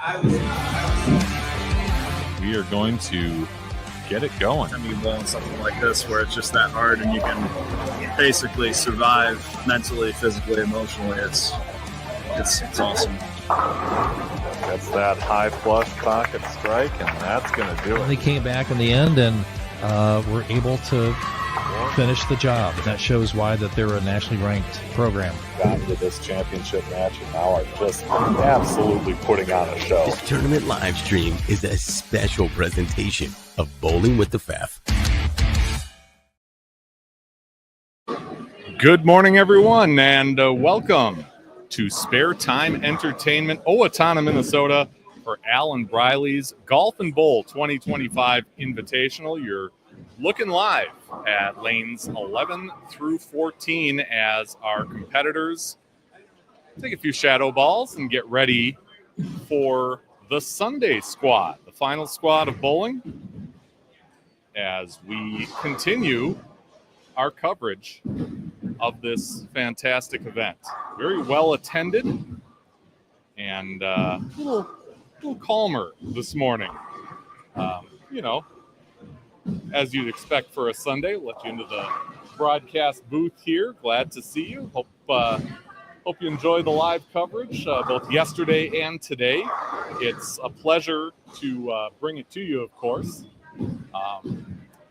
We are going to get it going. Time you bowl in something like this where it's just that hard and you can basically survive mentally, physically, emotionally. It's awesome. That's that high flush pocket strike, and that's going to do it. They came back in the end and were able to finish the job. That shows why that they're a nationally ranked program. Got into this championship match and now are just absolutely putting on a show. This tournament live stream is a special presentation of Bowling with the Pfaff. Good morning, everyone, and welcome to Sparetime Entertainment, Owatonna, Minnesota, for Alan Briley's Golf and Bowl 2025 Invitational. You're looking live at lanes 11 through 14 as our competitors take a few shadow balls and get ready for the Sunday squad, the final squad of bowling, as we continue our coverage of this fantastic event. Very well attended and a little calmer this morning. As you'd expect for a Sunday. Let you into the broadcast booth here. Glad to see you. Hope you enjoy the live coverage both yesterday and today. It's a pleasure to bring it to you, of course.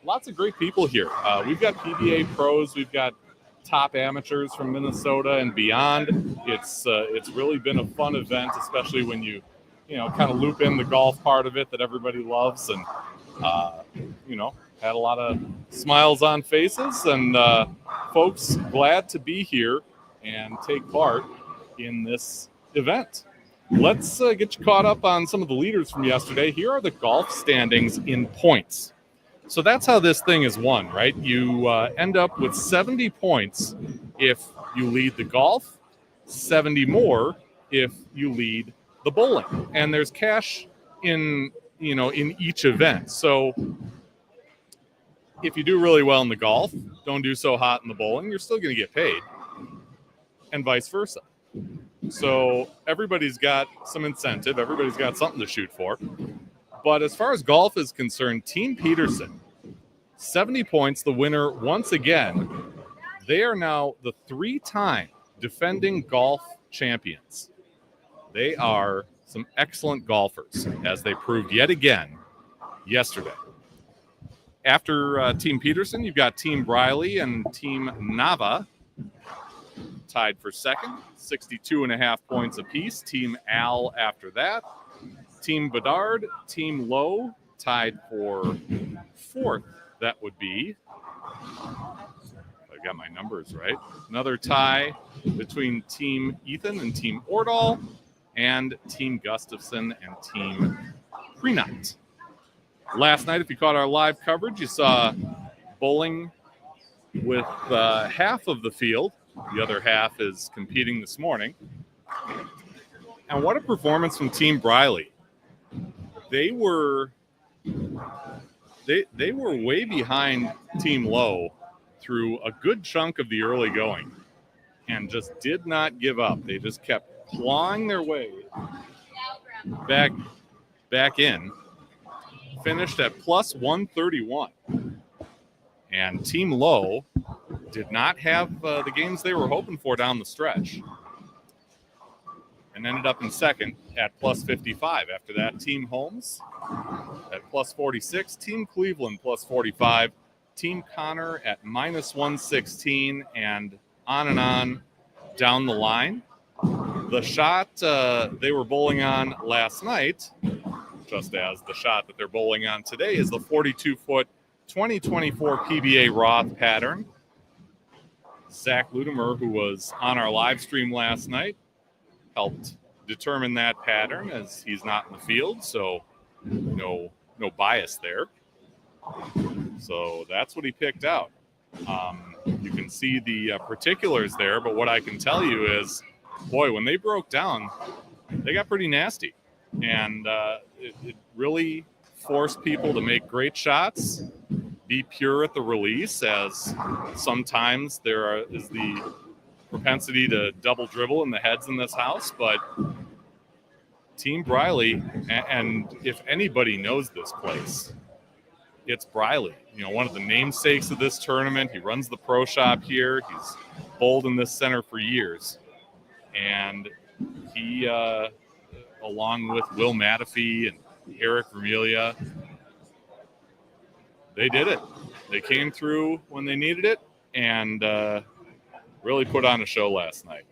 Lots of great people here. We've got PBA pros. We've got top amateurs from Minnesota and beyond. It's really been a fun event, especially when you kind of loop in the golf part of it that everybody loves, and had a lot of smiles on faces, and folks glad to be here and take part in this event. Let's get you caught up on some of the leaders from yesterday. Here are the golf standings in points. So that's how this thing is won, right? You end up with 70 points if you lead the golf, 70 more if you lead the bowling. And there's cash in each event. So if you do really well in the golf, don't do so hot in the bowling, you're still going to get paid, and vice versa. So everybody's got some incentive. Everybody's got something to shoot for. But as far as golf is concerned, Team Peterson, 70 points, the winner once again. They are now the 3-time defending golf champions. They are some excellent golfers, as they proved yet again yesterday. After Team Peterson, you've got Team Briley and Team Nava tied for second, 62.5 points apiece. Team Al after that. Team Bedard, Team Lowe tied for fourth. That would be, I got my numbers right, another tie between Team Ethan and Team Ordall, and Team Gustafson and Team Prenot. Last night, if you caught our live coverage, you saw bowling with half of the field. The other half is competing this morning. And what a performance from Team Briley. They were way behind Team Lowe through a good chunk of the early going and just did not give up. They just kept clawing their way back in. Finished at plus 131. And Team Lowe did not have the gains they were hoping for down the stretch, and ended up in second at plus 55. After that, Team Holmes at plus 46, Team Cleveland plus 45, Team Connor at minus 116, and on down the line. The shot they were bowling on last night, just as the shot that they're bowling on today, is the 42-foot 2024 PBA Roth pattern. Zach Ludemer, who was on our live stream last night, helped determine that pattern, as he's not in the field, so no bias there. So that's what he picked out. You can see the particulars there, but what I can tell you is, boy, when they broke down, they got pretty nasty. And it really forced people to make great shots, be pure at the release, as sometimes is the propensity to double dribble in the heads in this house. But Team Briley, and if anybody knows this place, it's Briley. You know, one of the namesakes of this tournament. He runs the pro shop here. He's bowled in this center for years. And he, along with Will Matafee and Eric Vermelia, they did it. They came through when they needed it and really put on a show last night.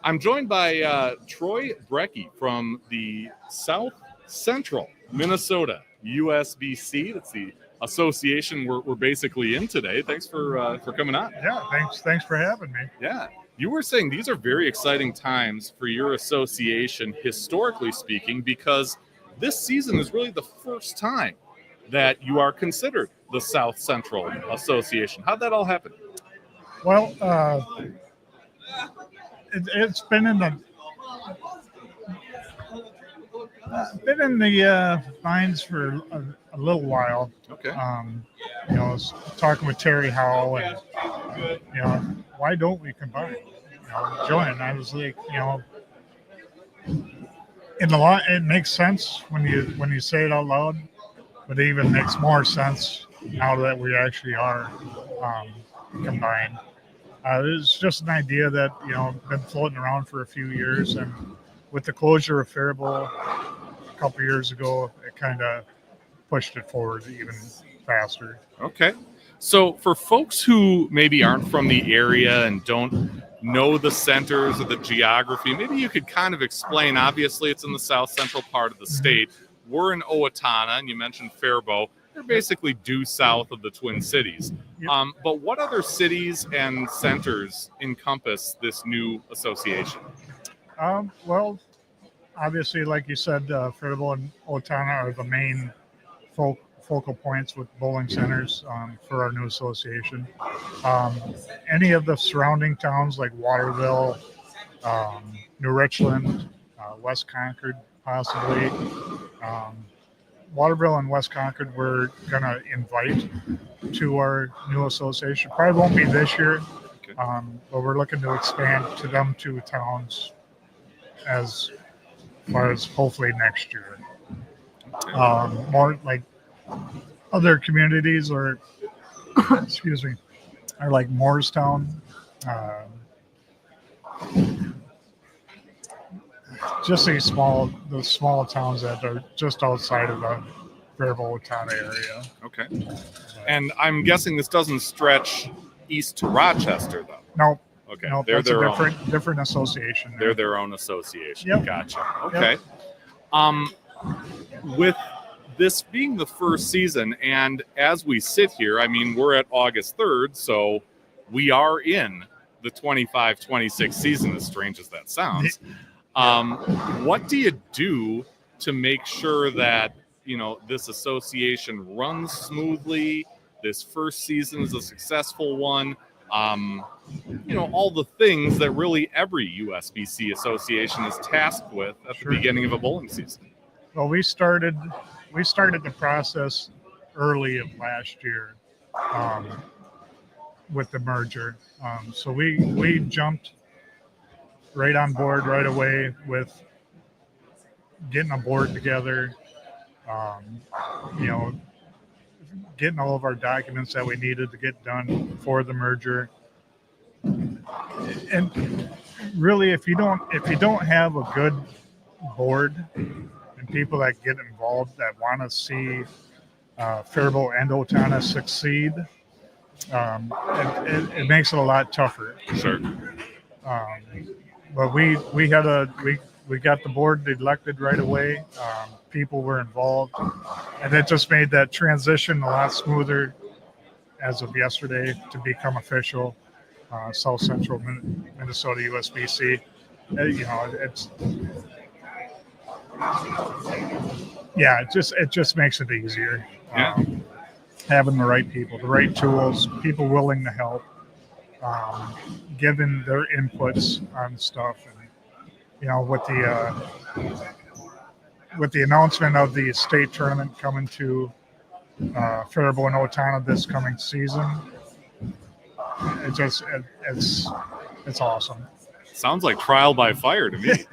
I'm joined by Troy Brecky from the South Central Minnesota USBC. That's the association we're basically in today. Thanks for coming on. Yeah, thanks for having me. Yeah. You were saying these are very exciting times for your association, historically speaking, because this season is really the first time that you are considered the South Central Association. How'd that all happen? Well, it's been in the minds for a little while. Okay. You know, I was talking with Terry Howell, and you know, why don't we combine? You know, join. And I was like, you know, it makes sense when you say it out loud, but it even makes more sense now that we actually are combined. It's just an idea that, you know, been floating around for a few years, and with the closure of Fairbault a couple years ago, it kind of pushed it forward even faster. Okay. So for folks who maybe aren't from the area and don't know the centers or the geography, maybe you could kind of explain. Obviously, it's in the south central part of the state. We're in Owatonna, and you mentioned Fairbault. They're basically due south of the Twin Cities. Yep. But what other cities and centers encompass this new association? Well, obviously, like you said, Fairbault and Owatonna are the main focal points with bowling centers for our new association. Any of the surrounding towns like Waterville, New Richland, West Concord, possibly. Waterville and West Concord we're going to invite to our new association. Probably won't be this year, Okay. but we're looking to expand to them two towns as far as hopefully next year. More like other communities or, excuse me, are like Moorestown, just these small towns that are just outside of the Fairbault Owatonna area. Okay. And I'm guessing this doesn't stretch east to Rochester, though. No, Okay. no, They're that's their a own. different association. They're their own association. Yep. Gotcha. Okay. With this being the first season, and as we sit here, I mean, we're at August 3rd, so we are in the 25-26 season, as strange as that sounds. What do you do to make sure that, you know, this association runs smoothly, this first season is a successful one? You know, all the things that really every USBC association is tasked with at the beginning of a bowling season. Well, we started the process early of last year with the merger. So we jumped right on board right away with getting a board together, you know, getting all of our documents that we needed to get done for the merger. And really, if you don't have a good board and people that get involved that want to see Fairbault and Owatonna succeed, it makes it a lot tougher. Sure. But we got the board elected right away. People were involved, and it just made that transition a lot smoother as of yesterday to become official. South Central Minnesota USBC. You know, it just makes it easier. Yeah. Having the right people, the right tools, people willing to help, giving their inputs on stuff, and you know, with the announcement of the state tournament coming to Fairbault and Owatonna this coming season, it's awesome. Sounds like trial by fire to me.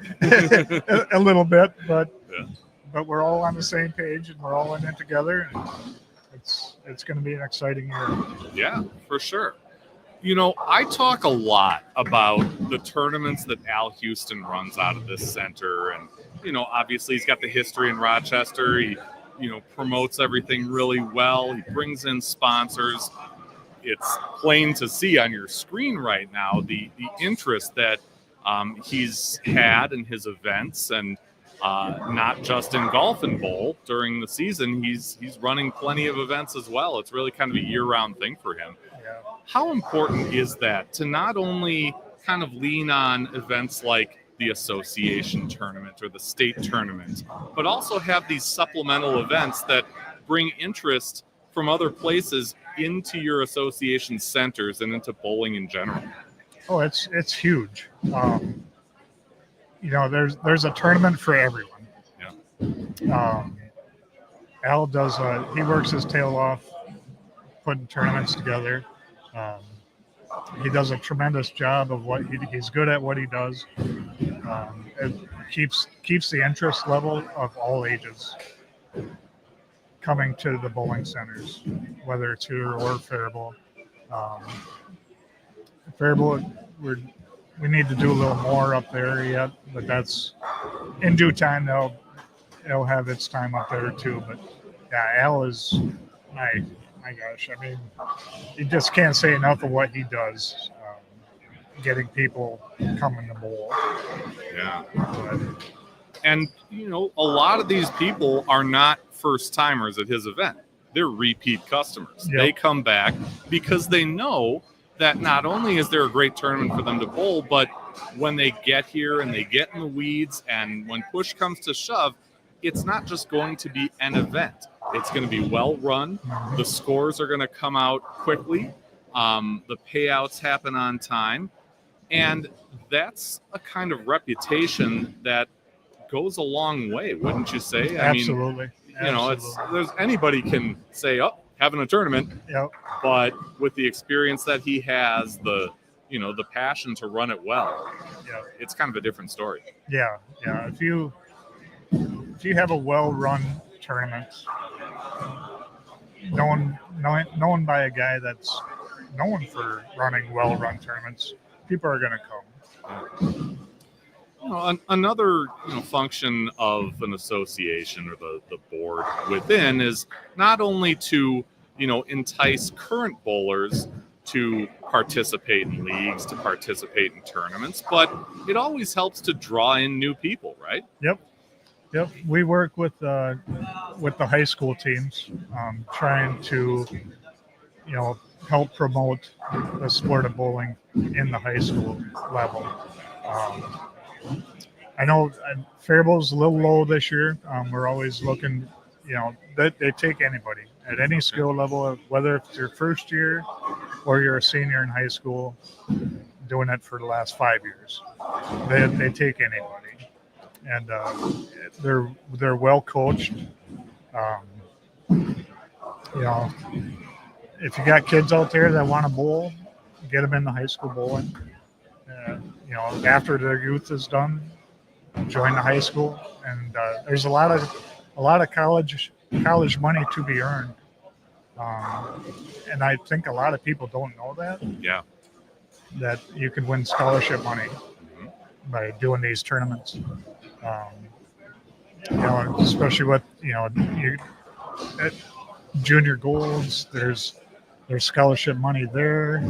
A little bit, but Yeah. but we're all on the same page and we're all in it together. And it's going to be an exciting year. Yeah, for sure. You know, I talk a lot about the tournaments that Al Houston runs out of this center. And, you know, obviously he's got the history in Rochester. He, you know, promotes everything really well. He brings in sponsors. It's plain to see on your screen right now the interest that he's had in his events, and not just in golf and bowl during the season. He's running plenty of events as well. It's really kind of a year-round thing for him. Yeah. How important is that to not only kind of lean on events like the association tournament or the state tournament, but also have these supplemental events that bring interest from other places into your association centers and into bowling in general? Oh, it's huge. You know, there's a tournament for everyone. Yeah. Al does he works his tail off putting tournaments together. He does a tremendous job of what he's good at what he does. It keeps the interest level of all ages coming to the bowling centers, whether it's here or Fairbault. Fairbault, we need to do a little more up there yet, but that's in due time. It'll have its time up there too. But yeah, Al is my gosh. I mean, you just can't say enough of what he does. Getting people coming to bowl. Yeah. And, you know, a lot of these people are not first timers at his event. They're repeat customers. Yep. They come back because they know that not only is there a great tournament for them to bowl, but when they get here and they get in the weeds and when push comes to shove, it's not just going to be an event. It's going to be well run. The scores are going to come out quickly. The payouts happen on time. And that's a kind of reputation that goes a long way, wouldn't you say? Absolutely. You know, there's anybody can say, oh, having a tournament. Yep. But with the experience that he has, the passion to run it well, it's kind of a different story. Yeah. If you have a well-run tournament, known by a guy that's known for running well-run tournaments, people are going to come. You know, another function of an association or the board within is not only to entice current bowlers to participate in leagues, to participate in tournaments, but it always helps to draw in new people, right? Yep. We work with the high school teams, trying to help promote the sport of bowling in the high school level. I know Fairbault's a little low this year. We're always looking, they take anybody at any skill level, whether it's your first year or you're a senior in high school, doing it for the last 5 years. They take anybody, and they're well coached. If you got kids out there that want to bowl, get them in the high school bowling. After their youth is done, join the high school, and there's a lot of college money to be earned, and I think a lot of people don't know that. Yeah, that you can win scholarship money by doing these tournaments. Especially with at junior golds, there's scholarship money there.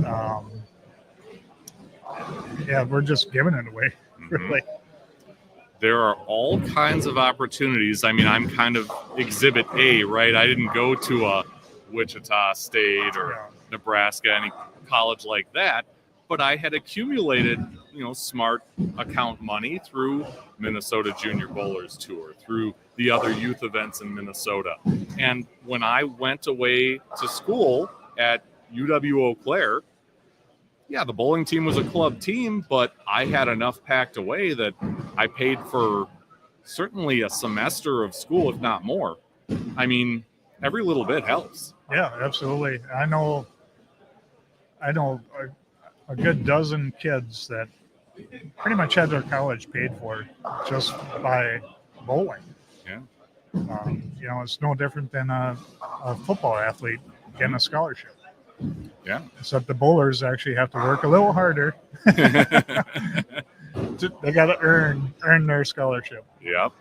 We're just giving it away, really. There are all kinds of opportunities. I mean, I'm kind of exhibit A, right? I didn't go to a Wichita State or Nebraska, any college like that, but I had accumulated, smart account money through Minnesota Junior Bowlers Tour, through the other youth events in Minnesota. And when I went away to school at UW Eau Claire, the bowling team was a club team, but I had enough packed away that I paid for certainly a semester of school, if not more. I mean, every little bit helps. Yeah, absolutely. I know a good dozen kids that pretty much had their college paid for just by bowling. Yeah. You know, it's no different than a football athlete getting a scholarship. Yeah. Except the bowlers actually have to work a little harder. They got to earn their scholarship. Yep.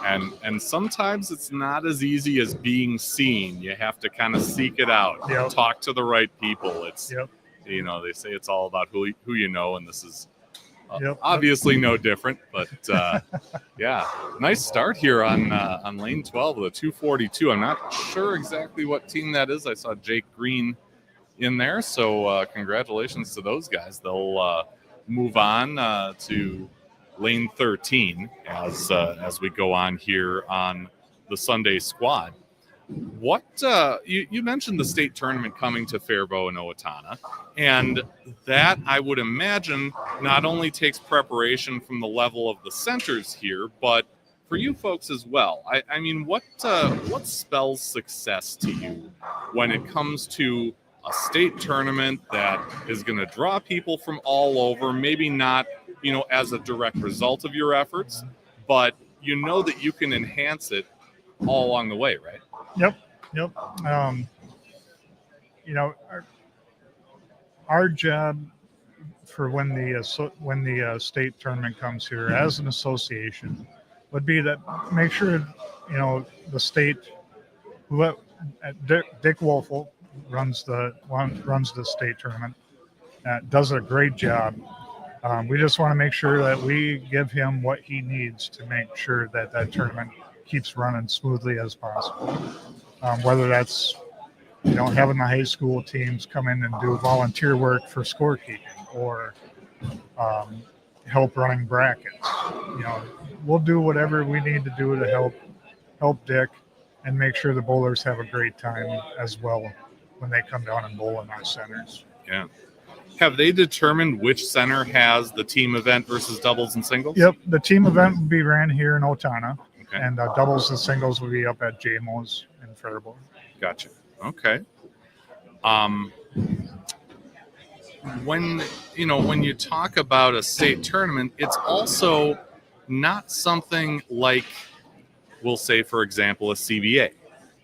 And sometimes it's not as easy as being seen. You have to kind of seek it out. Yep. Talk to the right people. It's Yep. you know, they say it's all about who you know, and this is Yep. obviously no different. But yeah, nice start here on lane 12 with a 242. I'm not sure exactly what team that is. I saw Jake Green in there, so congratulations to those guys. They'll move on to lane 13 as we go on here on the Sunday squad. What you mentioned the state tournament coming to Fairbault and Owatonna, and that I would imagine not only takes preparation from the level of the centers here, but for you folks as well. I mean, what spells success to you when it comes to a state tournament that is going to draw people from all over, maybe not, you know, as a direct result of your efforts, but you know that you can enhance it all along the way, right? Yep. You know, our job for when the state tournament comes here as an association would be to make sure, you know, the state, Dick Wolfel runs the state tournament, does a great job. We just want to make sure that we give him what he needs to make sure that tournament keeps running smoothly as possible. Whether that's, you know, having the high school teams come in and do volunteer work for scorekeeping, or help running brackets. You know, we'll do whatever we need to do to help Dick and make sure the bowlers have a great time as well when they come down and bowl in our centers. Yeah. Have they determined which center has the team event versus doubles and singles? Yep. The team event will be ran here in Owatonna, Okay. and doubles and singles will be up at JMO's in Fairbault. Gotcha. Okay. When you talk about a state tournament, it's also not something like, we'll say, for example, a CBA,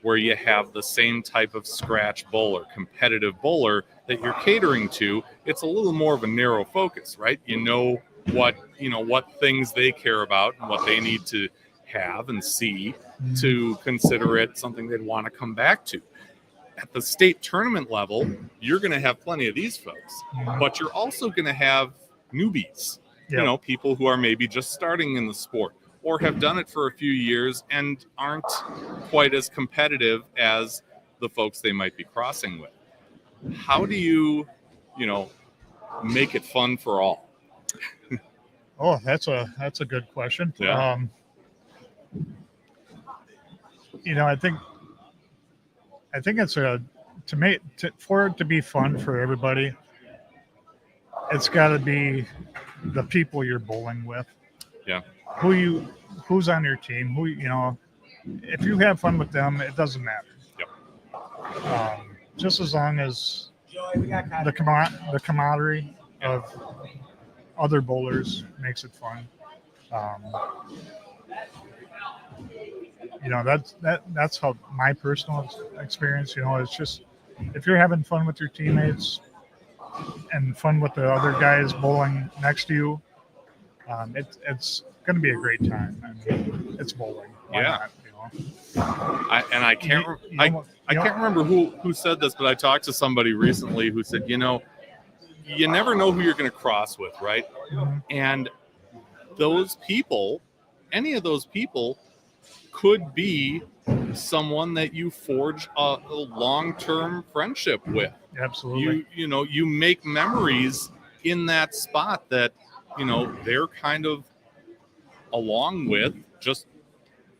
where you have the same type of scratch bowler, competitive bowler that you're catering to. It's a little more of a narrow focus, right? You know what things they care about and what they need to have and see to consider it something they'd want to come back to. At the state tournament level, you're going to have plenty of these folks, but you're also going to have newbies, you know, people who are maybe just starting in the sport or have done it for a few years and aren't quite as competitive as the folks they might be crossing with. How do you make it fun for all? Oh, that's a good question. Yeah. You know, I think it's for it to be fun for everybody. It's got to be the people you're bowling with. Yeah. Who's on your team? If you have fun with them, it doesn't matter. Yep. Just as long as the camaraderie of other bowlers makes it fun. That's how my personal experience. You know, it's just if you're having fun with your teammates and fun with the other guys bowling next to you, it's going to be a great time. I mean, it's bowling. Why not, you know? I can't remember who said this, but I talked to somebody recently who said, you never know who you're going to cross with, right? Mm-hmm. And any of those people could be someone that you forge a long-term friendship with. Absolutely. You make memories in that spot that, they're kind of along with just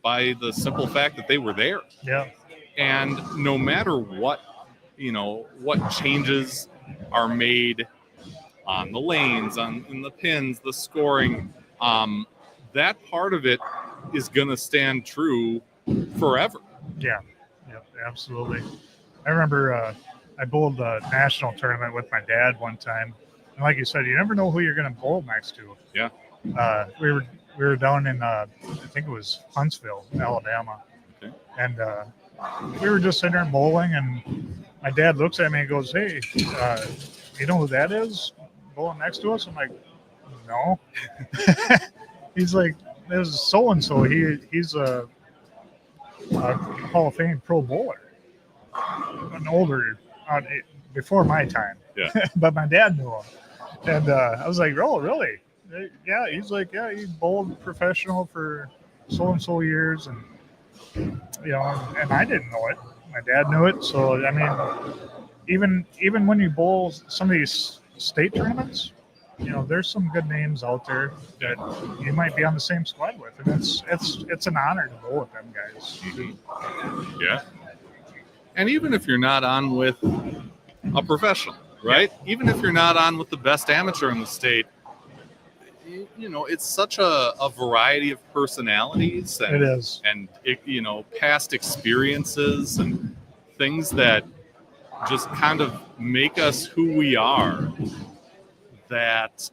by the simple fact that they were there. Yeah. And no matter what changes are made on the lanes, in the pins, the scoring, that part of it is going to stand true forever. Yeah. Yep, absolutely. I remember I bowled a national tournament with my dad one time, And like you said, you never know who you're going to bowl next to. Yeah. We were down in I think it was Huntsville, Alabama, Okay. and we were just sitting there bowling, and my dad looks at me and goes, "Hey, you know who that is bowling next to us?" I'm like, "No." He's like, "There's so and so. He's a Hall of Fame pro bowler, an older, before my time." Yeah. But my dad knew him, and I was like, "Oh, really?" Yeah, he's like, "Yeah, he bowled professional for so and so years," and and I didn't know it. My dad knew it, so I mean, even when you bowl some of these state tournaments, there's some good names out there that you might be on the same squad with, and it's an honor to bowl with them guys. Mm-hmm. Yeah. And even if you're not on with a professional, right? Even if you're not on with the best amateur in the state, it's such a variety of personalities and, It is. And past experiences and things that just kind of make us who we are, that,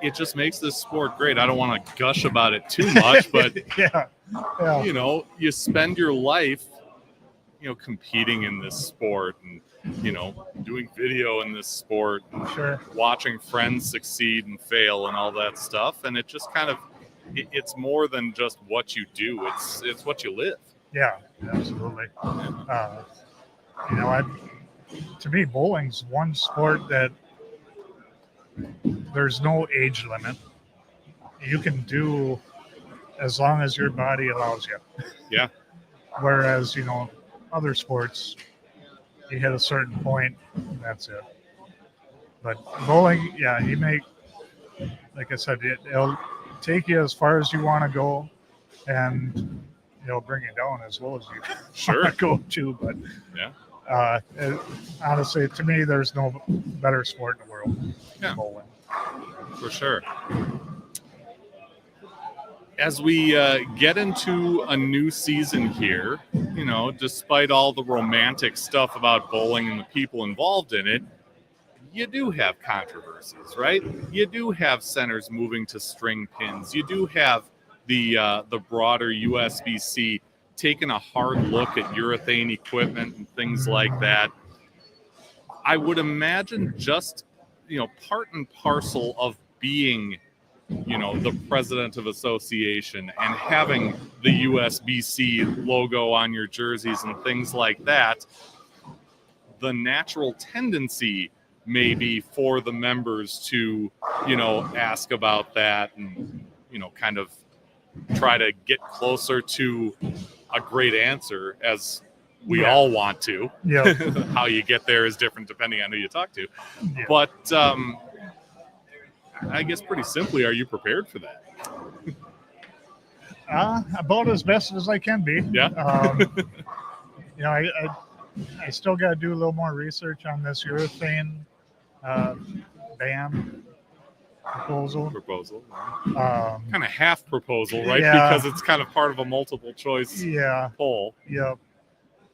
it just makes this sport great. I don't want to gush about it too much, but, yeah. You spend your life, competing in this sport and, doing video in this sport, and Sure. watching friends succeed and fail and all that stuff. And it just kind of, it's more than just what you do. It's what you live. Yeah, absolutely. To me, bowling's one sport that there's no age limit. You can do as long as your body allows you. Yeah. Whereas, other sports, you hit a certain point, and that's it. But bowling, yeah, like I said, it'll take you as far as you want to go, and it'll bring you down as well as you Sure. want to go to. But Yeah. Honestly, to me, there's no better sport in the world than bowling. For sure. As we get into a new season here, despite all the romantic stuff about bowling and the people involved in it, you do have controversies, right? You do have centers moving to string pins. You do have the broader USBC taking a hard look at urethane equipment and things like that. I would imagine just, part and parcel of being, the president of association and having the USBC logo on your jerseys and things like that, the natural tendency may be for the members to, ask about that and, kind of try to get closer to a great answer, as we all want to. Yeah. How you get there is different depending on who you talk to. Yeah. But I guess pretty simply, are you prepared for that? About as best as I can be. Yeah. I still got to do a little more research on this urethane ban proposal. Kind of half proposal, right? Yeah. Because it's kind of part of a multiple choice poll. Yep.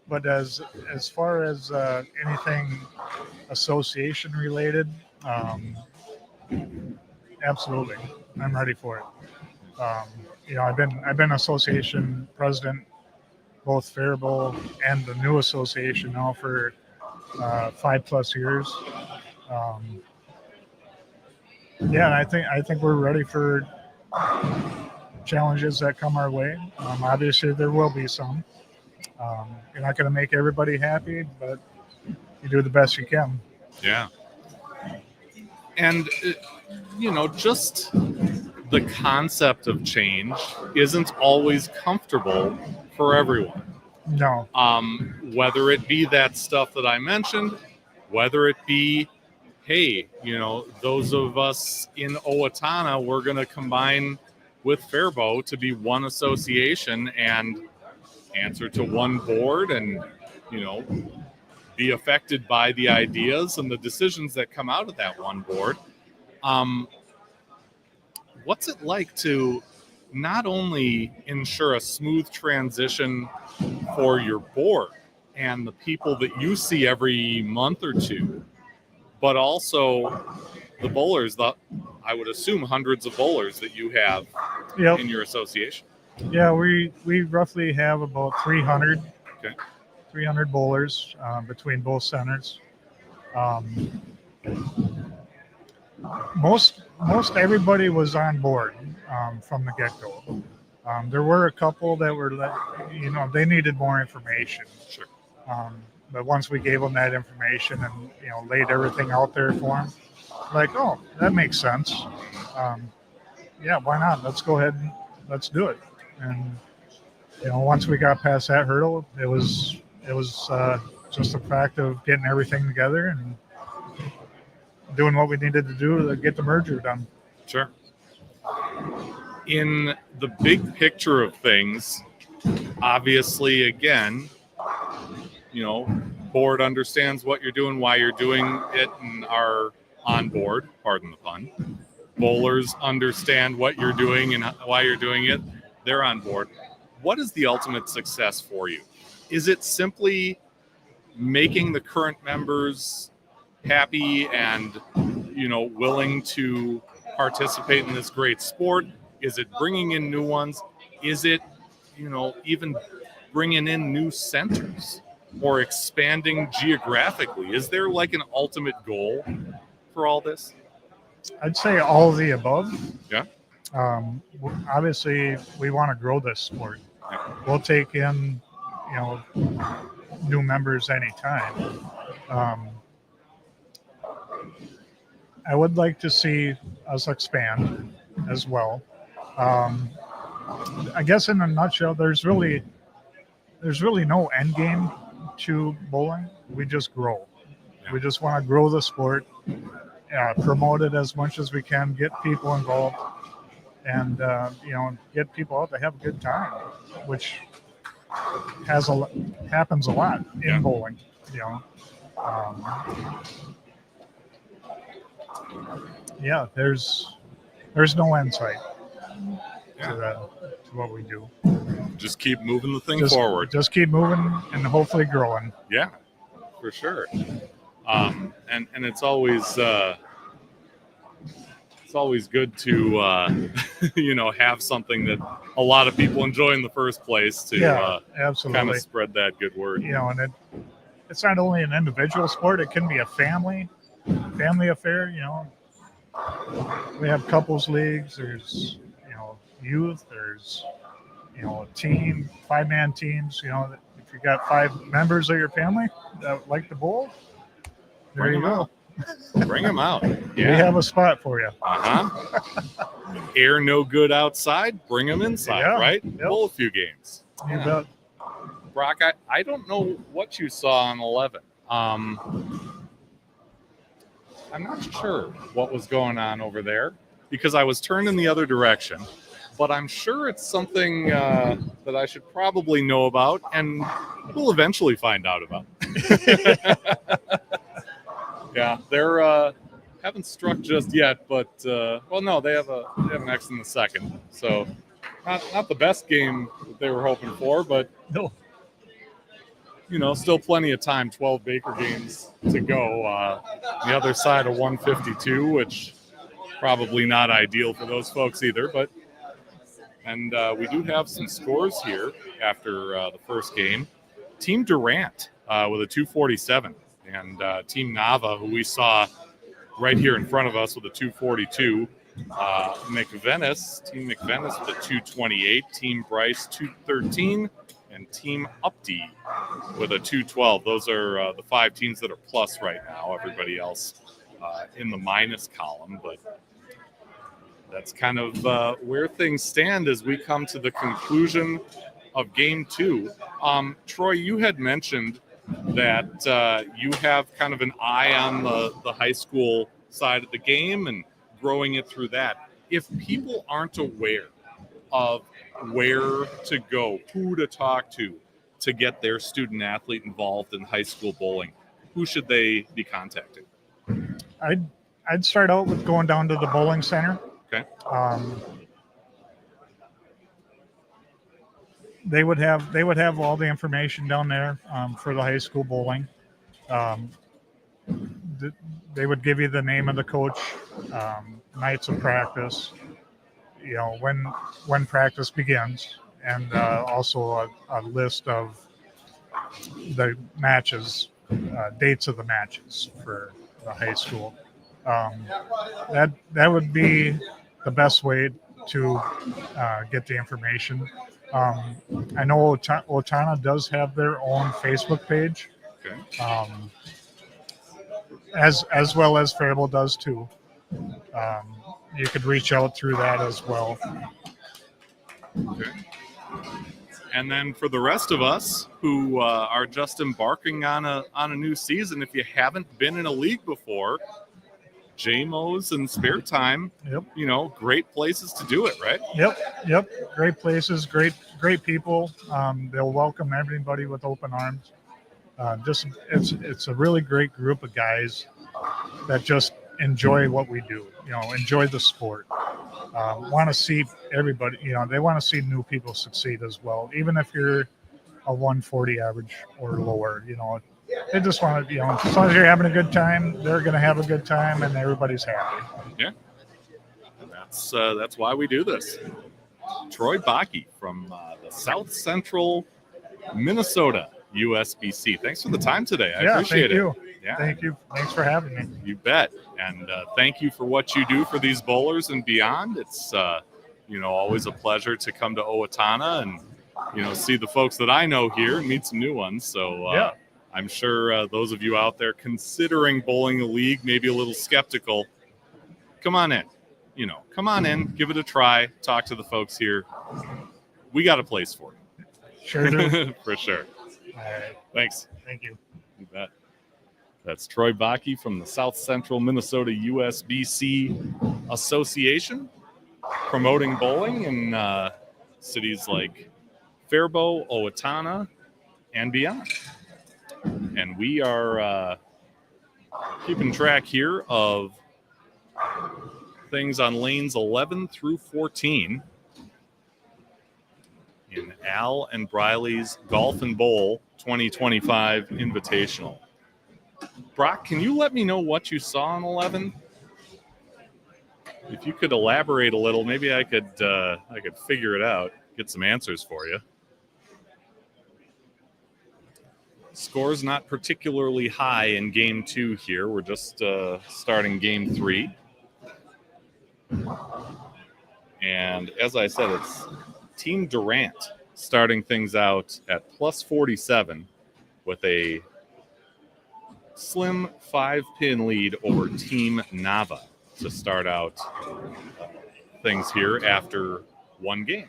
But as far as anything association related, absolutely, I'm ready for it. I've been association president, both Fairbault and the new association now for 5+ years. And I think we're ready for challenges that come our way. Obviously, there will be some. You're not going to make everybody happy, but you do the best you can. Yeah. And, just the concept of change isn't always comfortable for everyone. No. Whether it be that stuff that I mentioned, whether it be, hey, those of us in Owatonna, we're going to combine with Fairbault to be one association and answer to one board and, be affected by the ideas and the decisions that come out of that one board. What's it like to not only ensure a smooth transition for your board and the people that you see every month or two, but also the bowlers. I would assume hundreds of bowlers that you have Yep. in your association. Yeah, we roughly have about 300, Okay. 300 bowlers between both centers. Um, most everybody was on board from the get-go. There were a couple that were, they needed more information. Sure. But once we gave them that information and laid everything out there for them, like, oh, that makes sense. Yeah, why not? Let's go ahead and let's do it. And once we got past that hurdle, it was just a fact of getting everything together and doing what we needed to do to get the merger done. Sure. In the big picture of things, obviously, again, board understands what you're doing, why you're doing it, and are on board, pardon the pun. Bowlers understand what you're doing and why you're doing it. They're on board. What is the ultimate success for you? Is it simply making the current members happy and, willing to participate in this great sport? Is it bringing in new ones? Is it, even bringing in new centers or expanding geographically? Is there like an ultimate goal for all this? I'd say all of the above. Yeah. Obviously, we want to grow this sport. Yeah. We'll take in, new members anytime. I would like to see us expand as well. I guess in a nutshell, there's really no end game to bowling. We just grow. Yeah. We just want to grow the sport, promote it as much as we can, get people involved, and get people out to have a good time, which happens a lot in bowling. There's no end sight to what we do. Just keep moving the thing forward. Just keep moving and hopefully growing. Yeah, for sure. And it's always good to have something that a lot of people enjoy in the first place to absolutely kind of spread that good word. And it's not only an individual sport; it can be a family affair. We have couples leagues. There's youth. There's team, 5-man teams. If you got 5 members of your family that like to bowl, there you go. Bring them out. Yeah. We have a spot for you. Air no good outside, bring them inside, right? Yep. Bowl a few games. You bet. Brock, I don't know what you saw on 11. I'm not sure what was going on over there because I was turned in the other direction, but I'm sure it's something that I should probably know about and we'll eventually find out about. Yeah, they're haven't struck just yet, but no, they have an X in the second, so not the best game that they were hoping for, but no, still plenty of time. 12 Baker games to go. The other side of 152, which probably not ideal for those folks either, but we do have some scores here after the first game. Team Durant with a 247. And Team Nava, who we saw right here in front of us with a 242. Team McVennis with a 228. Team Bryce, 213. And Team Updee with a 212. Those are the 5 teams that are plus right now. Everybody else in the minus column. But that's kind of where things stand as we come to the conclusion of Game 2. Troy, you had mentioned that you have kind of an eye on the high school side of the game and growing it through that. If people aren't aware of where to go, who to talk to get their student athlete involved in high school bowling, who should they be contacting? I'd start out with going down to the bowling center. Okay. They would have all the information down there for the high school bowling. they would give you the name of the coach, nights of practice, when practice begins, and also a list of the matches, dates of the matches for the high school. That would be the best way to get the information. I know Owatonna does have their own Facebook page, Okay. as well as Fairbault does too. You could reach out through that as well. Okay. And then for the rest of us who are just embarking on a new season, if you haven't been in a league before, JMO's and Sparetime, Yep. Great places to do it, right? Yep. Great places, great people. They'll welcome everybody with open arms. It's a really great group of guys that just enjoy what we do. Enjoy the sport. Want to see everybody. They want to see new people succeed as well, even if you're a 140 average or lower. They just want to, as long as you're having a good time, they're going to have a good time, and everybody's happy. Yeah, that's why we do this. Troy Bakke from the South Central Minnesota USBC. Thanks for the time today. I appreciate it. Yeah. Thank you. Thanks for having me. You bet. And thank you for what you do for these bowlers and beyond. It's always a pleasure to come to Owatonna and see the folks that I know here and meet some new ones. So I'm sure those of you out there considering bowling a league, maybe a little skeptical, come on in. Come on in, give it a try, talk to the folks here. We got a place for you. Sure do. For sure. All right. Thanks. Thank you. You bet. That's Troy Bakke from the South Central Minnesota USBC Association, promoting bowling in cities like Fairbault, Owatonna, and beyond. And we are keeping track here of things on lanes 11 through 14 in Al and Briley's Golf and Bowl 2025 Invitational. Brock, can you let me know what you saw on 11? If you could elaborate a little, maybe I could figure it out, get some answers for you. Score's not particularly high in game 2 here. We're just starting game 3. And as I said, it's Team Durant starting things out at plus 47 with a slim 5-pin lead over Team Nava to start out things here after one game.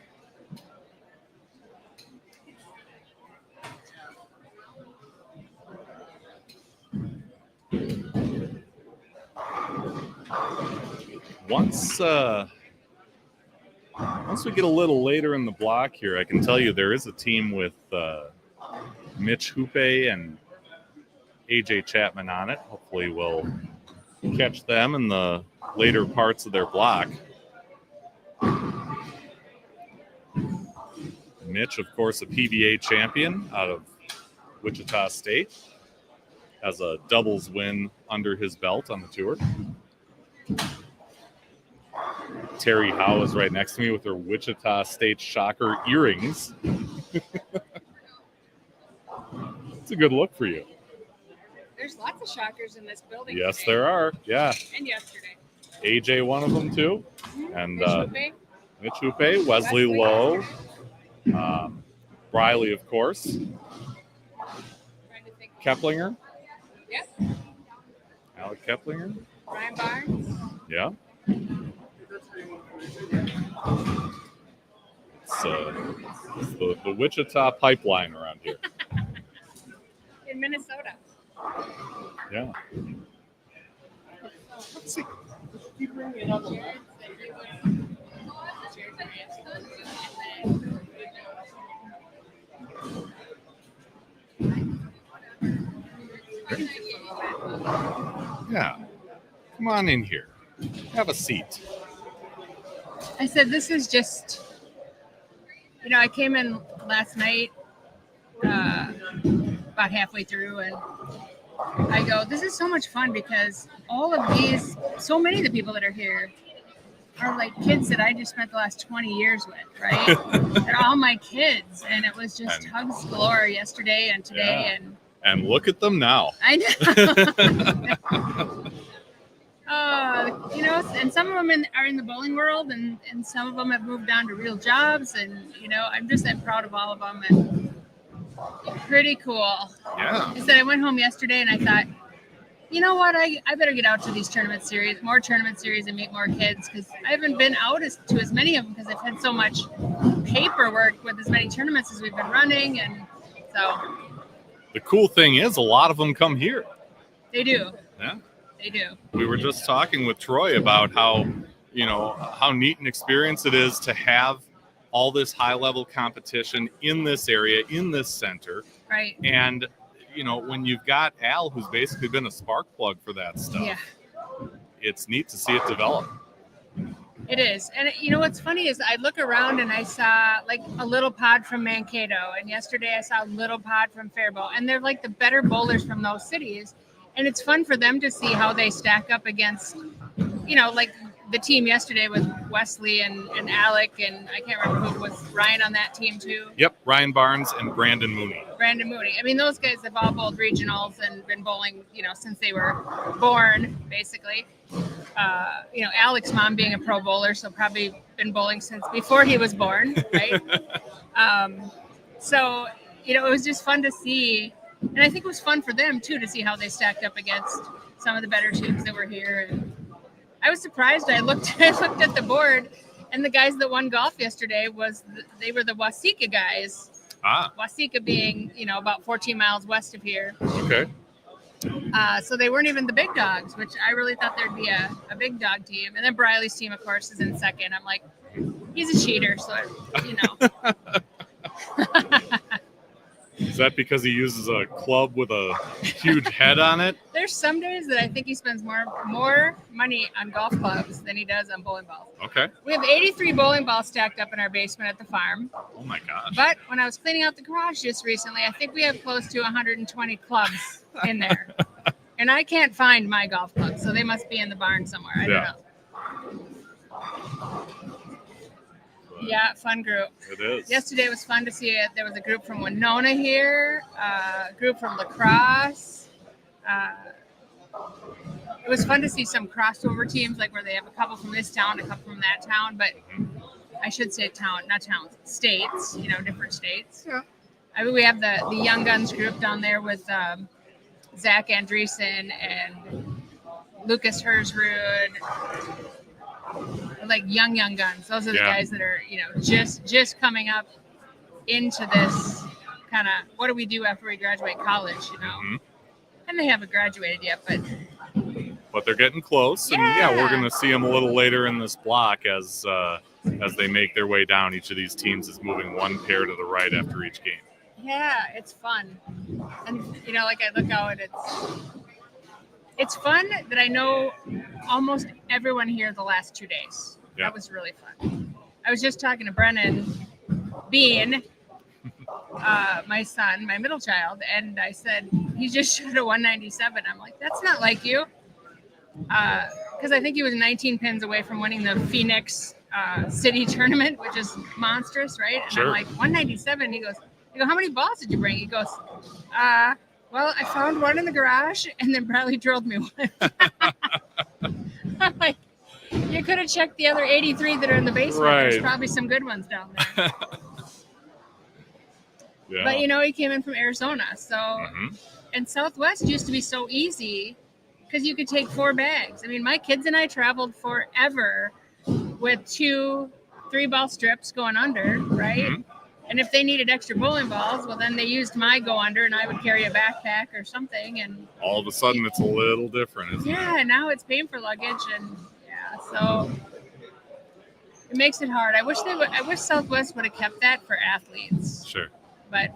Once we get a little later in the block here, I can tell you there is a team with Mitch Hoope and AJ Chapman on it. Hopefully we'll catch them in the later parts of their block. Mitch, of course, a PBA champion out of Wichita State. Has a doubles win under his belt on the tour. Terry Howe is right next to me with her Wichita State Shocker earrings. It's a good look for you. There's lots of shockers in this building. Yes, today. there are. Yeah. And yesterday. AJ, one of them too. Mm-hmm. And Mitch Hoope, Wesley Lowe, Briley, of course. Keplinger. Yep. Alec Keplinger. Ryan Barnes. Yeah. It's the Wichita pipeline around here. In Minnesota. Yeah. Let's see. Yeah. Come on in here. Have a seat. I said, this is just, I came in last night about halfway through, and I go, this is so much fun because all of these, so many of the people that are here are like kids that I just spent the last 20 years with, right? They're all my kids. And it was just hugs galore yesterday and today. Yeah. And look at them now. I know. You know, and some of them are in the bowling world, and some of them have moved on to real jobs. And, you know, I'm proud of all of them. And pretty cool. Yeah. Is that I went home yesterday and I thought, you know what, I better get out to these more tournament series and meet more kids, because I haven't been out to as many of them because I've had so much paperwork with as many tournaments as we've been running. And so the cool thing is a lot of them come here. They do. Yeah. They do. We were just talking with Troy about how neat an experience it is to have all this high-level competition in this area, in this center. Right. And, you know, when you've got Al, who's basically been a spark plug for that stuff, yeah, it's neat to see it develop. It is. And, you know, what's funny is I look around and I saw, like, a little pod from Mankato. And yesterday I saw a little pod from Fairbault. And they're, like, the better bowlers from those cities. And it's fun for them to see how they stack up against, you know, like the team yesterday with Wesley and Alec, and I can't remember who was Ryan on that team too. Yep, Ryan Barnes and Brandon Mooney. I mean, those guys have all bowled regionals and been bowling, you know, since they were born, basically. You know, Alec's mom being a pro bowler, so probably been bowling since before he was born, right? So, you know, it was just fun to see. And I think it was fun for them, too, to see how they stacked up against some of the better teams that were here. And I was surprised. I looked at the board, and the guys that won golf yesterday they were the Waseca guys. Waseca being, you know, about 14 miles west of here. Okay. So they weren't even the big dogs, which I really thought there'd be a big dog team. And then Briley's team, of course, is in second. I'm like, he's a cheater, so, you know. Is that because he uses a club with a huge head on it? There's some days that I think he spends more money on golf clubs than he does on bowling balls. Okay. We have 83 bowling balls stacked up in our basement at the farm. Oh my gosh. But when I was cleaning out the garage just recently, I think we have close to 120 clubs in there. And I can't find my golf clubs, so they must be in the barn somewhere. I don't know. Yeah, fun group. It is. Yesterday was fun to see it. There was a group from Winona here, a group from La Crosse. It was fun to see some crossover teams, like where they have a couple from this town, a couple from that town, but I should say not towns, states, you know, different states. Yeah. I mean, we have the Young Guns group down there with Zach Andreessen and Lucas Hersrud. Like young guns. Those are the guys that are, you know, just coming up into this kind of, what do we do after we graduate college, you know? Mm-hmm. And they haven't graduated yet, but they're getting close. And we're going to see them a little later in this block as they make their way down. Each of these teams is moving one pair to the right after each game. Yeah, it's fun. And, you know, like I look out, it's fun that I know almost everyone here the last 2 days. Yeah. That was really fun. I was just talking to Brennan Bean, my son, my middle child, and I said, he just shot a 197. I'm like, that's not like you. Because I think he was 19 pins away from winning the Phoenix City tournament, which is monstrous, right? And I'm like, 197. He goes, how many balls did you bring? He goes, well, I found one in the garage, and then Briley drilled me one. I'm like, you could have checked the other 83 that are in the basement. Right. There's probably some good ones down there. Yeah. But, you know, he came in from Arizona. So, and Southwest used to be so easy because you could take 4 bags. I mean, my kids and I traveled forever with 2 3-ball strips going under, right? Mm-hmm. And if they needed extra bowling balls, well, then they used my go under, and I would carry a backpack or something. And all of a sudden, it's a little different, isn't it? Yeah, now it's paying for luggage, and so it makes it hard. I wish Southwest would have kept that for athletes. Sure. But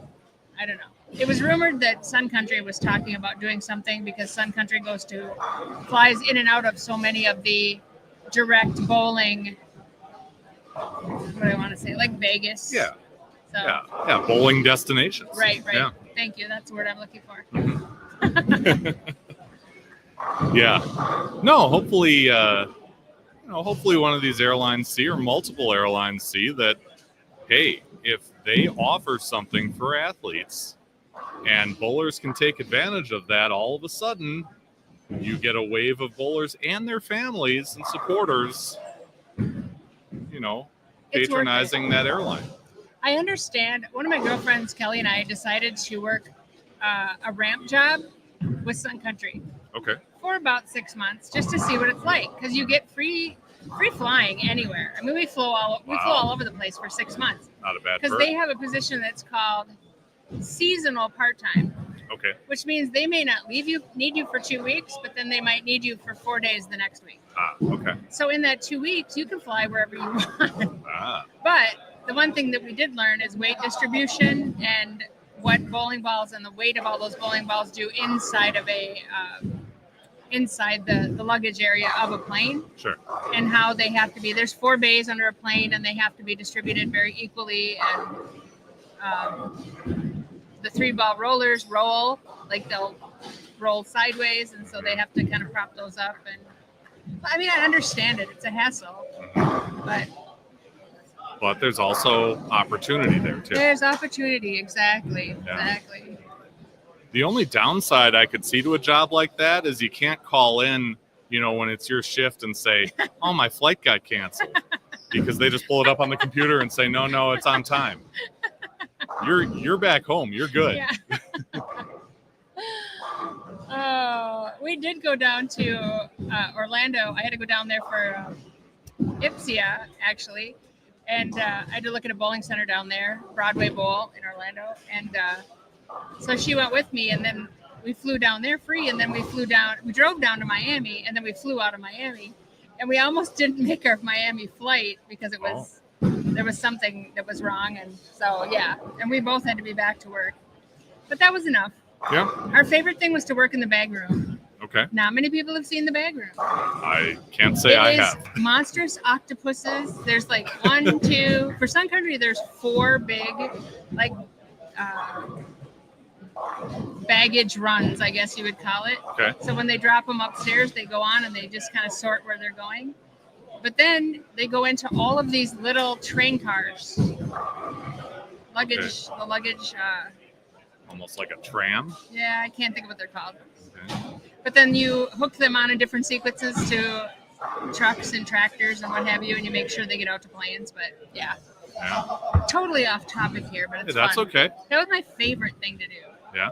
I don't know. It was rumored that Sun Country was talking about doing something because Sun Country flies in and out of so many of the direct bowling. What do I want to say? Like Vegas. Yeah. So, yeah, bowling destinations. Right. Yeah. Thank you. That's the word I'm looking for. Yeah. No, hopefully, hopefully one of these airlines see, or multiple airlines see that, hey, if they offer something for athletes and bowlers can take advantage of that, all of a sudden you get a wave of bowlers and their families and supporters, It's worth it. patronizing that airline. I understand. One of my girlfriends, Kelly, and I decided to work a ramp job with Sun Country Okay. for about 6 months just to see what it's like, because you get free flying anywhere. I mean, we flew all over the place for 6 months Not a bad because perk. they have a position that's called seasonal part-time, Okay. which means they may not need you for 2 weeks, but then they might need you for 4 days the next week. Okay. So in that 2 weeks, you can fly wherever you want. Ah. But the one thing that we did learn is weight distribution and what bowling balls and the weight of all those bowling balls do inside of inside the luggage area of a plane, Sure. and how they have to be. There's 4 bays under a plane, and they have to be distributed very equally. And the 3-ball rollers roll, like they'll roll sideways, and so they have to kind of prop those up. And I mean, I understand it; it's a hassle, But there's also opportunity there too. there's opportunity. Exactly. Yeah. The only downside I could see to a job like that is you can't call in, when it's your shift and say, "Oh, my flight got canceled," because they just pull it up on the computer and say, "No, it's on time." You're back home. You're good. Yeah. We did go down to Orlando. I had to go down there for IPSIA, actually. And I had to look at a bowling center down there, Broadway Bowl in Orlando. And so she went with me, and then we flew down there free. And then we drove down to Miami, and then we flew out of Miami. And we almost didn't make our Miami flight because there was something that was wrong. And so, yeah, and we both had to be back to work. But that was enough. Yeah. Our favorite thing was to work in the bag room. Okay. Not many people have seen the bag room. I can't say I have. It is monstrous octopuses. There's like 1, 2. For Sun Country, there's 4 big, like, baggage runs, I guess you would call it. Okay. So when they drop them upstairs, they go on and they just kind of sort where they're going. But then they go into all of these little train cars. Luggage, the luggage. Almost like a tram. Yeah, I can't think of what they're called. Okay. But then you hook them on in different sequences to trucks and tractors and what have you, and you make sure they get out to planes. But yeah. Totally off topic here, but it's That's fun. okay. That was my favorite thing to do. Yeah.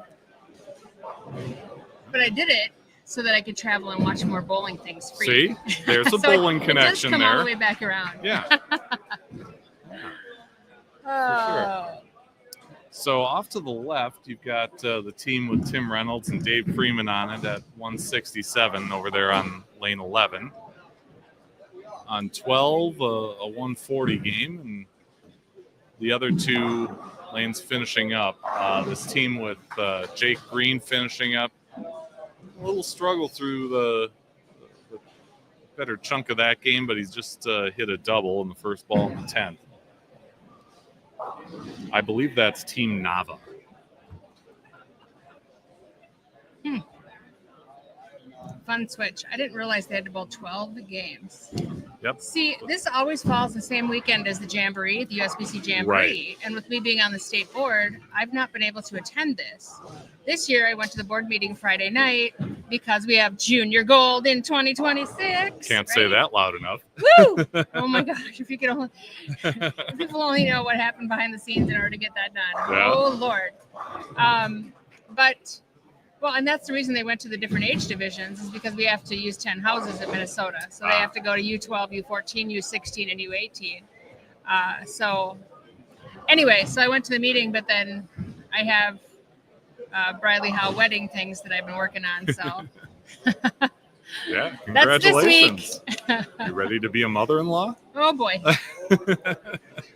But I did it so that I could travel and watch more bowling things free. See, there's a So bowling it connection does come there. all the way back around. Yeah. Oh. So off to the left, you've got the team with Tim Reynolds and Dave Freeman on it at 167 over there on lane 11. On 12, a 140 game, and the other 2 lanes finishing up. This team with Jake Green finishing up. A little struggle through the better chunk of that game, but he's just hit a double in the first ball in the 10th. I believe that's Team Nava. Fun switch. I didn't realize they had to bowl 12 games. Yep. See, this always falls the same weekend as the Jamboree, the USBC Jamboree. Right. And with me being on the state board, I've not been able to attend this. This year, I went to the board meeting Friday night because we have Junior Gold in 2026. Can't say that loud enough. Woo! Oh my gosh! If people only know what happened behind the scenes in order to get that done. Yeah. Oh Lord. And that's the reason they went to the different age divisions, is because we have to use 10 houses in Minnesota. So they have to go to U12, U14, U16, and U18. So I went to the meeting, but then I have Briley Howe wedding things that I've been working on. So Yeah, that's this congratulations. week. You ready to be a mother-in-law? Oh boy.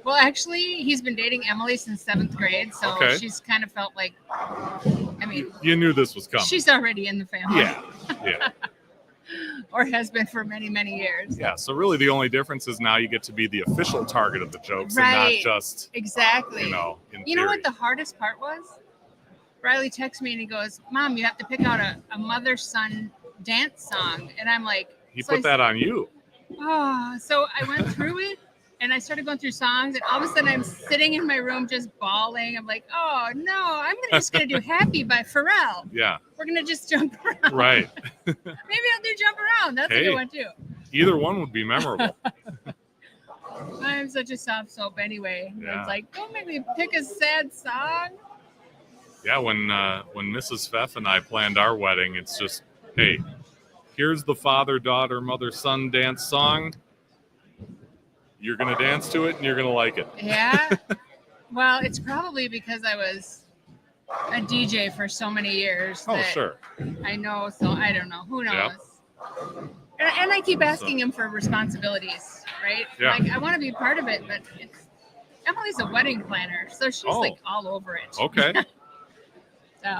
Well, actually, he's been dating Emily since 7th grade, so Okay. she's kind of felt like, You knew this was coming. she's already in the family. Yeah. Or has been for many, many years. Yeah, so really the only difference is now you get to be the official target of the jokes and not Right. just, Exactly. in You know what theory. the hardest part was? Briley texts me and he goes, "Mom, you have to pick out a mother-son dance song." And I'm like, He put that on you. Oh, so I went through it and I started going through songs, and all of a sudden I'm sitting in my room just bawling. I'm like, oh no, I'm just gonna do "Happy" by Pharrell. Yeah. We're gonna just jump around. Right. Maybe I'll do "Jump Around." That's a good one too. Either one would be memorable. I'm such a soft soap anyway. Yeah. It's like, don't make me pick a sad song. Yeah, when Mrs. Pfeff and I planned our wedding, it's just, hey, here's the father, daughter, mother, son dance song. You're going to dance to it and you're going to like it. Yeah. Well, it's probably because I was a DJ for so many years. Oh, sure. I know. So I don't know. Who knows? Yeah. And I keep asking him for responsibilities, right? Yeah. Like, I want to be part of it, but Emily's a wedding planner, so she's like all over it. Okay.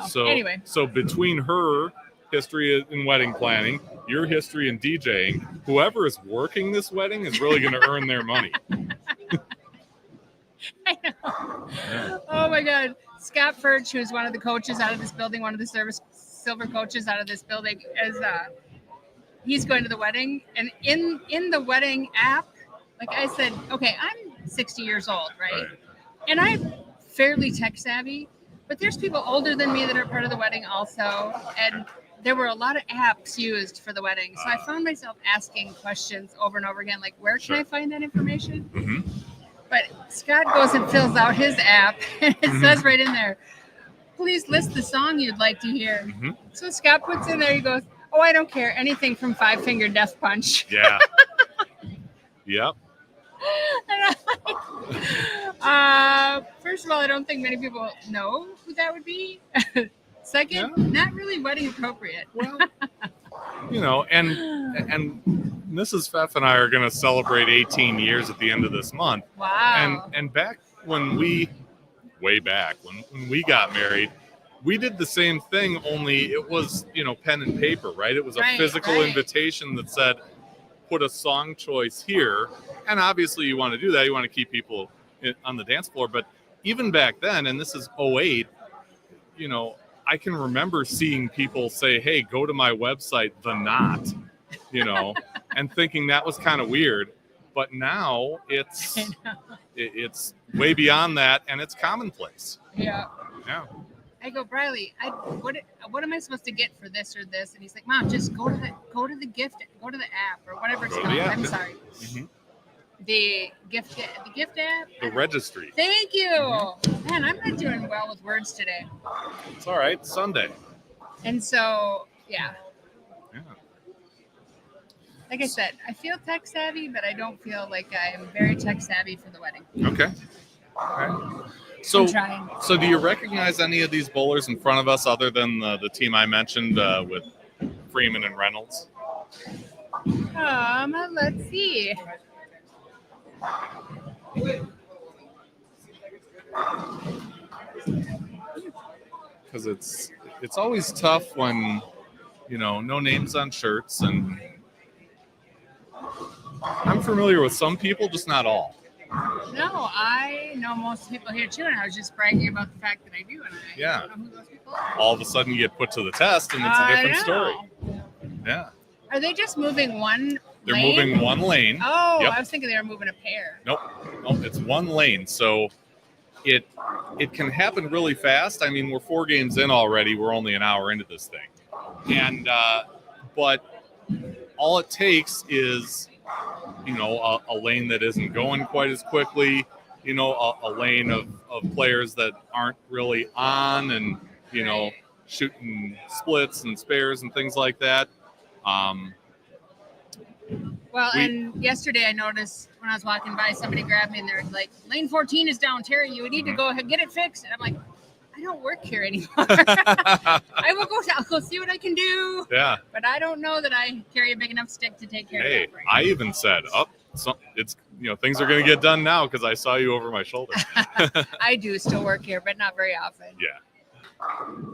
So anyway. So between her history in wedding planning, your history in DJing, whoever is working this wedding is really going to earn their money. I know. Yeah. Oh my God. Scott Furch, who's one of the coaches out of this building, one of the silver coaches out of this building, is he's going to the wedding. And in the wedding app, like I said, okay, I'm 60 years old, right? And I'm fairly tech savvy, but there's people older than me that are part of the wedding also. And there were a lot of apps used for the wedding. So I found myself asking questions over and over again, like, where can I find that information? Mm-hmm. But Scott goes and fills out his app, and it says right in there, please list the song you'd like to hear. Mm-hmm. So Scott puts in there, he goes, oh, I don't care, anything from Five Finger Death Punch. Yeah. Yep. First of all, I don't think many people know who that would be. Second, not really wedding appropriate. Well, and Mrs. Pfeff and I are going to celebrate 18 years at the end of this month. Wow. And back when way back when we got married, we did the same thing, only it was, pen and paper, right? It was a physical invitation that said, put a song choice here. And obviously you want to do that. You want to keep people on the dance floor. But even back then, and this is 2008, I can remember seeing people say, hey, go to my website, The Knot, and thinking that was kind of weird. But now it's way beyond that, and it's commonplace. Yeah. Yeah. I go, Briley, what am I supposed to get for this or this? And he's like, Mom, just go to the app or whatever it's called. I'm sorry. Mm-hmm. The gift app? The registry. Thank you. Mm-hmm. Man, I'm not doing well with words today. It's all right. Sunday. And so, yeah. Yeah. Like I said, I feel tech savvy, but I don't feel like I'm very tech savvy for the wedding. Okay. All right. So do you recognize any of these bowlers in front of us other than the team I mentioned with Freeman and Reynolds? Let's see. Because it's always tough when no names on shirts, and I'm familiar with some people, just not all. No, I know most people here too, and I was just bragging about the fact that I do, and I don't know who those people are. All of a sudden you get put to the test, and it's a different story. Yeah. Are they just moving one They're lane? moving one lane. Oh, yep. I was thinking they were moving a pair. Nope, it's one lane. So it can happen really fast. I mean, we're 4 games in already. We're only an hour into this thing. And but all it takes is a lane that isn't going quite as quickly, a lane of players that aren't really on and, shooting splits and spares and things like that. And yesterday I noticed when I was walking by, somebody grabbed me and they're like, lane 14 is down, Terry. You need to go ahead, get it fixed. And I'm like, I don't work here anymore. I'll go see what I can do. Yeah. But I don't know that I carry a big enough stick to take care of that. Hey, I even said, it's things are going to get done now because I saw you over my shoulder. I do still work here, but not very often. Yeah.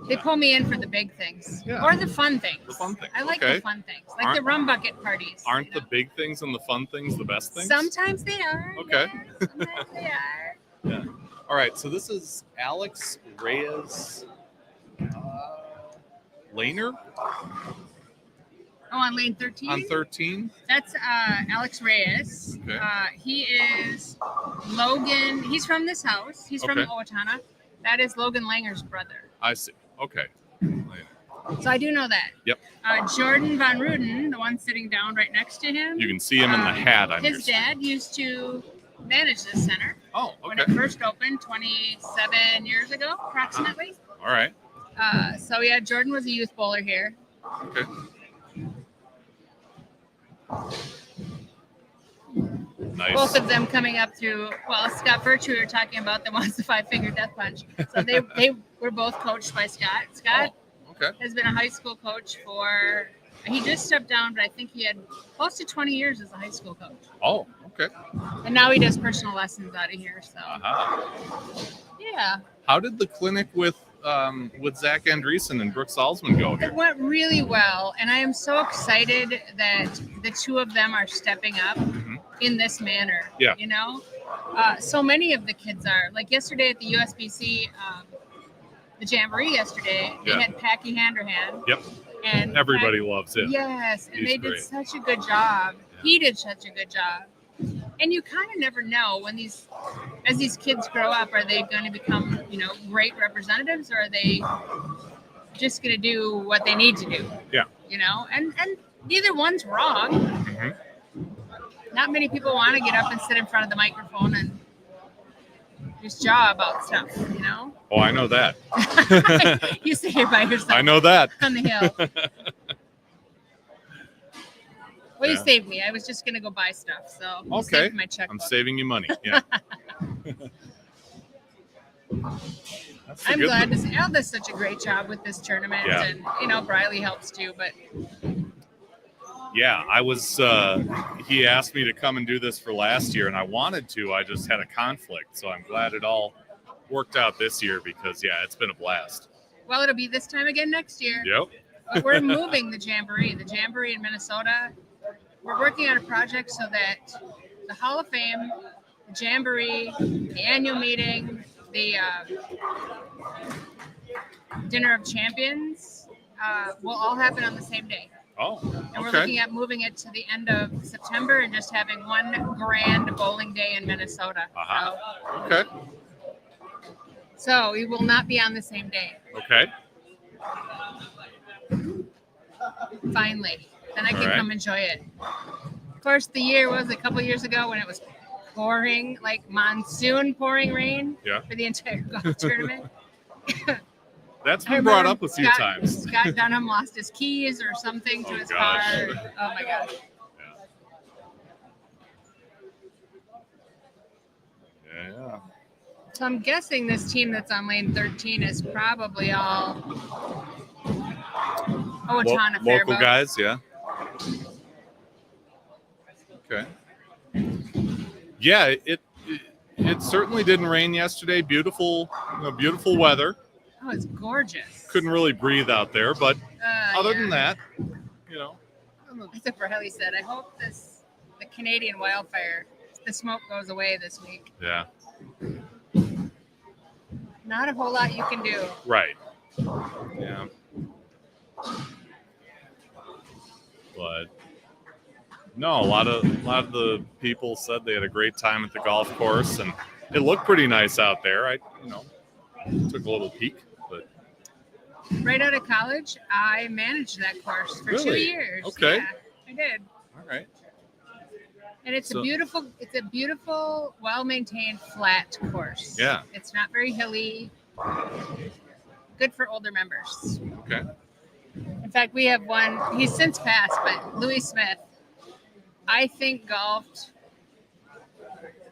They pull me in for the big things or the fun things. The fun things. I like the fun things, like the rum bucket parties. Aren't the big things and the fun things the best things? Sometimes they are. Okay. Yeah, sometimes they are. Yeah. All right. So this is Alex Reyes laner Oh, on lane 13? on 13. That's Alex Reyes. Okay. He is Logan. He's from this house. He's from Okay. Owatonna. That is Logan Langer's brother. I see. Okay. So I do know that. Yep. Jordan Van Ruden, the one sitting down right next to him. You can see him in the hat on your His dad used to manage this center Oh, when okay. it first opened 27 years ago, approximately. All right. So yeah, Jordan was a youth bowler here. Okay. Nice. Both of them coming up through, well, Scott Virtue, we were talking about, the ones the five-finger death punch. So they were both coached by Scott. Scott Okay. has been a high school coach he just stepped down, but I think he had close to 20 years as a high school coach. Oh, okay. And now he does personal lessons out of here. So yeah, How did the clinic with Zach Andreessen and Brooke Salzman go it here? went really well. And I am so excited that the two of them are stepping up in this manner. Yeah. You know, so many of the kids are. Like yesterday at the USBC, the Jamboree yesterday, they Yeah. had Packy Handerhan. Yep. And Everybody loves him. Yes, and He's they great. did such a good job. He did such a good job. And you kind of never know when as these kids grow up, are they going to become, great representatives, or are they just going to do what they need to do? Yeah. And neither one's wrong. Mhm. Not many people want to get up and sit in front of the microphone and just jaw about stuff, Oh, I know that. You sit here by yourself. I know that. On the hill. Well, you Yeah. saved me. I was just going to go buy stuff, so you Okay. saved my checkbook. I'm saving you money. Yeah. That's the I'm good glad thing. to see Al does such a great job with this tournament, Yeah. and Briley helps too. But Yeah, I was. He asked me to come and do this for last year, and I wanted to. I just had a conflict, so I'm glad it all worked out this year because it's been a blast. well, it'll be this time again next year. Yep. But we're moving the Jamboree in Minnesota. We're working on a project so that the Hall of Fame, the Jamboree, the annual meeting, the Dinner of Champions will all happen on the same day. Oh, And we're okay. looking at moving it to the end of September and just having one grand bowling day in Minnesota. Okay. So we will not be on the same day. Okay. Finally. Then I can All right. come enjoy it. Of course, the year was a couple years ago when it was pouring, like monsoon pouring rain for the entire golf tournament. That's I been brought remember up a few Scott- times. Scott Dunham lost his keys or something to his gosh. car. Oh my gosh. Yeah. So I'm guessing this team that's on lane 13 is probably all Owatonna Local Fairbault. guys, yeah. Okay. Yeah, it certainly didn't rain yesterday. Beautiful weather. Oh, it's gorgeous. Couldn't really breathe out there, but other than that, As Briley said, I hope the Canadian wildfire, the smoke goes away this week. yeah, Not a whole lot you can do. right. Yeah. But no, a lot of the people said they had a great time at the golf course, and it looked pretty nice out there. I took a little peek, but Right out of college, I managed that course for 2 Really? years. Okay. Yeah, I did. all right. And it's So- a beautiful, well-maintained, flat course. Yeah. It's not very hilly. Good for older members. Okay. In fact, we have one, he's since passed, but Louis Smith, I think golfed,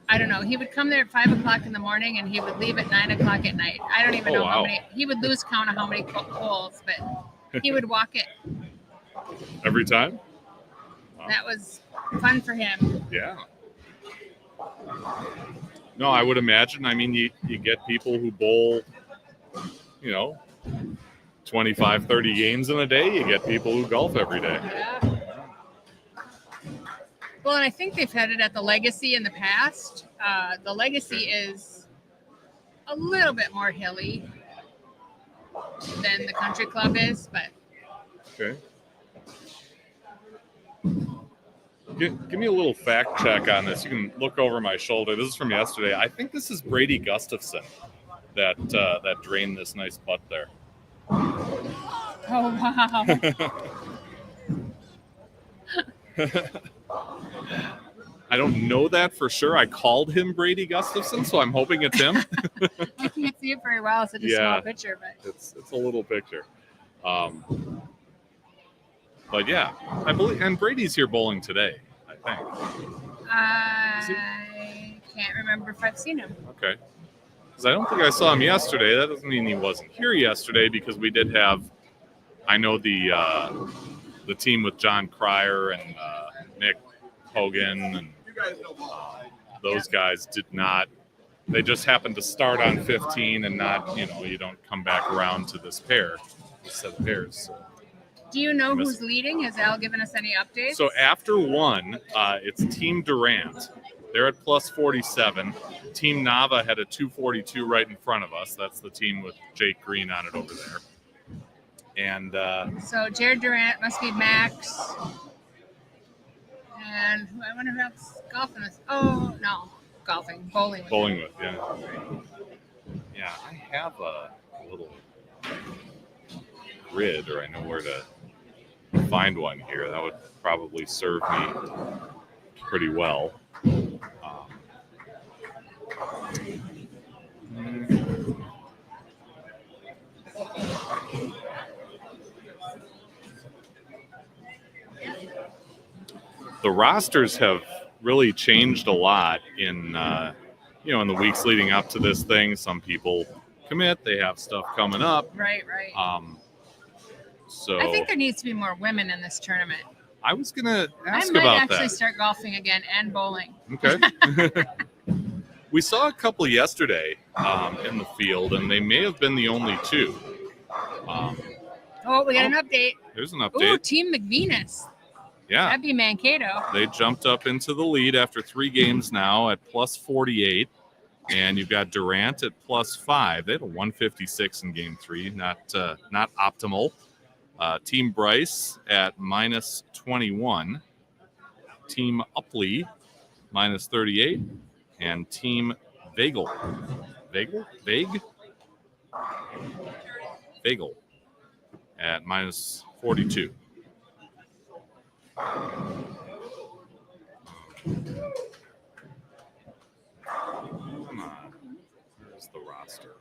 I don't know, he would come there at 5 o'clock in the morning and he would leave at 9 o'clock at night. I don't even Oh, know how wow. many, he would lose count of how many holes, but he would walk it. Every time? That was fun for him. Yeah. No, I would imagine. I mean, you get people who bowl, 25, 30 games in a day. You get people who golf every day. Yeah. Well, and I think they've had it at the Legacy in the past. The Legacy is a little bit more hilly than the Country Club is, but Okay. Give me a little fact check on this. You can look over my shoulder. This is from yesterday. I think this is Brady Gustafson that drained this nice putt there. Oh, wow. I don't know that for sure. I called him Brady Gustafson, so I'm hoping it's him. I can't see it very well. It's such a small picture, but it's a little picture. But yeah, I believe, and Brady's here bowling today, I think. I can't remember if I've seen him. Okay. Because I don't think I saw him yesterday. That doesn't mean he wasn't here yesterday, because we did have, I know the team with John Cryer and Nick Hogan, and those guys did not. They just happened to start on 15 and not, you don't come back around to this set of pairs. So. Do you know who's leading? Has Al given us any updates? So after one, it's Team Durant. They're at plus 47. Team Nava had a 242 right in front of us. That's the team with Jake Green on it over there. And so Jared Durant must be Max. And I wonder who else golfing is. Oh, no. Golfing. Bowling with. Bowling with, yeah. Yeah, I have a little grid, or I know where to find one here. That would probably serve me pretty well. The rosters have really changed a lot in in the weeks leading up to this thing. Some people commit; they have stuff coming up. Right. So I think there needs to be more women in this tournament. I was gonna ask I might about actually that. start golfing again and bowling. Okay. We saw a couple yesterday in the field, and they may have been the only two. We got an update. There's an update. Ooh, Team McVenis. Yeah. That'd be Mankato. They jumped up into the lead after 3 games now at plus 48. And you've got Durant at plus 5. They had a 156 in game 3, not optimal. Team Bryce at minus 21. Team Upley minus 38. And Team Vagel at minus 42. Come on. Where's the roster?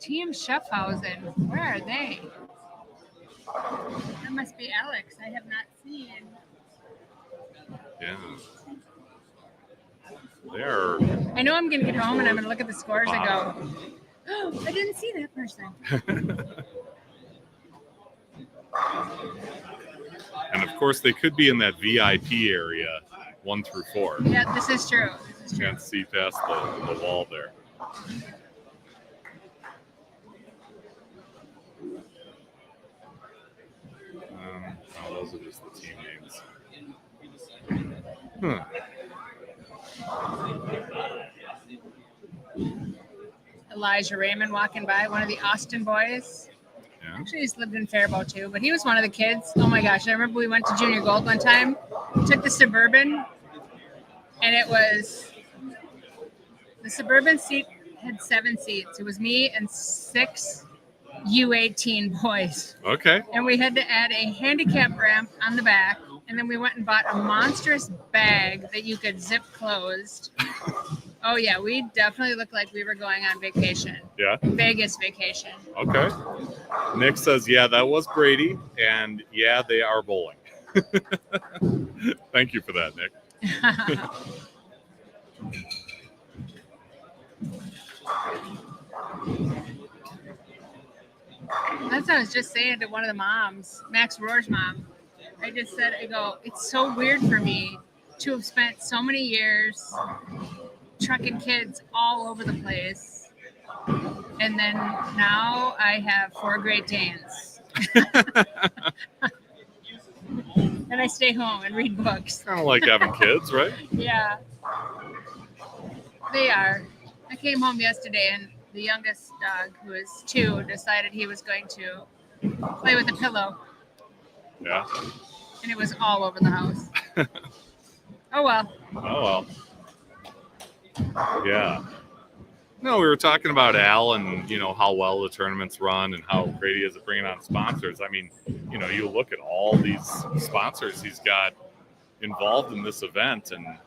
Team Schaffhausen. Where are they? That must be Alex. I have not seen. Yeah. They're. I know I'm going to get home and I'm going to look at the scores and go, oh, I didn't see that person. And of course, they could be in that VIP area, 1 through 4. Yeah, this is true. You can't see past the wall there. Those are just the team names. Elijah Raymond walking by, one of the Austin boys. Yeah. Actually, he's lived in Fairbault too, but he was one of the kids. Oh my gosh, I remember we went to Junior Gold one time, took the Suburban, and the Suburban seat had 7 seats. It was me and 6 U18 boys. Okay. And we had to add a handicap ramp on the back, and then we went and bought a monstrous bag that you could zip closed. Oh yeah, we definitely looked like we were going on vacation. Yeah. Vegas vacation. Okay. Nick says, yeah, that was Brady, and yeah, they are bowling. Thank you for that, Nick. That's what I was just saying to one of the moms, Max Rohr's mom. I just said, it's so weird for me to have spent so many years trucking kids all over the place. And then now I have 4 Great Danes. And I stay home and read books. Kind of like having kids, right? Yeah. They are. I came home yesterday and the youngest dog, who is 2, decided he was going to play with a pillow, Yeah. and it was all over the house. Oh well. Oh, well. Yeah. No, we were talking about Al and, how well the tournament's run and how great he is at bringing on sponsors. I mean, you look at all these sponsors he's got involved in this event, and,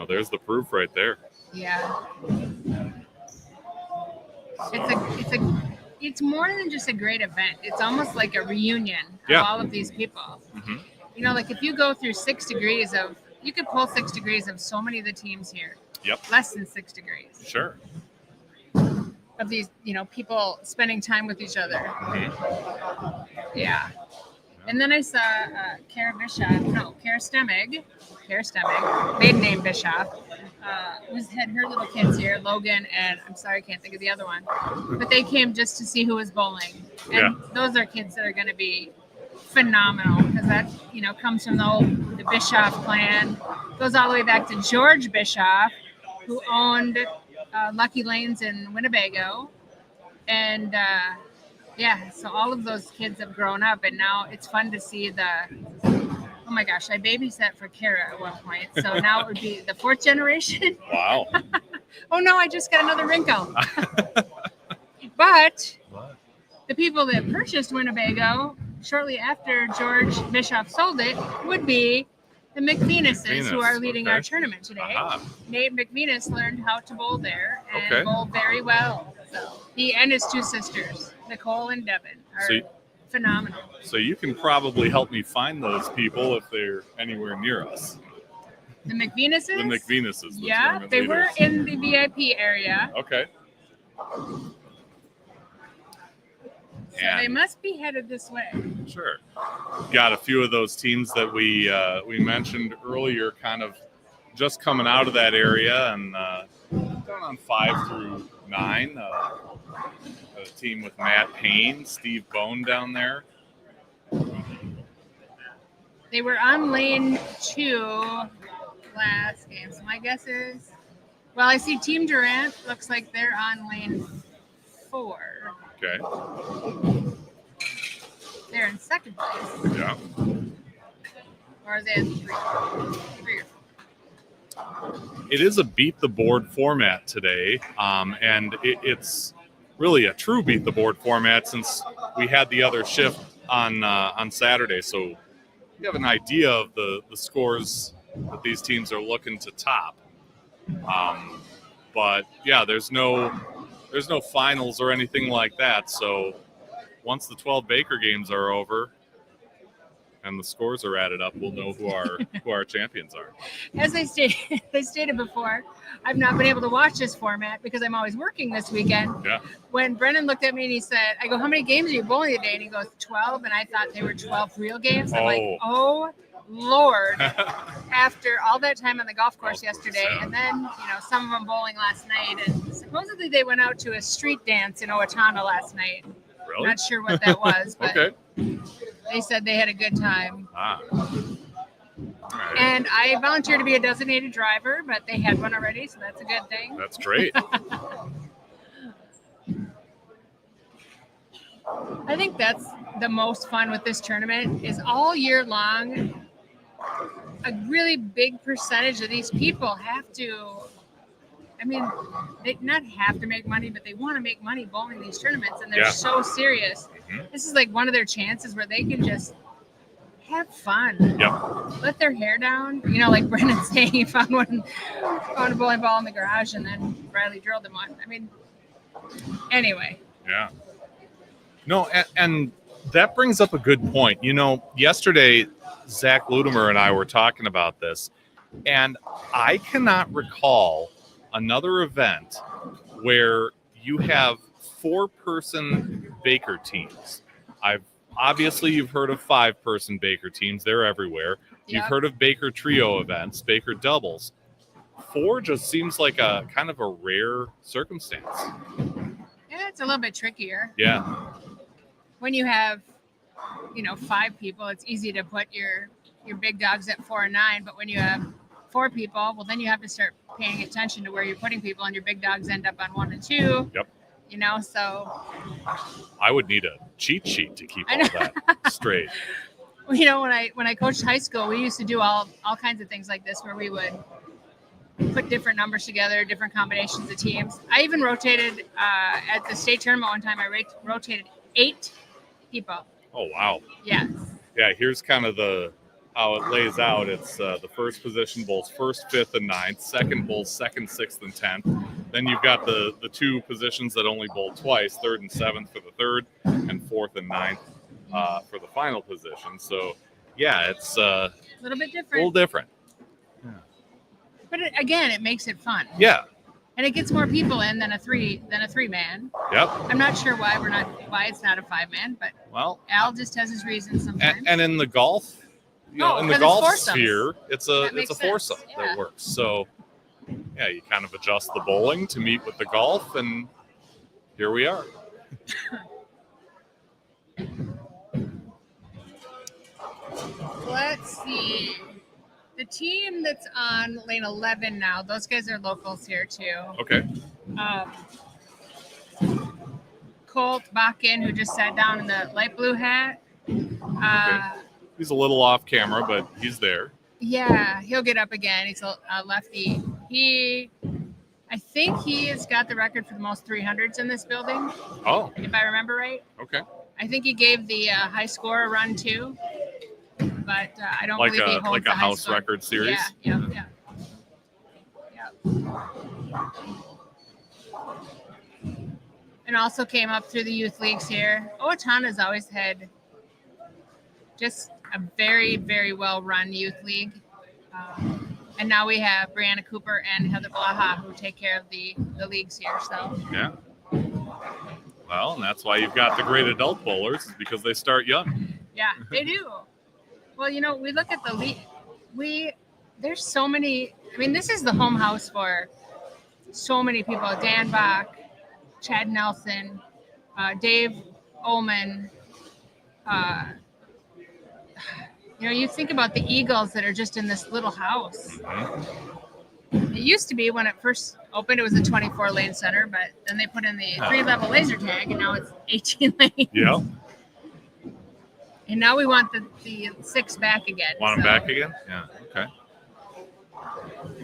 there's the proof right there. Yeah. It's more than just a great event. It's almost like a reunion of all of these people. Mm-hmm. Like if you go through 6 degrees you could pull 6 degrees of so many of the teams here. Yep. Less than 6 degrees. Sure. Of these, people spending time with each other. Mm-hmm. Yeah. And then I saw Kara Stemig, maiden name Bischoff, had her little kids here, Logan, and I'm sorry, I can't think of the other one. But they came just to see who was bowling. And those are kids that are going to be phenomenal because that, comes from the Bischoff clan. Goes all the way back to George Bischoff, who owned Lucky Lanes in Winnebago. And, so all of those kids have grown up, and now it's fun to see oh my gosh, I babysat for Kara at one point. So now it would be the 4th generation. Wow. Oh no, I just got another wrinkle. But the people that purchased Winnebago shortly after George Bischoff sold it would be the McVenuses, who are leading our tournament today. Nate McVenus learned how to bowl there and bowl very well. So he and his 2 sisters, Nicole and Devin, are phenomenal. So you can probably help me find those people if they're anywhere near us. The McVenuses? The McVenuses. Yeah, they were in the VIP area. Okay. So they must be headed this way. Sure. Got a few of those teams that we mentioned earlier kind of just coming out of that area, and going on 5 through 9. A team with Matt Payne, Steve Bone down there. They were on lane 2 last game. So my guess is, I see Team Durant. Looks like they're on lane 4. Okay. They're in 2nd place. Yeah. Or are they in 3? 3 or 4. It is a beat the board format today, and it's really a true beat the board format since we had the other shift on Saturday. So you have an idea of the scores that these teams are looking to top. But yeah, there's no finals or anything like that. So once the 12 Baker games are over and the scores are added up, we'll know who our champions are. As I stated before, I've not been able to watch this format because I'm always working this weekend. Yeah. When Brennan looked at me and he said, I go, how many games are you bowling today? And he goes, 12. And I thought they were 12 real games. I'm like, oh, Lord. After all that time on the golf course yesterday, and then, some of them bowling last night. And supposedly they went out to a street dance in Owatonna last night. Really? Not sure what that was, but Okay. They said they had a good time. All right. And I volunteered to be a designated driver, but they had one already, so that's a good thing. That's great. I think that's the most fun with this tournament is all year long, a really big percentage of these people have to, they not have to make money, but they want to make money bowling these tournaments, and they're so serious. Mm-hmm. This is like one of their chances where they can just have fun. Yep. Let their hair down. Like Brendan's saying, he found a bowling ball in the garage, and then Briley drilled him one. Anyway. Yeah. No, and that brings up a good point. Yesterday, Zach Ludemer and I were talking about this, and I cannot recall another event where you have 4-person Baker teams. Obviously, you've heard of 5-person Baker teams. They're everywhere. You've heard of Baker trio events, Baker doubles. 4 just seems like a kind of a rare circumstance. Yeah, it's a little bit trickier. Yeah. When you have, 5 people, it's easy to put your big dogs at 4 and 9. But when you have 4 people, well, then you have to start paying attention to where you're putting people, and your big dogs end up on 1 and 2. Yep. you know, so. I would need a cheat sheet to keep I all know. that straight. You know, when I coached high school, we used to do all kinds of things like this where we would put different numbers together, different combinations of teams. I even rotated at the state tournament one time. I rotated 8 people. Oh, wow. Yes. Yeah, here's kind of how it lays out. It's the first position bowls first, 5th, and 9th. Second bowls 2nd, 6th, and 10th. Then you've got the 2 positions that only bowl twice, 3rd and 7th for the 3rd, and 4th and 9th for the final position. So, yeah, it's a little bit different. A little different. But again, it makes it fun. Yeah. And it gets more people in than a 3-man. Yep. I'm not sure why it's not a 5-man, but Al just has his reasons sometimes. And in the golf, in the golf sphere, it's a foursome that works. So, yeah, you kind of adjust the bowling to meet with the golf, and here we are. Let's see. The team that's on lane 11 now, those guys are locals here too. Okay. Colt Bakken, who just sat down in the light blue hat. Okay. He's a little off camera, but he's there. Yeah, he'll get up again. He's a lefty. I think he has got the record for the most 300s in this building. Oh. If I remember right. Okay. I think he gave the high score a run too. But I don't believe he holds like the a high house score. record series. Yeah. And also came up through the youth leagues here. Owatonna's always had just a very, very well-run youth league. And now we have Brianna Cooper and Heather Blaha who take care of the leagues here. So yeah. Well, and that's why you've got the great adult bowlers, is because they start young. Yeah, they do. Well, you know, we look at the league. There's so many. I mean, this is the home house for so many people. Dan Bach, Chad Nelson, Dave Ullman. You know, you think about the Eagles that are just in this little house. Mm-hmm. It used to be when it first opened, it was a 24-lane center, but then they put in the 3-level laser tag, and now it's 18 lanes. Yeah. And now we want the 6 back again. Want them back again? Yeah. Okay.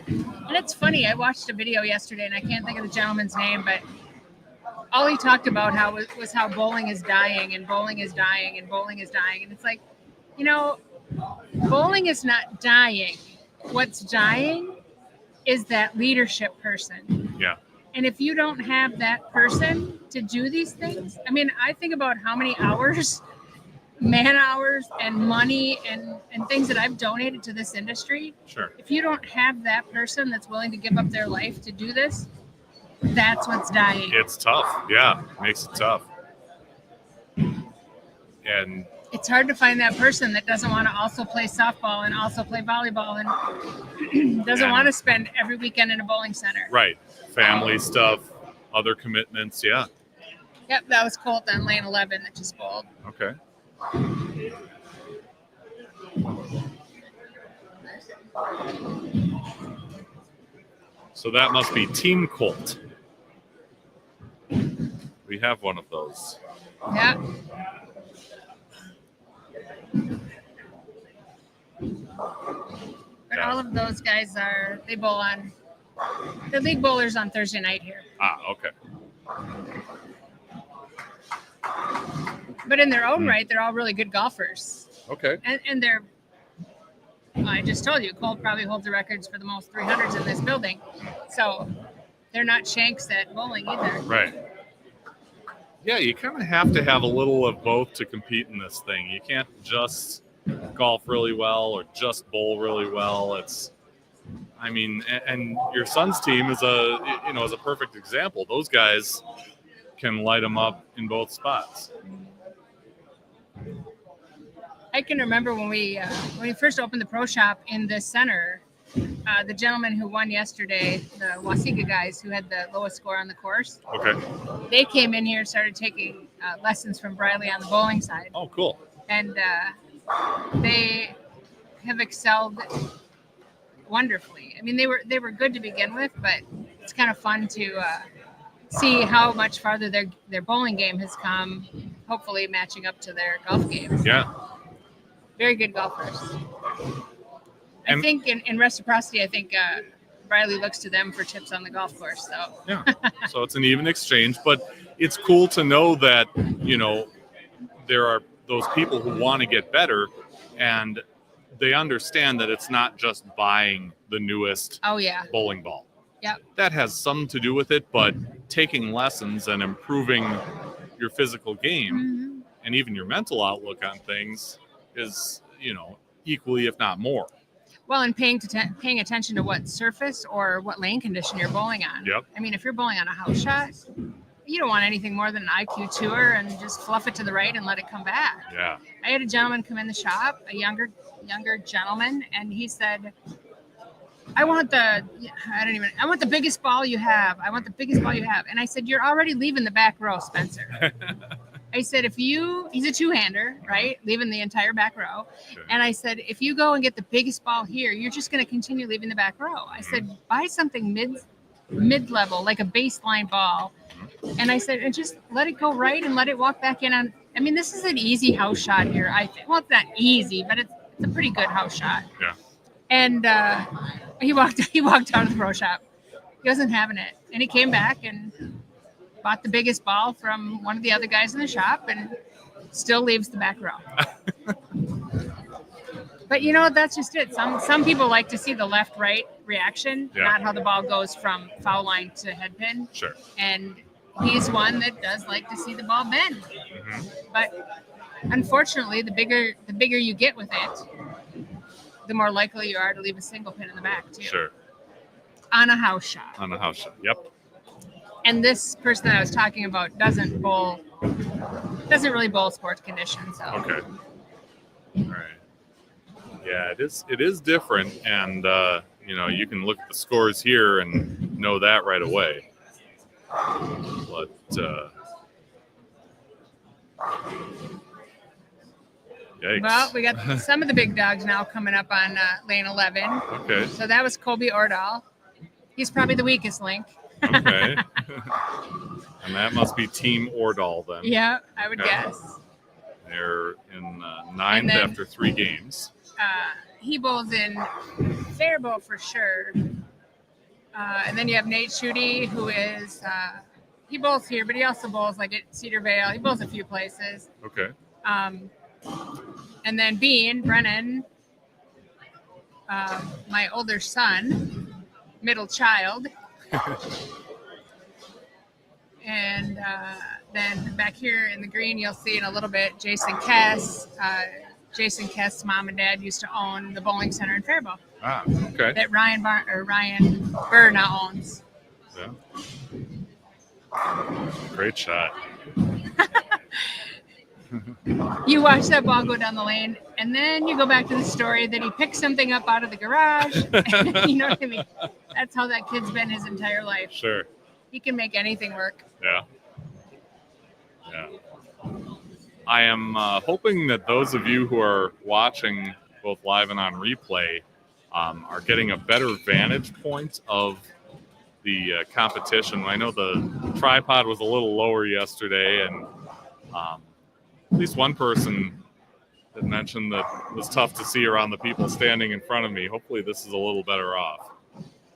And it's funny. I watched a video yesterday, and I can't think of the gentleman's name, but all he talked about was how bowling is dying, and bowling is dying, and bowling is dying. And it's like, you know, bowling is not dying. What's dying is that leadership person. Yeah. And if you don't have that person to do these things, I mean, I think about how many hours, man hours and money and things that I've donated to this industry. Sure. If you don't have that person that's willing to give up their life to do this, that's what's dying. It's tough. Yeah. Makes it tough. And it's hard to find that person that doesn't want to also play softball and also play volleyball and doesn't want to spend every weekend in a bowling center. Right. Family stuff, other commitments. Yeah. Yep. That was Colt on lane 11 that just bowled. Okay. So that must be Team Colt. We have one of those. Yeah. But all of those guys they bowl on, the league bowlers on Thursday night here. Ah, okay. But in their own right, they're all really good golfers. Okay. And they're, I just told you, Colt probably holds the records for the most 300s in this building. So they're not shanks at bowling either. Right. Yeah, you kind of have to have a little of both to compete in this thing. You can't just golf really well or just bowl really well. And your son's team is a perfect example. Those guys can light them up in both spots. I can remember when we first opened the pro shop in this center, the gentleman who won yesterday, the Waseca guys who had the lowest score on the course. Okay. They came in here and started taking lessons from Briley on the bowling side. Oh, cool. And they have excelled wonderfully. I mean, they were good to begin with, but it's kind of fun to see how much farther their bowling game has come, hopefully matching up to their golf games. Yeah. Very good golfers. I And- think in reciprocity, I think Briley looks to them for tips on the golf course. So Yeah. So it's an even exchange, but it's cool to know that, you know, there are those people who want to get better, and they understand that it's not just buying the newest oh yeah, bowling ball. yep. That has some to do with it, but taking lessons and improving your physical game Mhm. and even your mental outlook on things is, you know, equally, if not more. Well, and paying attention to what surface or what lane condition you're bowling on. Yep. I mean, if you're bowling on a house shot, you don't want anything more than an IQ tour and just fluff it to the right and let it come back. Yeah. I had a gentleman come in the shop, a younger gentleman, and he said, I want the biggest ball you have. I want the biggest ball you have. And I said, you're already leaving the back row, Spencer. I said, he's a two-hander, right? Leaving the entire back row. Okay. And I said, if you go and get the biggest ball here, you're just going to continue leaving the back row. I said, buy something mid-level, like a baseline ball. And I said, and just let it go right and let it walk back in on. I mean, this is an easy house shot here, I think. Well, it's not easy, but it's a pretty good house shot. Yeah. And he walked out of the pro shop. He wasn't having it. And he came back and bought the biggest ball from one of the other guys in the shop and still leaves the back row. But you know, that's just it. Some people like to see the left-right reaction, Yeah. not how the ball goes from foul line to head pin. Sure. And he's one that does like to see the ball bend. Mm-hmm. But unfortunately, the bigger you get with it, the more likely you are to leave a single pin in the back too. Sure. On a house shot. On a house shot. Yep. And this person that I was talking about doesn't really bowl sports conditions. So. Okay. All right. Yeah, it is different, and you know, you can look at the scores here and know that right away. But yikes. Well, we got some of the big dogs now coming up on lane 11. Okay. So that was Colby Ordall. He's probably the weakest link. Okay. And that must be Team Ordall then. Yeah, I would Okay. guess. They're in ninth then- after 3 games. He bowls in Fairbault for sure. And then you have Nate Schutte, who is he bowls here, but he also bowls like at Cedar Vale. He bowls a few places. Okay. And then Brennan, my older son, middle child. And then back here in the green, you'll see in a little bit Jason Kess. Jason Kess's mom and dad used to own the bowling center in Fairbault Ah, okay. that Ryan Burr now owns. Yeah. Great shot. You watch that ball go down the lane, and then you go back to the story that he picked something up out of the garage. You know what I mean? That's how that kid's been his entire life. Sure. He can make anything work. Yeah. Yeah. I am hoping that those of you who are watching both live and on replay are getting a better vantage point of the competition. I know the tripod was a little lower yesterday, and at least one person that mentioned that it was tough to see around the people standing in front of me. Hopefully this is a little better off.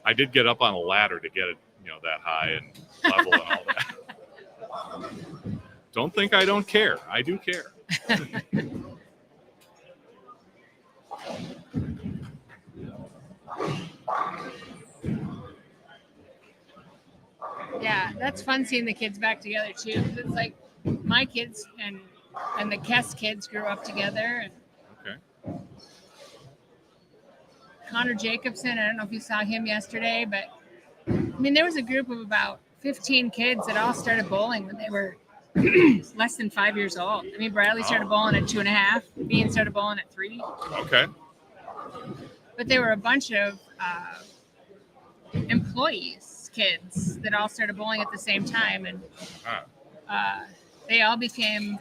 I did get up on a ladder to get it, that high and level and all that. Don't think I don't care. I do care. Yeah, that's fun seeing the kids back together too. 'Cause it's like my kids and the Kess kids grew up together. And Okay. Connor Jacobson, I don't know if you saw him yesterday, but I mean, there was a group of about 15 kids that all started bowling when they were less than 5 years old. I mean, Briley started bowling at 2.5. Bean started bowling at 3. Okay. But there were a bunch of employees, kids, that all started bowling at the same time. And they all became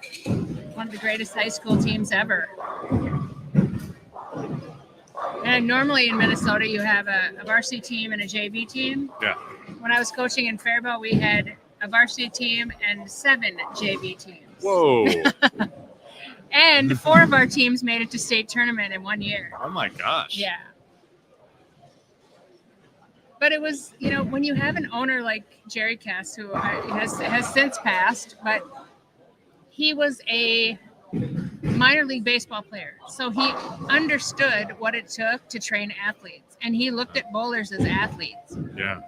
one of the greatest high school teams ever. And normally in Minnesota, you have a varsity team and a JV team. Yeah. When I was coaching in Fairbault, we had a varsity team, and 7 JV teams. Whoa. And 4 of our teams made it to state tournament in 1 year. Oh my gosh. Yeah. But it was, when you have an owner like Jerry Cass, who has since passed, but he was a minor league baseball player. So he understood what it took to train athletes. And he looked at bowlers as athletes. Yeah.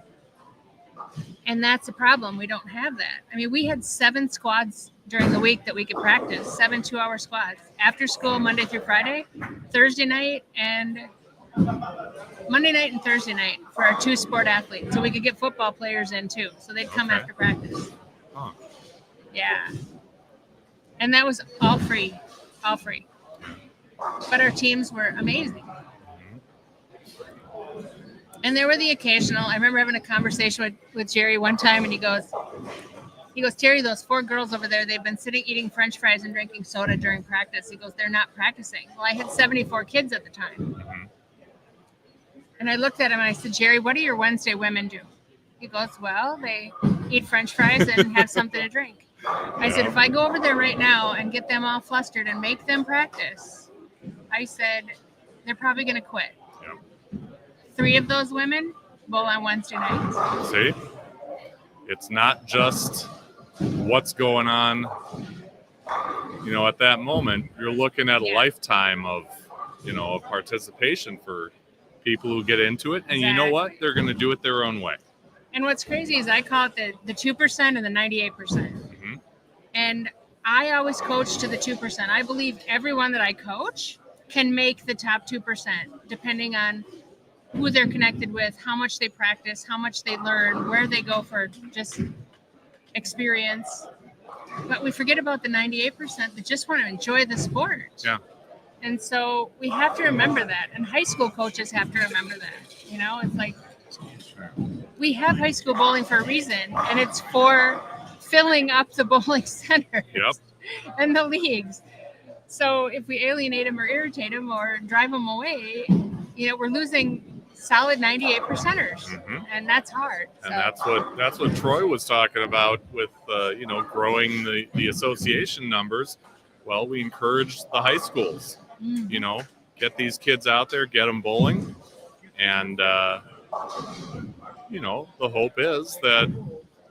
And that's a problem. We don't have that. I mean, we had 7 squads during the week that we could practice, 7 2-hour squads. After school, Monday through Friday, Thursday night, and Monday night and Thursday night for our 2 sport athletes. So we could get football players in too. So they'd come after practice. Huh. Yeah. And that was all free. All free. But our teams were amazing. And there were the occasional. I remember having a conversation with Jerry one time, and he goes, Terry, those 4 girls over there, they've been sitting eating French fries and drinking soda during practice. He goes, they're not practicing. Well, I had 74 kids at the time. Mm-hmm. And I looked at him and I said, Jerry, what do your Wednesday women do? He goes, well, they eat French fries and have something to drink. I said, if I go over there right now and get them all flustered and make them practice, I said, they're probably going to quit. 3 of those women bowl on Wednesday nights. See? It's not just what's going on, at that moment. You're looking at a lifetime of, of participation for people who get into it. And you know what? They're going to do it their own way. And what's crazy is I call it the 2% and the 98%. Mm-hmm. And I always coach to the 2%. I believe everyone that I coach can make the top 2%, depending on who they're connected with, how much they practice, how much they learn, where they go for just experience. But we forget about the 98% that just want to enjoy the sport. Yeah. And so we have to remember that. And high school coaches have to remember that. It's like we have high school bowling for a reason, and it's for filling up the bowling centers and the leagues. So if we alienate them or irritate them or drive them away, we're losing solid 98%ers, and that's hard. And that's what Troy was talking about with growing the association numbers. Well, we encourage the high schools, get these kids out there, get them bowling, and the hope is that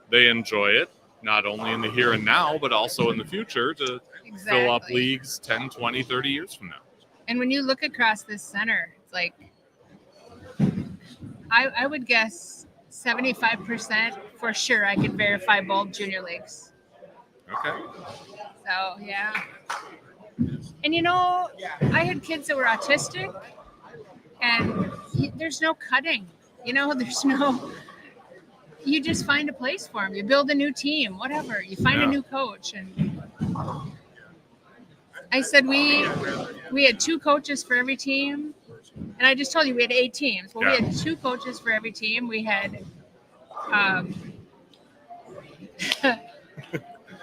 they enjoy it not only in the here and now, but also in the future to fill up leagues 10, 20, 30 years from now. And when you look across this center, it's like, I would guess 75% for sure I could verify both junior leagues. Okay. So, yeah. And, I had kids that were autistic, and there's no cutting. You just find a place for them. You build a new team, whatever. You find a new coach. And I said we had 2 coaches for every team. And I just told you we had 8 teams. Well, we had 2 coaches for every team. We had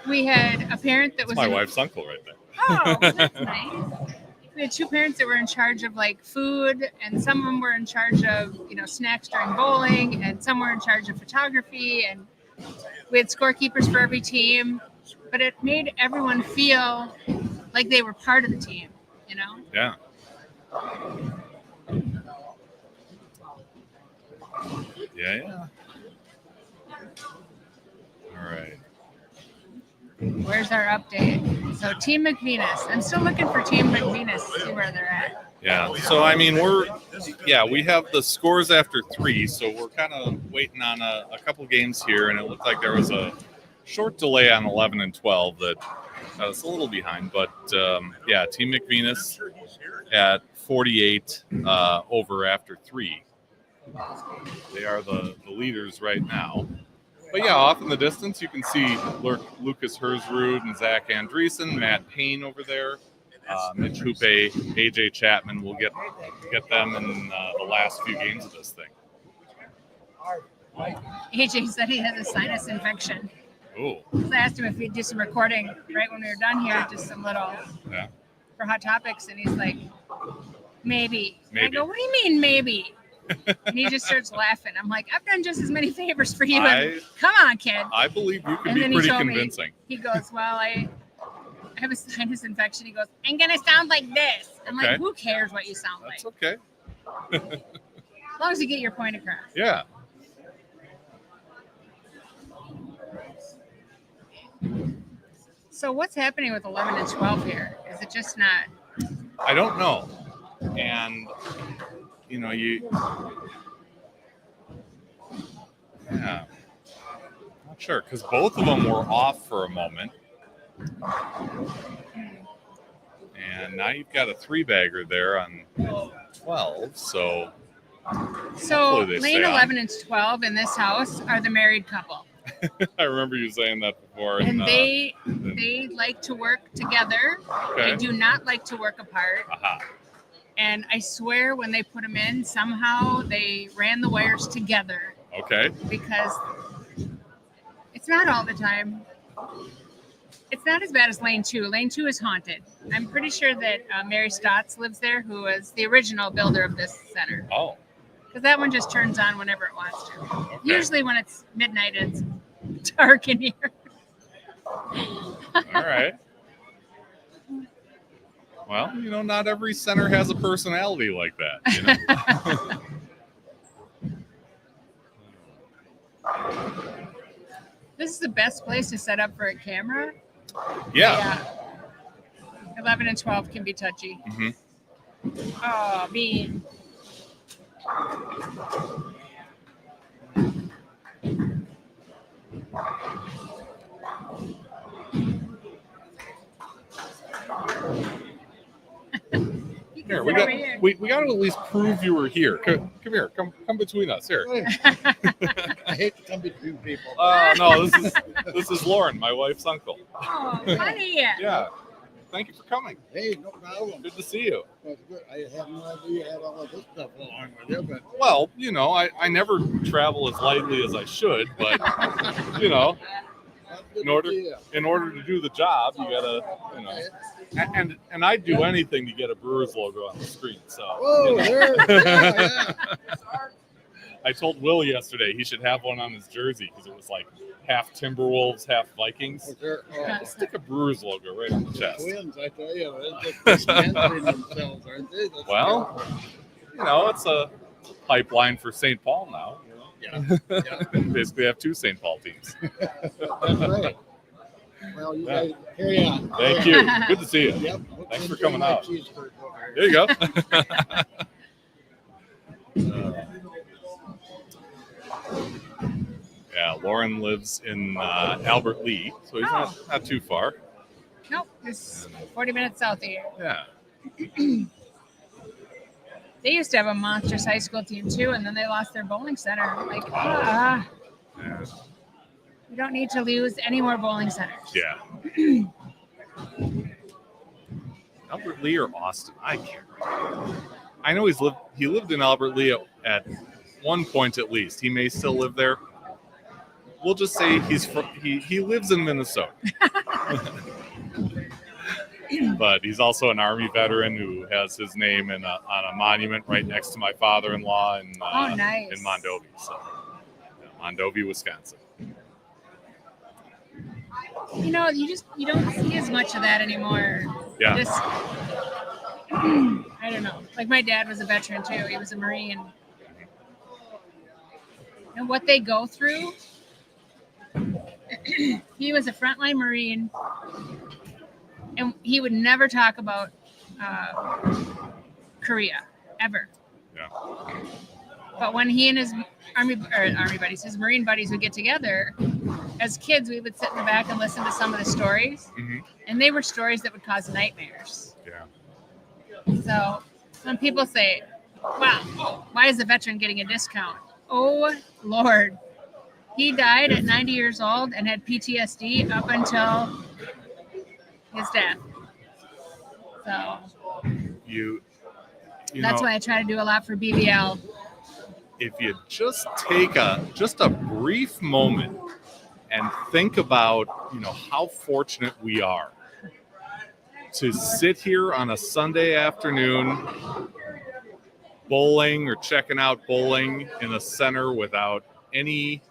we had a parent that was my wife's uncle right there. Oh, that's nice. We had 2 parents that were in charge of food, and some of them were in charge of snacks during bowling, and some were in charge of photography, and we had scorekeepers for every team. But it made everyone feel like they were part of the team. Yeah. Yeah. All right. Where's our update? So Team McVenis. I'm still looking for Team McVenis to see where they're at. Yeah. So, we have the scores after 3. So we're kind of waiting on a couple games here. And it looked like there was a short delay on 11 and 12 that was a little behind. But, Team McVenis at 48 over after 3. They are the leaders right now. But off in the distance, you can see Lucas Hersrud and Zach Andreessen, Matt Payne over there, Mitch Hoope, AJ Chapman. We'll get them in the last few games of this thing. AJ said he has a sinus infection. Oh. So I asked him if he'd do some recording right when we were done here, just some little for Hot Topics, and he's like, maybe. I go, what do you mean maybe? And he just starts laughing. I'm like, I've done just as many favors for you. I- Come on, kid. I believe you can And be then he pretty told me- convincing. He goes, well, I have a sinus infection. He goes, I'm going to sound like this. I'm Okay. like, who cares what you sound That's like? okay. As long as you get your point across. Yeah. So what's happening with 11 and 12 here? Is it just not? I don't know. And, you. Yeah. Not sure, because both of them were off for a moment. And now you've got a 3-bagger there on 12, so. So Hopefully they lane stay on. 11 and 12 in this house are the married couple. I remember you saying that before. And they like to work together. Okay. They do not like to work apart. Aha. And I swear when they put them in, somehow they ran the wires together Okay. because it's not all the time. It's not as bad as lane 2. Lane 2 is haunted. I'm pretty sure that Mary Stotts lives there, who was the original builder of this center. Oh. Because that one just turns on whenever it wants to. Okay. Usually when it's midnight and it's dark in here. All right. Well, not every center has a personality like that. This is the best place to set up for a camera. Yeah. 11 and 12 can be touchy. Mhm. Oh, mean. Here, we got to at least prove you were here. Come here. Come between us. Here. I hate to come between people. No, this is Lauren, my wife's uncle. Oh, honey. Yeah. Thank you for coming. Hey, no problem. Good to see you. That's good. I had no idea you had all of this stuff along with you, but Well, I never travel as lightly as I should, but that's good in order to see you. in order to do the job, you gotta, and I'd do anything to get a Brewers logo on the screen. So Oh, there. Yeah. I told Will yesterday he should have one on his jersey because it was like half Timberwolves, half Vikings. They're Stick a Brewers logo right on the chest. twins, I tell you. They're just dismantling themselves, aren't they? That's Well, it's a pipeline for St. Paul now. yeah, Basically have 2 St. Paul teams. that's right. Well, you guys, carry on. Thank you. Good to see you. Yep. Thanks for Enjoy coming my out. cheeseburger over There you go. Yeah, Lauren lives in Albert Lee, so he's not too far. Nope, it's 40 minutes south of here. Yeah. They used to have a monstrous high school team too, and then they lost their bowling center. Like, Yeah. we don't need to lose any more bowling centers. Yeah. Albert Lee or Austin? I can't remember. I know he lived in Albert Lee at one point at least. He may still live there. We'll just say he lives in Minnesota. But he's also an Army veteran who has his name on a monument right next to my father-in-law in Nice. in Mondovi. So, Mondovi, Wisconsin. You don't see as much of that anymore. Yeah. I don't know. Like my dad was a veteran too. He was a Marine. And what they go through, he was a frontline Marine, and he would never talk about Korea ever. Yeah. But when he and his army buddies, his Marine buddies would get together, as kids, we would sit in the back and listen to some of the stories, Mhm. and they were stories that would cause nightmares. Yeah. So when people say, wow, why is the veteran getting a discount? Oh, Lord. He died at 90 years old and had PTSD up until his death. So that's why I try to do a lot for BBL. If you just take a brief moment and think about, how fortunate we are to sit here on a Sunday afternoon bowling or checking out bowling in a center without any,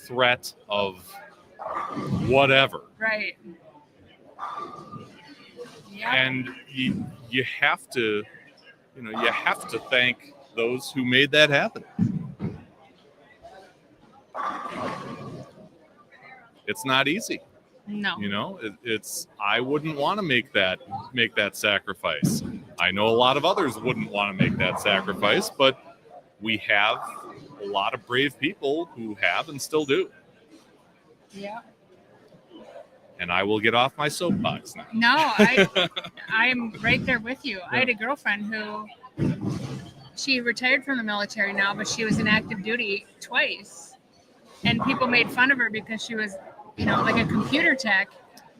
threat of whatever. Right. Yeah. And you have to, you have to thank those who made that happen. It's not easy. No. It's I wouldn't want to make that sacrifice. I know a lot of others wouldn't want to make that sacrifice, but we have a lot of brave people who have and still do. Yeah. And I will get off my soapbox now. No, I'm right there with you. I had a girlfriend who she retired from the military now, but she was in active duty twice. And people made fun of her because she was, like a computer tech.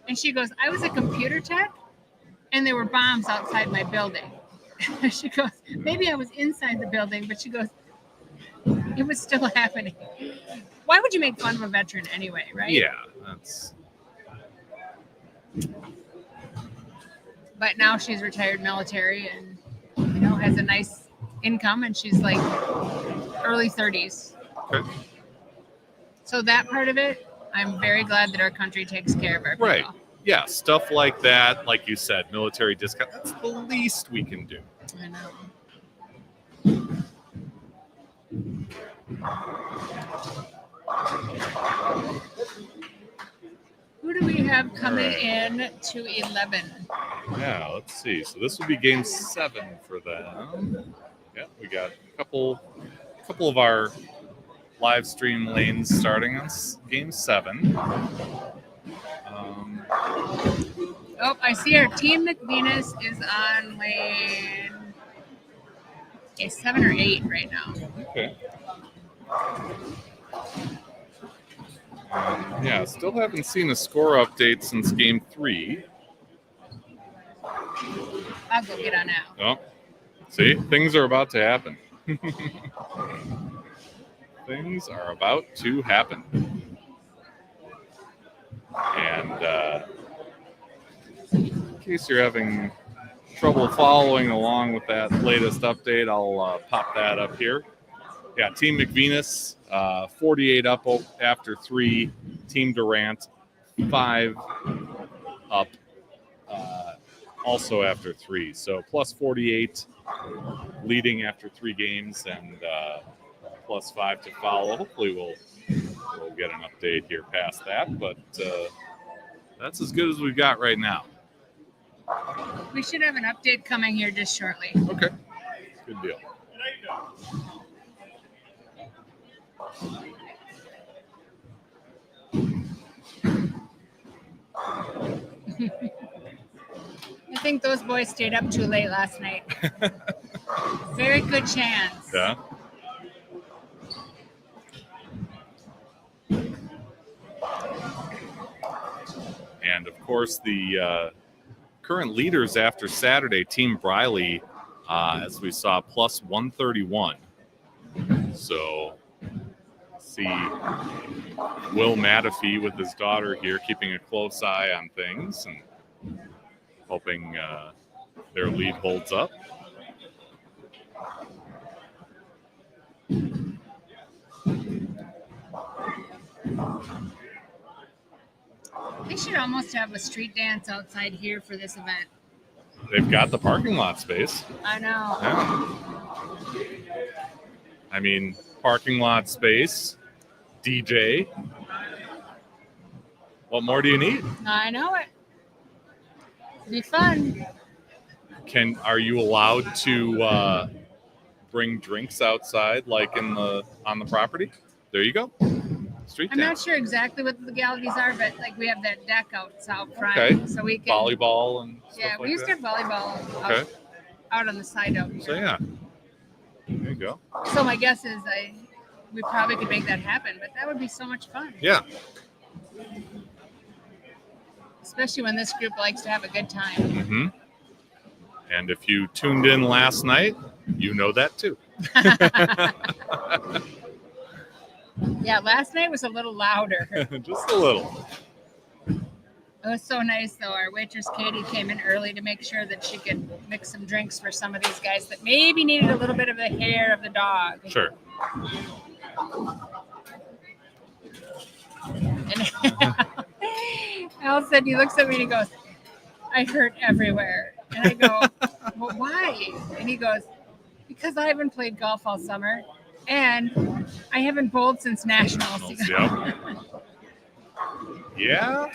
And she goes, I was a computer tech and there were bombs outside my building. She goes, maybe I was inside the building, but she goes, it was still happening. Why would you make fun of a veteran anyway, right? Yeah, that's... But now she's retired military and, has a nice income, and she's like early 30s. Okay. So that part of it, I'm very glad that our country takes care of our people. Right. Yeah, stuff like that, like you said, military discount, that's the least we can do. I know. Who do we have coming in to 11? Yeah, let's see. So this would be game 7 for them. Yeah, we got a couple of our live stream lanes starting on game 7. Oh, I see our Team McVenus is on lane 7 or 8 right now. Okay. Yeah, still haven't seen a score update since game 3. I'll go get on out. Oh, see, things are about to happen. Things are about to happen. And in case you're having trouble following along with that latest update, I'll pop that up here. Yeah, Team McVenus, 48 up after 3. Team Durant, 5 up also after 3. So plus 48 leading after 3 games and plus 5 to follow. Hopefully we'll get an update here past that, but that's as good as we've got right now. We should have an update coming here just shortly. Okay, good deal. I think those boys stayed up too late last night. Very good chance. Yeah. And of course, the current leaders after Saturday, Team Briley, as we saw, plus 131. So, see Will Matafee with his daughter here, keeping a close eye on things and hoping their lead holds up. They should almost have a street dance outside here for this event. They've got the parking lot space. I know. Yeah. I mean, parking lot space, DJ. What more do you need? I know it. It'll be fun. Are you allowed to bring drinks outside, like on the property? There you go. Street I'm not dance. sure exactly what the legalities are, but like we have that deck out front, Okay. so we can. Volleyball and stuff Yeah, we like used that? to have volleyball Okay. out on the side out here. So yeah, there you go. So my guess is we probably could make that happen, but that would be so much fun. Yeah. Especially when this group likes to have a good time. Mm-hmm. And if you tuned in last night, you know that too. Yeah, last night was a little louder. Just a little. It was so nice, though. Our waitress, Katie, came in early to make sure that she could mix some drinks for some of these guys that maybe needed a little bit of the hair of the dog. Sure. And all of a sudden, he looks at me and he goes, I hurt everywhere. And I go, well, why? And he goes, because I haven't played golf all summer, and I haven't bowled since Nationals. Yep. Yeah.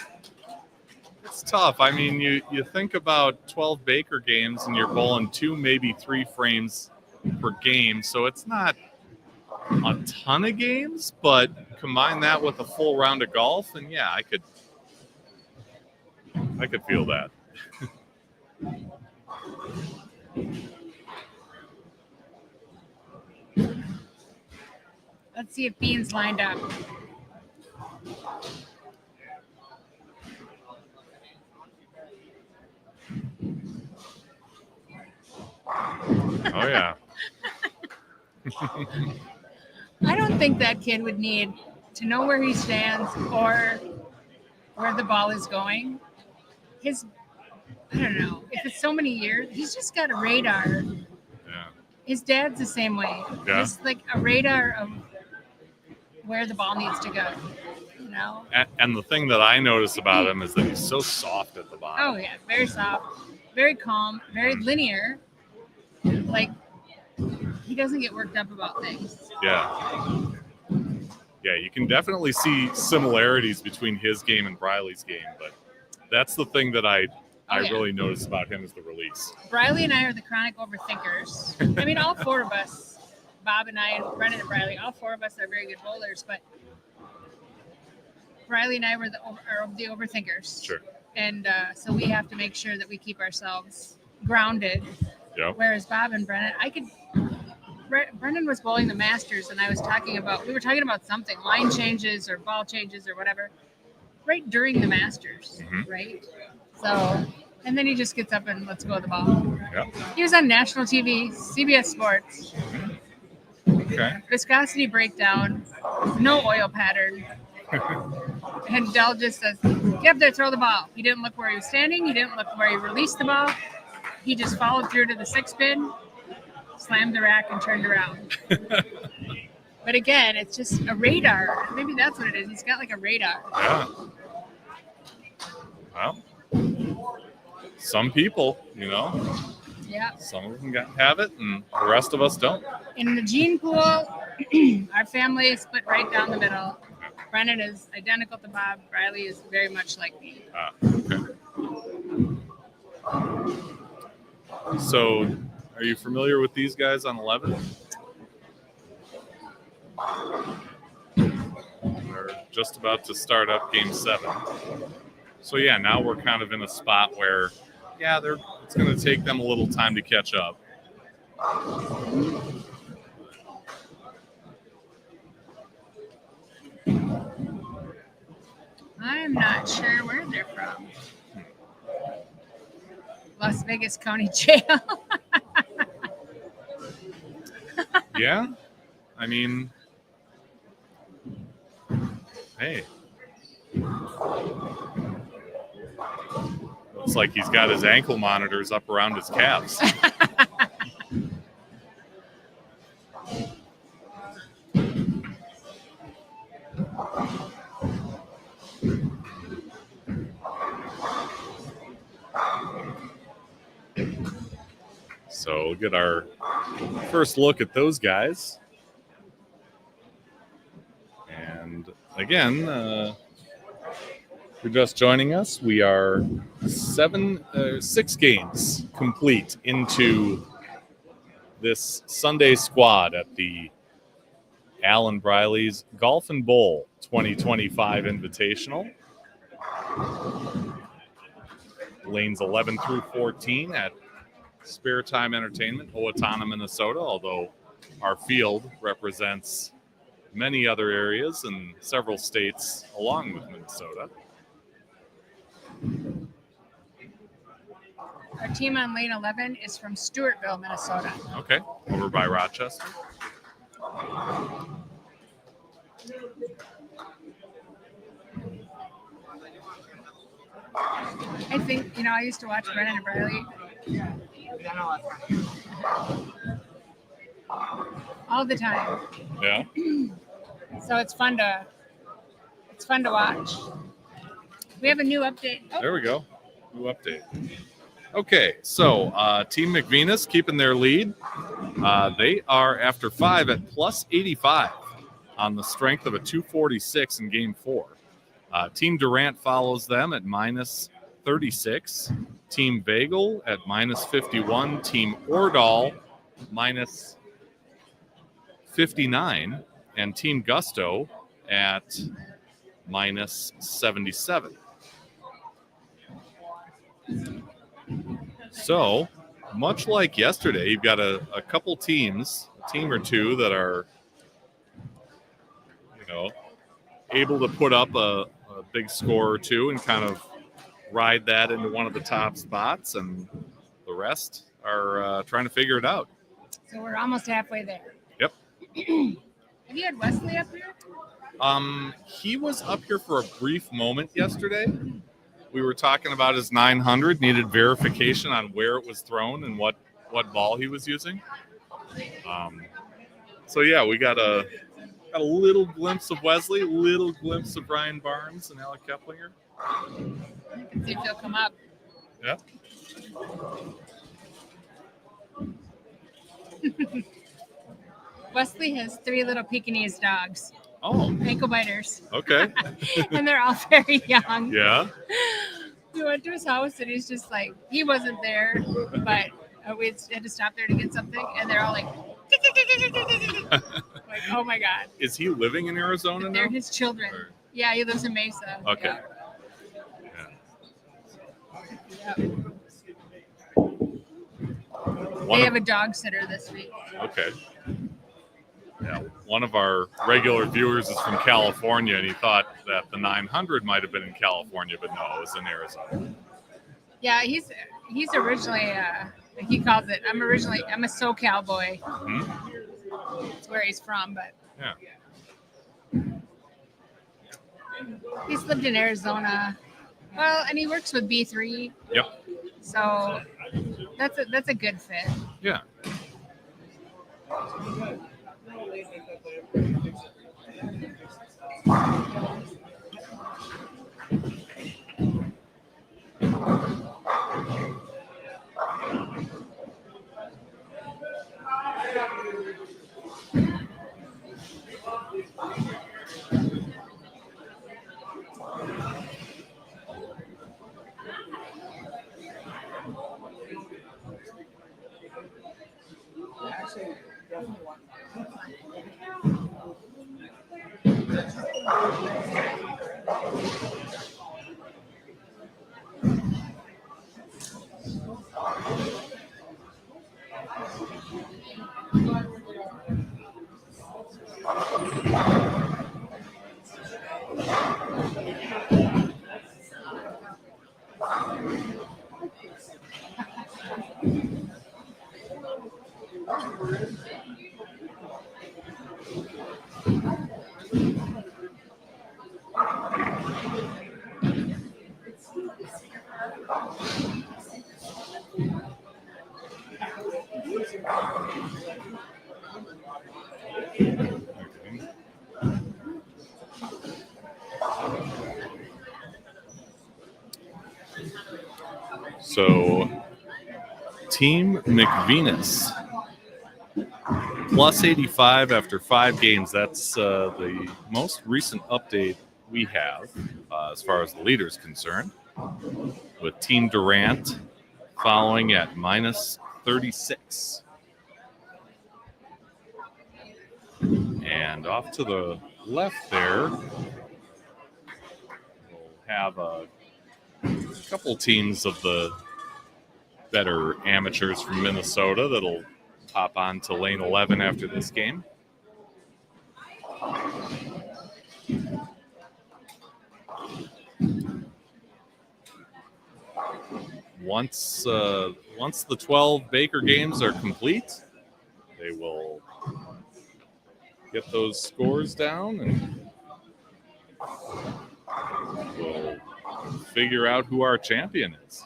It's tough. I mean, you think about 12 Baker games, and you're bowling 2, maybe 3 frames per game, so it's not a ton of games, but combine that with a full round of golf, and yeah, I could feel that. Let's see if Bean's lined up. Oh, yeah. I don't think that kid would need to know where he stands or where the ball is going. I don't know. If it's so many years, he's just got a radar. Yeah. His dad's the same way. Yeah. He's like a radar of where the ball needs to go. You know? And the thing that I notice about him is that he's so soft at the bottom. Oh, yeah. Very soft, very calm, very linear. Like, he doesn't get worked up about things. Yeah. Yeah, you can definitely see similarities between his game and Briley's game, but that's the thing that I really notice about him is the release. Briley and I are the chronic overthinkers. I mean, all 4 of us, Bob and I and Brendan and Briley, all 4 of us are very good bowlers, but Briley and I are the overthinkers. Sure. And so we have to make sure that we keep ourselves grounded. Yep. Whereas Bob and Brendan, Brendan was bowling the Masters, and we were talking about something, line changes or ball changes or whatever, right during the Masters, right? So, and then he just gets up and lets go of the ball. Yep. He was on national TV, CBS Sports. Okay. Viscosity breakdown, no oil pattern. And Dell just says, get up there, throw the ball. He didn't look where he was standing. He didn't look where he released the ball. He just followed through to the 6 pin, slammed the rack, and turned around. But again, it's just a radar. Maybe that's what it is. He's got like a radar. Yeah. Well, some people, Yeah. some of them have it, and the rest of us don't. In the gene pool, our family is split right down the middle. Brennan is identical to Bob. Briley is very much like me. Okay. So, are you familiar with these guys on 11? We're just about to start up Game 7. So, yeah, now we're kind of in a spot where, it's going to take them a little time to catch up. I'm not sure where they're from. Las Vegas County Jail. Yeah, I mean, hey. Looks like he's got his ankle monitors up around his calves. So we'll get our first look at those guys. And again, if you're just joining us, we are 6 games complete into this Sunday squad at the Alan Briley's Golf and Bowl 2025 Invitational. Lanes 11 through 14 at Sparetime Entertainment, Owatonna, Minnesota, although our field represents many other areas and several states along with Minnesota. Our team on lane 11 is from Stewartville, Minnesota. Okay, over by Rochester. I think, I used to watch Brennan and Briley all the time. Yeah. So it's fun to watch. We have a new update. Oh, There we go. New update. Okay, so Team McVinus keeping their lead. They are, after 5, at plus 85 on the strength of a 246 in Game 4. Team Durant follows them at minus 36. Team Bagel at minus 51. Team Ordal minus 59. And Team Gusto at minus 77. So, much like yesterday, you've got a couple teams, a team or two that are, able to put up a big score or two and kind of ride that into one of the top spots, and the rest are trying to figure it out. So we're almost halfway there. Yep. Have you had Wesley up here? He was up here for a brief moment yesterday. We were talking about his 900, needed verification on where it was thrown and what ball he was using. So yeah, we got a little glimpse of Wesley, a little glimpse of Brian Barnes and Alec Keplinger. Let's see if he'll come up. Yeah. Wesley has 3 little Pekingese dogs. Oh. Ankle biters. Okay. And they're all very young. Yeah. We went to his house and he's just like, he wasn't there, but we had to stop there to get something. And they're all like, like, oh my God. Is he living in Arizona now? They're his children. Or- Yeah, he lives in Mesa. Okay. Yeah. Yeah. They have a dog sitter this week. Okay. Yeah, one of our regular viewers is from California, and he thought that the 900 might have been in California, but no, it was in Arizona. Yeah, he's originally, he calls it, I'm a SoCal boy. Mm-hmm. That's where he's from, but Yeah. he's lived in Arizona. Well, and he works with B3. Yep. So that's a good fit. Yeah. So, Team McVinus, plus 85 after 5 games. That's the most recent update we have as far as the leader is concerned, with Team Durant following at minus 36. And off to the left there, we'll have a couple teams of the better amateurs from Minnesota that'll hop on to lane 11 after this game. Once the 12 Baker games are complete, they will get those scores down and we'll figure out who our champion is.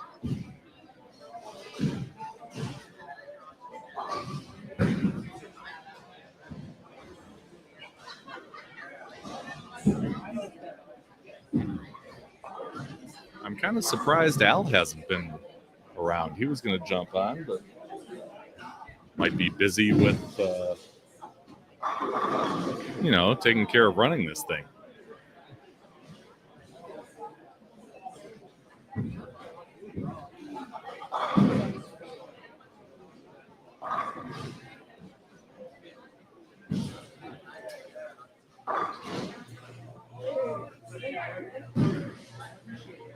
I'm kind of surprised Al hasn't been around. He was going to jump on, but might be busy with, taking care of running this thing.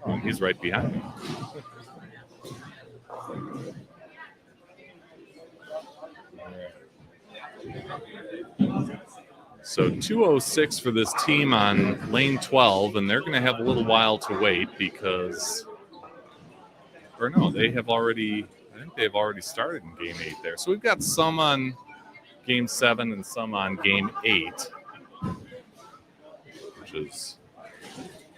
Oh, and he's right behind me. So 2:06 for this team on lane 12, and they're going to have a little while to wait because, or no, they have already, I think they've already started in game 8 there. So we've got some on game 7 and some on game 8, which is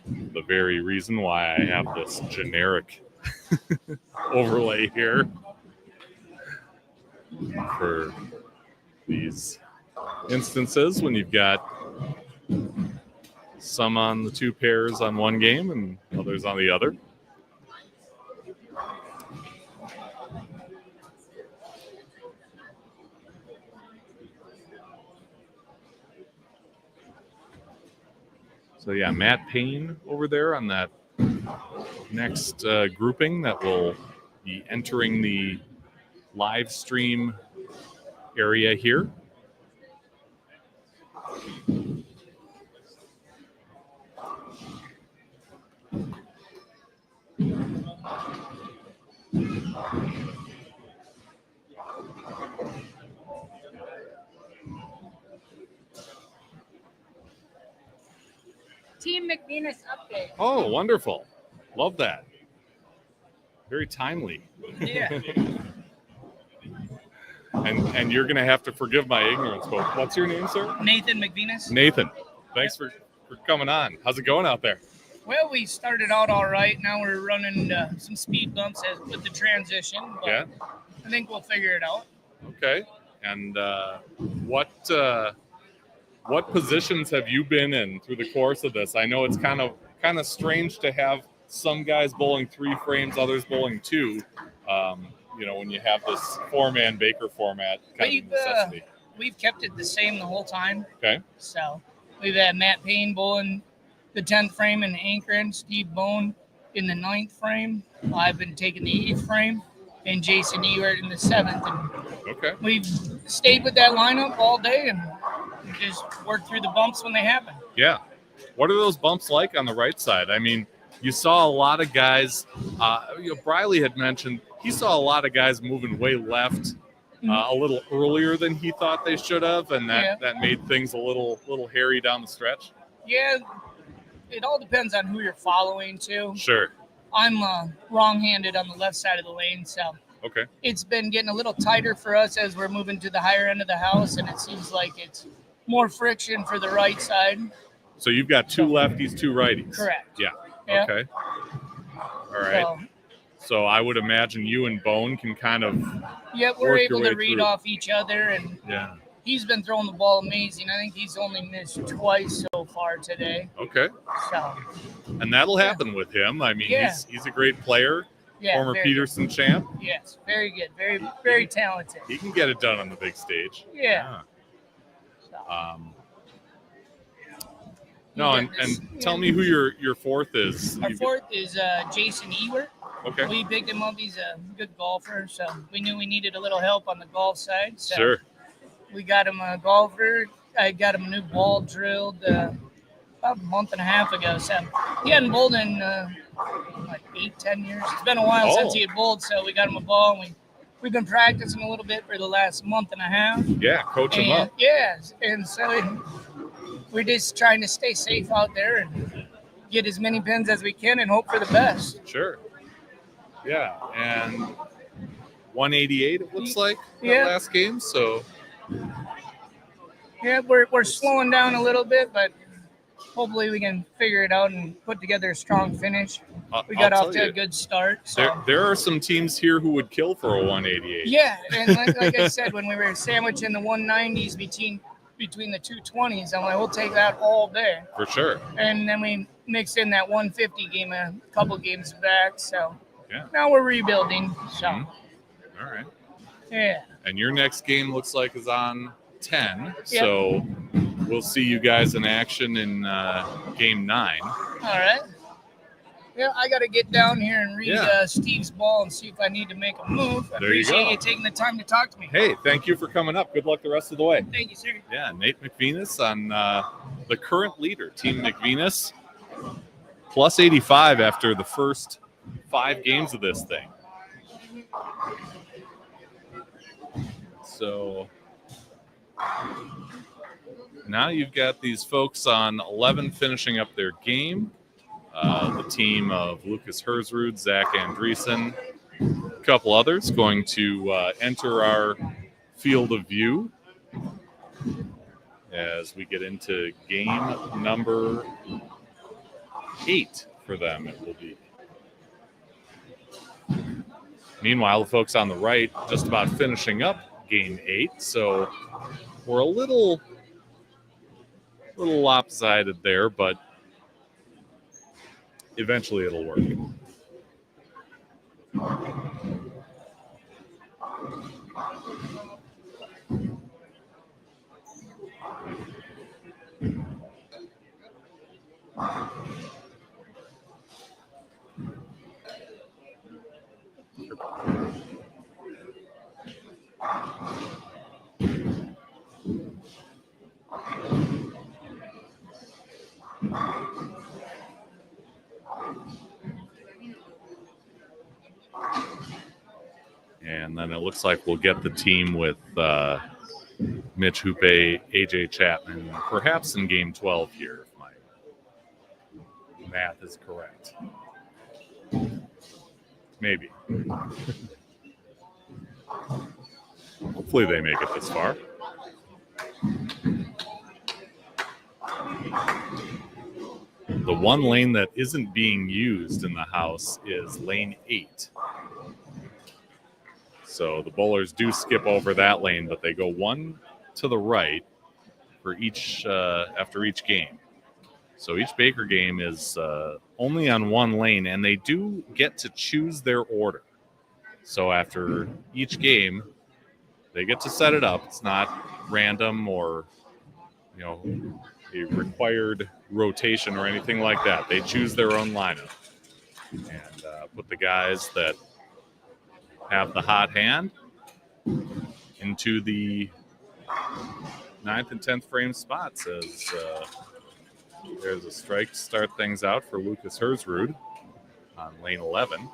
the very reason why I have this generic overlay here for these instances when you've got some on the 2 pairs on one game and others on the other. So yeah, Matt Payne over there on that next grouping that will be entering the live stream area here. Team McVinus update. Oh, wonderful. Love that. Very timely. Yeah. And you're going to have to forgive my ignorance, but what's your name, sir? Nathan McVinus. Nathan. Thanks for coming on. How's it going out there? Well, we started out all right. Now we're running some speed bumps with the transition. But Yeah. I think we'll figure it out. Okay. And what positions have you been in through the course of this? I know it's kind of strange to have some guys bowling 3 frames, others bowling 2. When you have this 4-man Baker format kind of necessity. We've kept it the same the whole time. Okay. So we've had Matt Payne bowling the 10th frame in anchoring, Steve Bone in the 9th frame. I've been taking the 8th frame, and Jason Ewert in the 7th. And okay. We've stayed with that lineup all day and just worked through the bumps when they happen. Yeah. What are those bumps like on the right side? I mean, you saw a lot of guys, Briley had mentioned, he saw a lot of guys moving way left a little earlier than he thought they should have, and that made things a little hairy down the stretch. Yeah, it all depends on who you're following, too. Sure. I'm wrong-handed on the left side of the lane, so okay. It's been getting a little tighter for us as we're moving to the higher end of the house, and it seems like it's more friction for the right side. So you've got 2 lefties, 2 righties. Correct. Yeah. Yeah. Okay. All right. So I would imagine you and Bone can kind of we're able to read off each other, and he's been throwing the ball amazing. I think he's only missed twice so far today. Okay. So. And that'll happen with him. I mean, he's a great player. Yeah, former Peterson champ. Yes, very good. Very, very talented. He can get it done on the big stage. Yeah. No, and tell me who your 4th is. Our 4th is Jason Ewert. Okay. We picked him up. He's a good golfer, so we knew we needed a little help on the golf side. So sure. We got him a golfer. I got him a new ball drilled about a month and a half ago. So he hadn't bowled in like 8-10 years. It's been a while since he had bowled, so we got him a ball, and we've been practicing a little bit for the last month and a half. Yeah, coach him up. Yeah, and so we're just trying to stay safe out there and get as many pins as we can and hope for the best. Sure. Yeah, and 188 it looks like that last game. So yeah, we're slowing down a little bit, but hopefully we can figure it out and put together a strong finish. We I'll got off tell to you, a good start. So. There are some teams here who would kill for a 188. Yeah, and like I said, when we were sandwiching the 190s between the 220s, I'm like, we'll take that all day. For sure. And then we mixed in that 150 game a couple games back. So Yeah. now we're rebuilding. So. All right. Yeah. And your next game looks like is on 10. Yep. So we'll see you guys in action in game 9. All right. Yeah, I got to get down here and read Steve's ball and see if I need to make a move. I appreciate you taking the time to talk to me. Hey, thank you for coming up. Good luck the rest of the way. Thank you, sir. Yeah, Nate McVenis on the current leader, Team McVenis, plus 85 after the first 5 games of this thing. So now you've got these folks on 11 finishing up their game. The team of Lucas Herzrud, Zach Andreessen, a couple others going to enter our field of view as we get into game number 8 for them. It will be. Meanwhile, the folks on the right just about finishing up game 8, so we're a little lopsided there, but eventually it'll work. And then it looks like we'll get the team with Mitch Hoope, AJ Chapman, perhaps in game 12 here, if my math is correct. Maybe. Hopefully they make it this far. The one lane that isn't being used in the house is lane 8. So the bowlers do skip over that lane, but they go one to the right for each after each game. So each Baker game is only on one lane, and they do get to choose their order. So after each game, they get to set it up. It's not random or, a required rotation or anything like that. They choose their own lineup and put the guys that have the hot hand into the 9th and 10th frame spots as there's a strike to start things out for Lucas Herzrud on lane 11.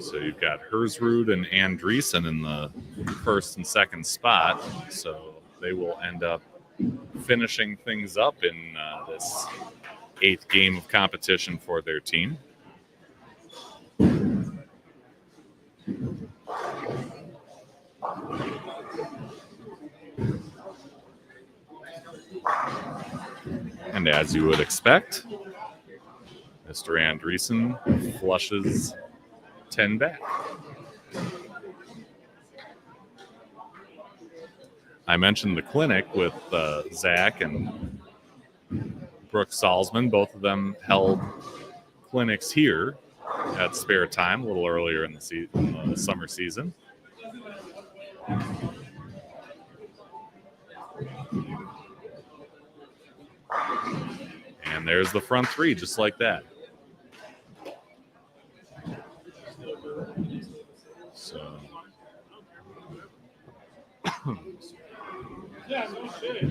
So you've got Herzrud and Andreessen in the first and second spot. So they will end up finishing things up in this 8th game of competition for their team. And as you would expect, Mr. Andreessen flushes 10 back. I mentioned the clinic with Zach and Brooke Salzman. Both of them held clinics here at Sparetime a little earlier in the summer season. And there's the front 3, just like that. So. Yeah, no shit.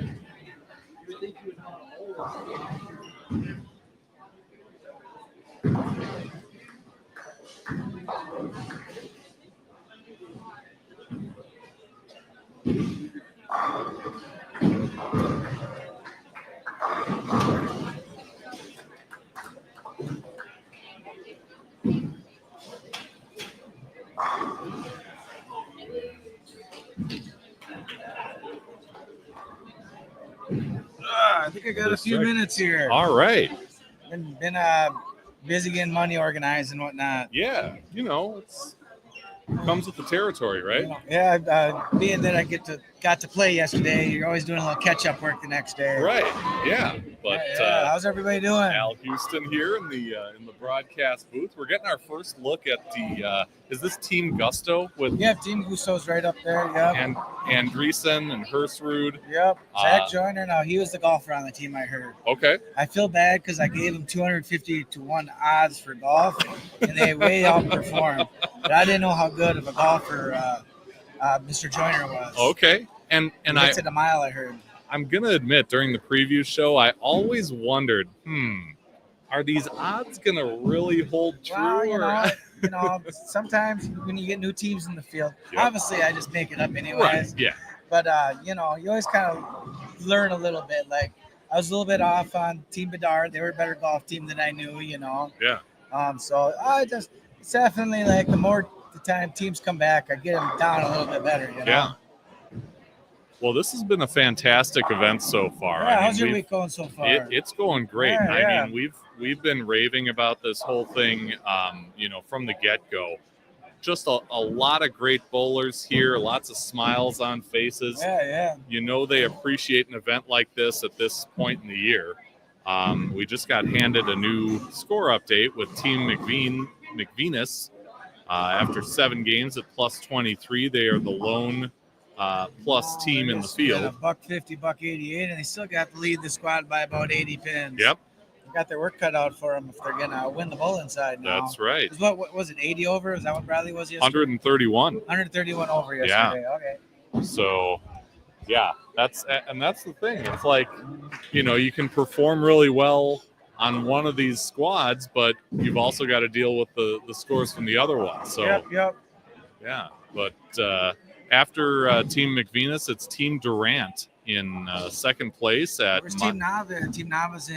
I think I got a few minutes here. All right. Been busy getting money organized and whatnot. Yeah, it's comes with the territory, right? Yeah, being that I got to play yesterday, you're always doing a little catch-up work the next day. Right. Yeah. But how's everybody doing? Al Houston here in the broadcast booth. We're getting our first look at the. Is this Team Gusto with? Yeah, Team Gusto's right up there. Yep. And Andreessen and Hersrud. Yep. Zach Joyner. Now he was the golfer on the team. I heard. Okay. I feel bad because I gave him 250 to 1 odds for golf, and they way outperformed. But I didn't know how good of a golfer Mr. Joyner was. Okay. And he hits it a mile. I heard. I'm gonna admit, during the preview show, I always wondered, are these odds gonna really hold true? Well, sometimes when you get new teams in the field, obviously I just make it up anyways. Right. Yeah. But you always kind of learn a little bit. Like I was a little bit off on Team Bedard. They were a better golf team than I knew. Yeah. So it's definitely like the time teams come back, I get them down a little bit better. Yeah. Well, this has been a fantastic event so far. Yeah, how's your week going so far? It's going great. Yeah, I mean, we've been raving about this whole thing, from the get-go. Just a lot of great bowlers here, lots of smiles on faces. Yeah. They appreciate an event like this at this point in the year. We just got handed a new score update with Team McVinus. After 7 games at plus 23, they are the lone plus team in the field. $150, $188, and they still got to lead the squad by about 80 pins. Yep. They got their work cut out for them if they're going to win the bowling side now. That's right. What was it, 80 over? Is that what Briley was yesterday? 131. 131 over yesterday. Yeah. Okay. So, yeah, that's the thing. It's like, you can perform really well on one of these squads, but you've also got to deal with the scores from the other one. So, Yep. Yeah, but after Team McVinus, it's Team Durant in second place. Where's Team Nava? Team Nava's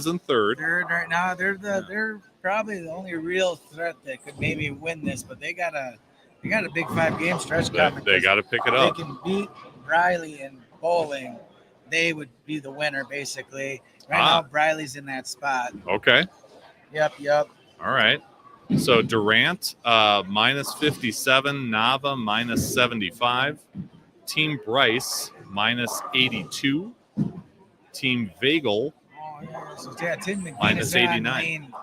in third. Third right now. They're probably the only real threat that could maybe win this, but they got a big 5-game stretch coming. They got to pick it up. They can beat Briley in bowling. They would be the winner basically. Right now, Briley's in that spot. Okay. Yep. All right. So Durant minus 57, Nava minus 75, Team Bryce minus 82, Team Vagel Team minus 89.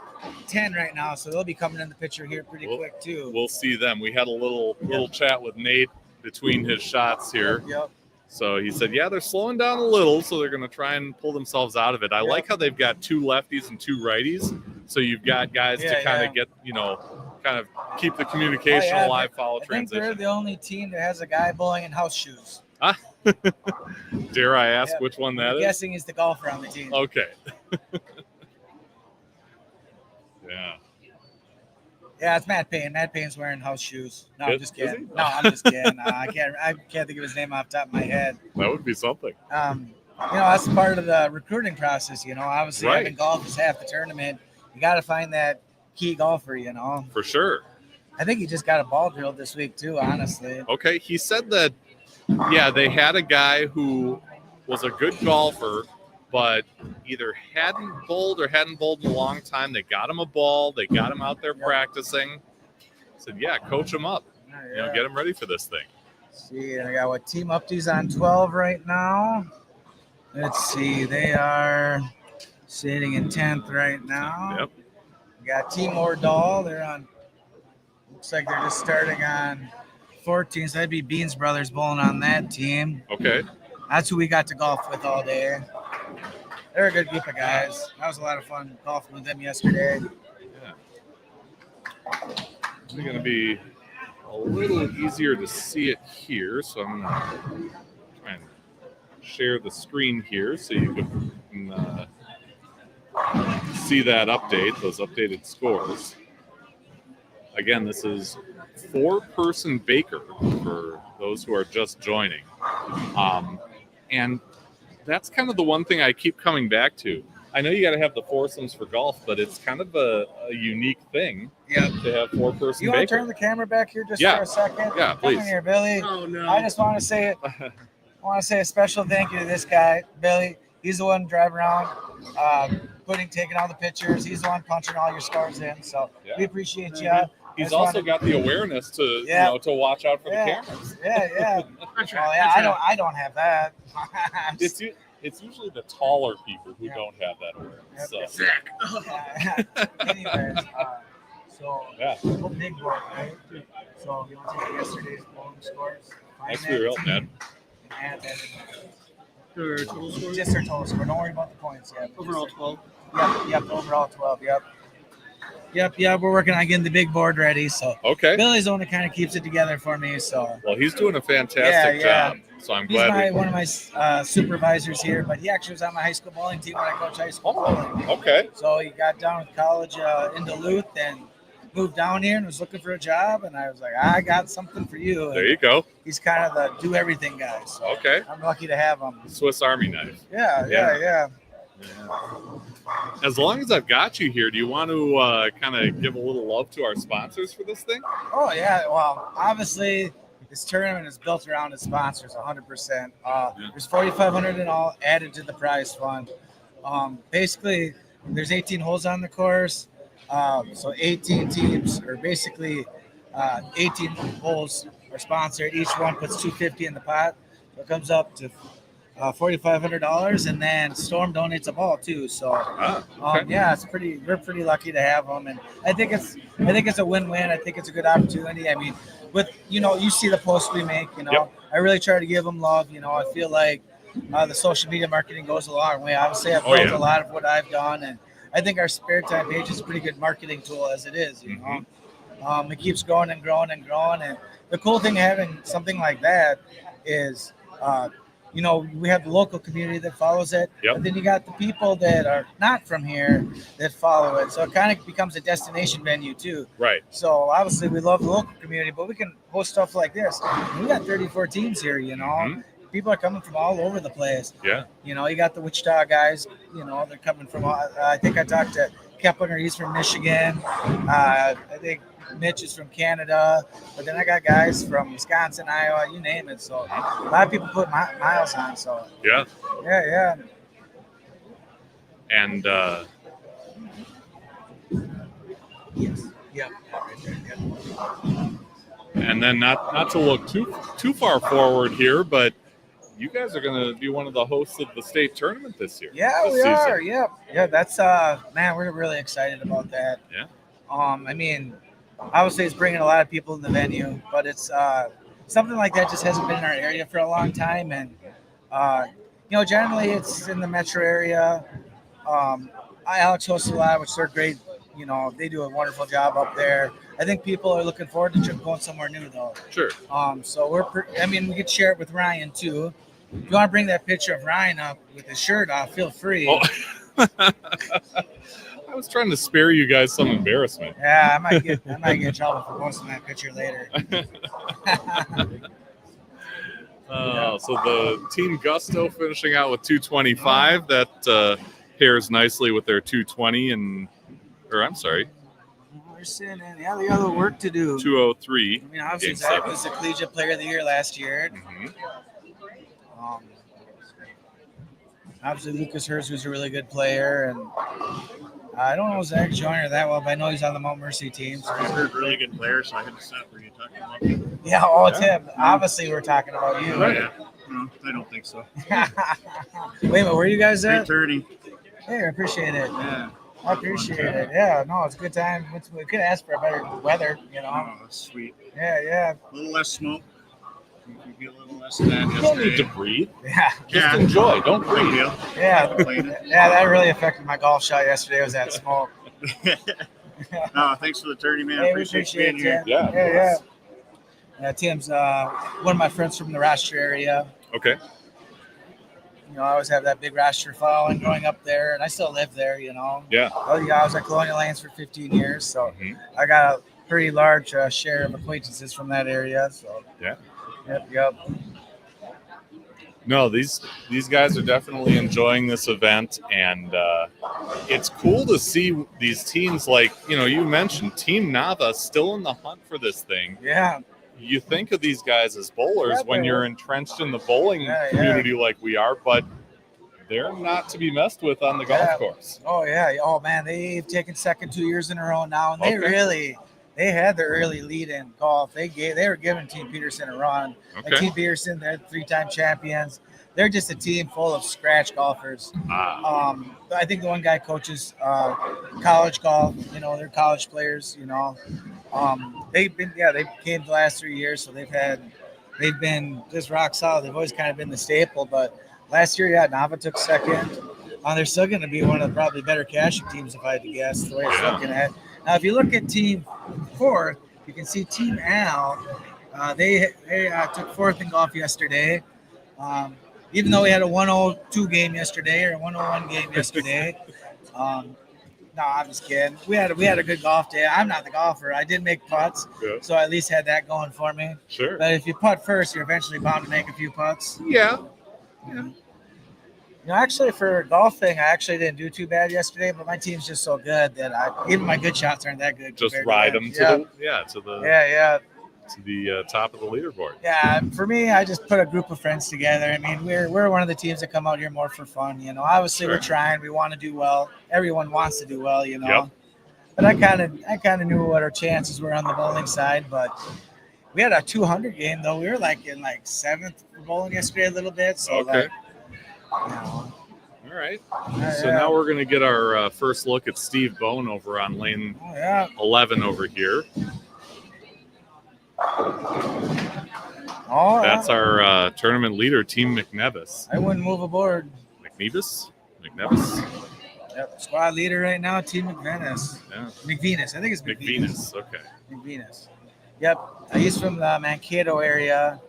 10 right now, so they'll be coming in the picture here pretty quick too. We'll see them. We had a little chat with Nate between his shots here. Yep. So he said, they're slowing down a little, so they're going to try and pull themselves out of it. I like how they've got 2 lefties and 2 righties, so you've got guys to kind of get, kind of keep the communication alive, follow transition. I think they're the only team that has a guy bowling in house shoes. Dare I ask which one that is? I'm guessing he's the golfer on the team. Okay. Yeah. Yeah, it's Matt Payne. Matt Payne's wearing house shoes. No, I'm just kidding. I'm just kidding. I can't think of his name off the top of my head. That would be something. That's part of the recruiting process. Obviously having golf is half the tournament. You got to find that key golfer. For sure. I think he just got a ball drilled this week too. Honestly. Okay, he said that. Yeah, they had a guy who was a good golfer, but either hadn't bowled in a long time. They got him a ball. They got him out there practicing. Said, coach him up. Get him ready for this thing. Let's see, I got Team Upty's on 12 right now. Let's see, they are sitting in 10th right now. Yep. We got Team Ordal. They're on. Looks like they're just starting on 14. So that'd be Beans Brothers bowling on that team. Okay. That's who we got to golf with all day. They're a good group of guys. That was a lot of fun golfing with them yesterday. Yeah. It's going to be a little easier to see it here, so I'm going to try and share the screen here so you can see that update, those updated scores. Again, this is 4-person Baker for those who are just joining. And that's kind of the one thing I keep coming back to. I know you got to have the foursomes for golf, but it's kind of a unique thing to have 4-person You Baker. want to turn the camera back here just for a second? Yeah, please. Come in here, Billy. Oh, no. I just want to say a special thank you to this guy, Billy. He's the one driving around, taking all the pictures. He's the one punching all your scores in. So we appreciate you. He's also got the awareness to to watch out for the cameras. Yeah. I don't have that. It's usually the taller people who don't have that awareness. So. Anyways, big board, right? So you want to take yesterday's bowling scores? Thanks for your help, man. And then Their total score? just their total score. Don't worry about the points yet. Overall 12. Yep. Overall 12. Yep. We're working on getting the big board ready. So Billy's the one that kind of keeps it together for me. So he's doing a fantastic job. So I'm glad. He's one of my supervisors here, but he actually was on my high school bowling team when I coached high school bowling. Okay. So he got down with college in Duluth and moved down here and was looking for a job, and I was like, I got something for you. There you go. He's kind of the do everything guy. So I'm lucky to have him. Swiss Army knife. Yeah. As long as I've got you here, do you want to kind of give a little love to our sponsors for this thing? Oh yeah. Well, obviously this tournament is built around its sponsors 100%. There's $4,500 in all added to the prize fund. Basically, there's 18 holes on the course. So 18 teams, or basically 18 holes are sponsored. Each one puts $250 in the pot. So it comes up to $4,500, and then Storm donates a ball too. So it's we're pretty lucky to have them, and I think it's a win-win. I think it's a good opportunity. I mean, with you see the posts we make. I really try to give them love. I feel like the social media marketing goes a long way. Obviously, I've built a lot of what I've done, and I think our Sparetime page is a pretty good marketing tool as it is. It keeps growing and growing and growing, and the cool thing having something like that is, we have the local community that follows it, but then you got the people that are not from here that follow it. So it kind of becomes a destination venue too. Right. So obviously we love the local community, but we can host stuff like this. We got 34 teams here. People are coming from all over the place. Yeah. You got the Wichita guys, they're coming from, I think I talked to Keplinger, he's from Michigan. I think Mitch is from Canada, but then I got guys from Wisconsin, Iowa, you name it. So a lot of people put miles on. So yeah. And yes, and then not to look too far forward here, but you guys are going to be one of the hosts of the state tournament this year. Yeah, we are. Yeah. That's man, we're really excited about that. Yeah. I mean, obviously it's bringing a lot of people in the venue, but it's something like that just hasn't been in our area for a long time, and generally it's in the metro area. Alex hosts a lot, which they're great. They do a wonderful job up there. I think people are looking forward to going somewhere new, though. Sure. So we could share it with Ryan too. If you want to bring that picture of Ryan up with his shirt off, feel free. Oh. I was trying to spare you guys some embarrassment. Yeah, I might get in trouble for posting that picture later. So the Team Gusto finishing out with 225. That pairs nicely with their 220 I'm sorry. We're sitting in. Yeah, they got a little work to do. 203. I mean, obviously Zach was the collegiate player of the year last year. Obviously Lucas Hurst was a really good player, and I don't know Zach Joyner that well, but I know he's on the Mount Mercy team. So he's a really good player, so I had to stop where you talking about him. Yeah, it's him. Obviously, we're talking about you. Right. Yeah. No, I don't think so. Wait a minute, where are you guys at? 3:30. Hey, I appreciate it. Yeah. I appreciate it. Yeah, no, it's a good time. We could ask for better weather, Oh, that's sweet. Yeah. A little less smoke. You can get a little less of that. You don't need to breathe. Yeah. Just enjoy. Don't breathe. Yeah. That really affected my golf shot yesterday. Was that smoke? No, thanks for the 30, man. Hey, appreciate being here. Yeah. Tim's one of my friends from the Rochester area. Okay. I always have that big Rochester following growing up there, and I still live there, Yeah. I was at Colonial Lands for 15 years, so I got a pretty large share of acquaintances from that area. So yeah. Yep. No, these guys are definitely enjoying this event, and it's cool to see these teams like, you mentioned Team Nava still in the hunt for this thing. Yeah. You think of these guys as bowlers when you're entrenched in the bowling community like we are, but they're not to be messed with on the golf course. Oh yeah. Oh man, they've taken second 2 years in a row now, and they had their early lead in golf. They were giving Team Peterson a run. Okay. Like Team Peterson, they're 3-time champions. They're just a team full of scratch golfers. I think the one guy coaches college golf. They're college players. They came the last 3 years, so they've been just rock solid. They've always kind of been the staple. But last year, Nava took second. They're still going to be one of the probably better cashing teams, if I had to guess, the way it's looking at. Now, if you look at Team Fourth, you can see Team Al. They took fourth in golf yesterday. Even though we had a 102 game yesterday or a 101 game yesterday. No, I'm just kidding. We had a good golf day. I'm not the golfer. I did make putts, so I at least had that going for me. Sure. But if you putt first, you're eventually bound to make a few putts. Yeah. Actually, for golfing, I actually didn't do too bad yesterday, but my team's just so good that even my good shots aren't that good. Just ride them to the top of the leaderboard. Yeah, for me, I just put a group of friends together. I mean, we're one of the teams that come out here more for fun. Obviously we're trying. We want to do well. Everyone wants to do well. Yep. But I kind of knew what our chances were on the bowling side. But we had a 200 game though. We were in seventh for bowling yesterday a little bit. So All right. So now we're going to get our first look at Steve Bone over on lane 11 over here. That's our tournament leader, Team McNevis. I wouldn't move aboard. McNevis? Yep. Squad leader right now, Team McVenus. Yeah. McVenus. I think it's McVenus. Okay. McVenus. Yep. He's from the Mankato area.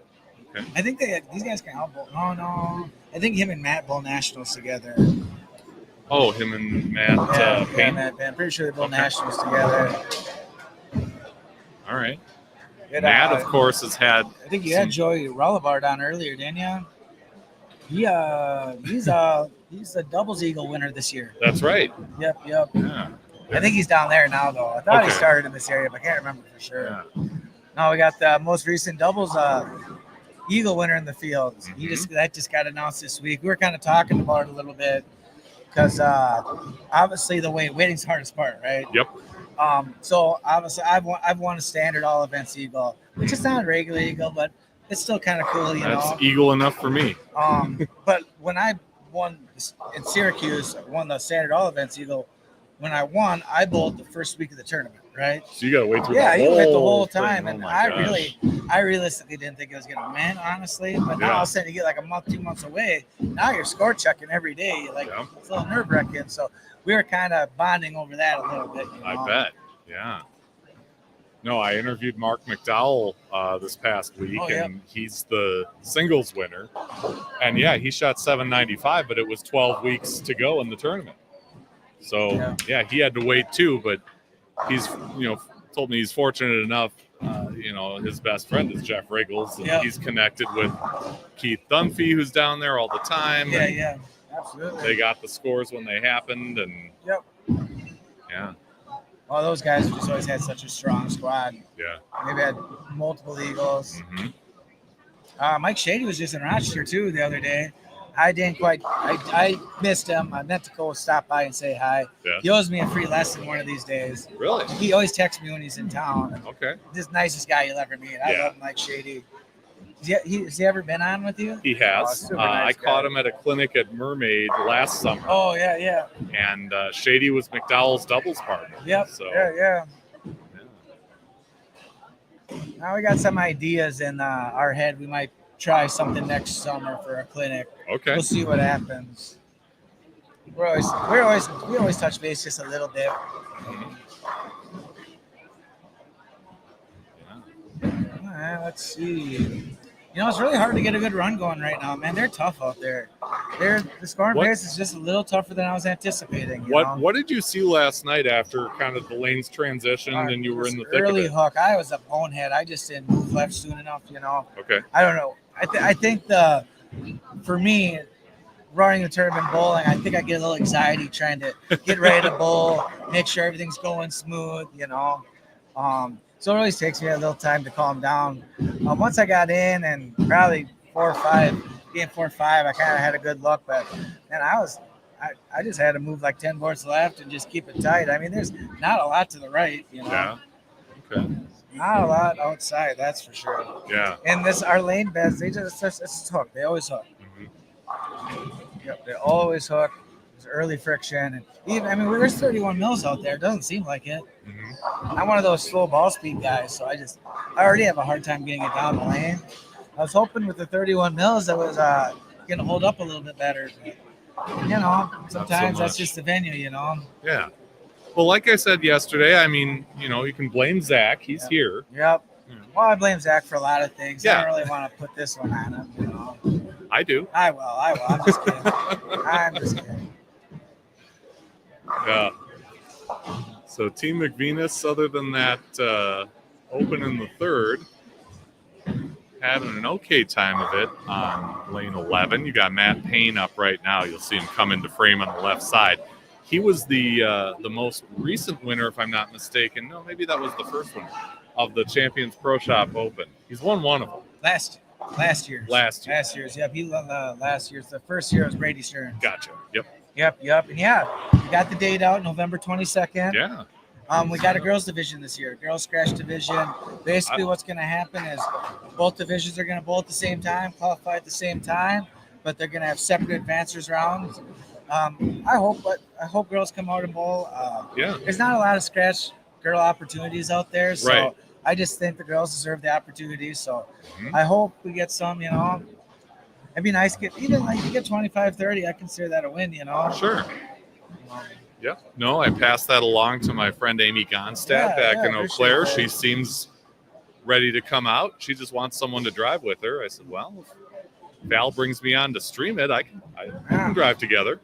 Okay. I think these guys can help bowl. No. I think him and Matt bowl nationals together. Oh, him and Matt Payne? Matt, I'm pretty sure they bowl nationals together. All right. Matt, of course, has had. I think you had Joey Rullabard on earlier, didn't you? He's a doubles eagle winner this year. That's right. Yep. Yeah. I think he's down there now, though. I thought he started in this area, but I can't remember for sure. Yeah. Now we got the most recent doubles eagle winner in the field. That just got announced this week. We were kind of talking about it a little bit because obviously the waiting's the hardest part, right? Yep. So obviously I've won a standard all events eagle, which is not a regular eagle, but it's still kind of cool, That's eagle enough for me. But when I won in Syracuse, won the standard all events eagle. When I won, I bowled the first week of the tournament, right? So you got to wait through you wait the whole time, thing. and I realistically didn't think it was gonna win, honestly. But now all of a sudden you get like a month, 2 months away. Now you're score checking every day, it's a little nerve wracking. So we were kind of bonding over that a little bit. I bet, yeah. No, I interviewed Mark McDowell this past week, and he's the singles winner. And he shot 795, but it was 12 weeks to go in the tournament. So he had to wait too, but he's told me he's fortunate enough. His best friend is Jeff Riggles, and he's connected with Keith Dunphy, who's down there all the time. Yeah, absolutely. They got the scores when they happened, and Well, those guys just always had such a strong squad. Yeah, they've had multiple eagles. Mike Shady was just in Rochester too the other day. I didn't quite. I missed him. I meant to go stop by and say hi. Yeah. He owes me a free lesson one of these days. Really? He always texts me when he's in town. Okay. This nicest guy you'll ever meet. I love Mike Shady. Has he ever been on with you? He has. I caught him at a clinic at Mermaid last summer. Oh yeah. And Shady was McDowell's doubles partner. Yep. So, yeah. Now we got some ideas in our head. We might try something next summer for a clinic. Okay. We'll see what happens. We always touch base just a little bit. All right, let's see. It's really hard to get a good run going right now, man. They're tough out there. The scoring pace is just a little tougher than I was anticipating. What did you see last night after kind of the lanes transitioned and you were in the thick early of it? hook? I was a bonehead. I just didn't move left soon enough. Okay. I don't know. I think for me, running the tournament bowling, I think I get a little anxiety trying to get ready to bowl, make sure everything's going smooth. So it always takes me a little time to calm down. Once I got in and probably 4 or 5 game 4 and 5, I kind of had a good look, but man, I just had to move like 10 boards left and just keep it tight. I mean, there's not a lot to the right, you know. Yeah. Okay. Not a lot outside, that's for sure. Yeah. And our lane beds, it's hook. They always hook. Yep, they always hook. There's early friction, and even there's 31 mils out there. It doesn't seem like it. I'm one of those slow ball speed guys, so I already have a hard time getting it down the lane. I was hoping with the 31 mils that was going to hold up a little bit better. But, you know, sometimes that's just the venue, you know. Yeah. Well, like I said yesterday, I mean, you know, you can blame Zach. He's here. Yep. Well, I blame Zach for a lot of things. Yeah. I don't really want to put this one on him, you know. I do. I will. I'm just kidding. I'm just kidding. Yeah. So Team McVenis, other than that open in the third, having an okay time of it on lane 11. You got Matt Payne up right now. You'll see him come into frame on the left side. He was the most recent winner, if I'm not mistaken. No, maybe that was the first one of the Champions Pro Shop Open. He's won one of them. Last year's. Yep, he won last year's. The first year was Brady Stern. Gotcha. Yep. And yeah, we got the date out November 22nd. Yeah. We got a girls division this year, girls scratch division. Basically, what's going to happen is both divisions are going to bowl at the same time, qualify at the same time, but they're going to have separate advancers rounds. I hope girls come out and bowl. There's not a lot of scratch girl opportunities out there, so right. I just think the girls deserve the opportunity. So I hope we get some, you know. It'd be nice to get even like you get 25-30. I consider that a win, you know. Sure. Yeah. No, I passed that along to my friend Amy Gonstadt back in Eau Claire. She seems ready to come out. She just wants someone to drive with her. I said, well, if Val brings me on to stream it, I can drive together.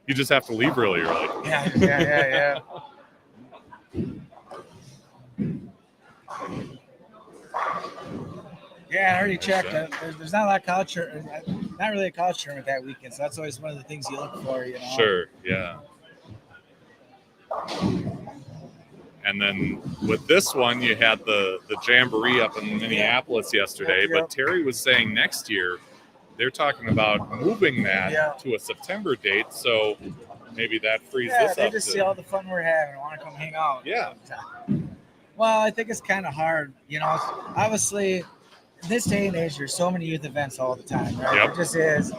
You just have to leave really early. Yeah. Yeah, I already checked. There's not a lot of college tournament, not really a college tournament that weekend, so that's always one of the things you look for, you know. Sure, yeah. And then with this one, you had the Jamboree up in Minneapolis yesterday, but Terry was saying next year they're talking about moving that to a September date, so maybe that frees this up. They just see all the fun we're having and want to come hang out. Yeah. Well, I think it's kind of hard, you know. Obviously, this day and age, there's so many youth events all the time, right? Yep. It just is.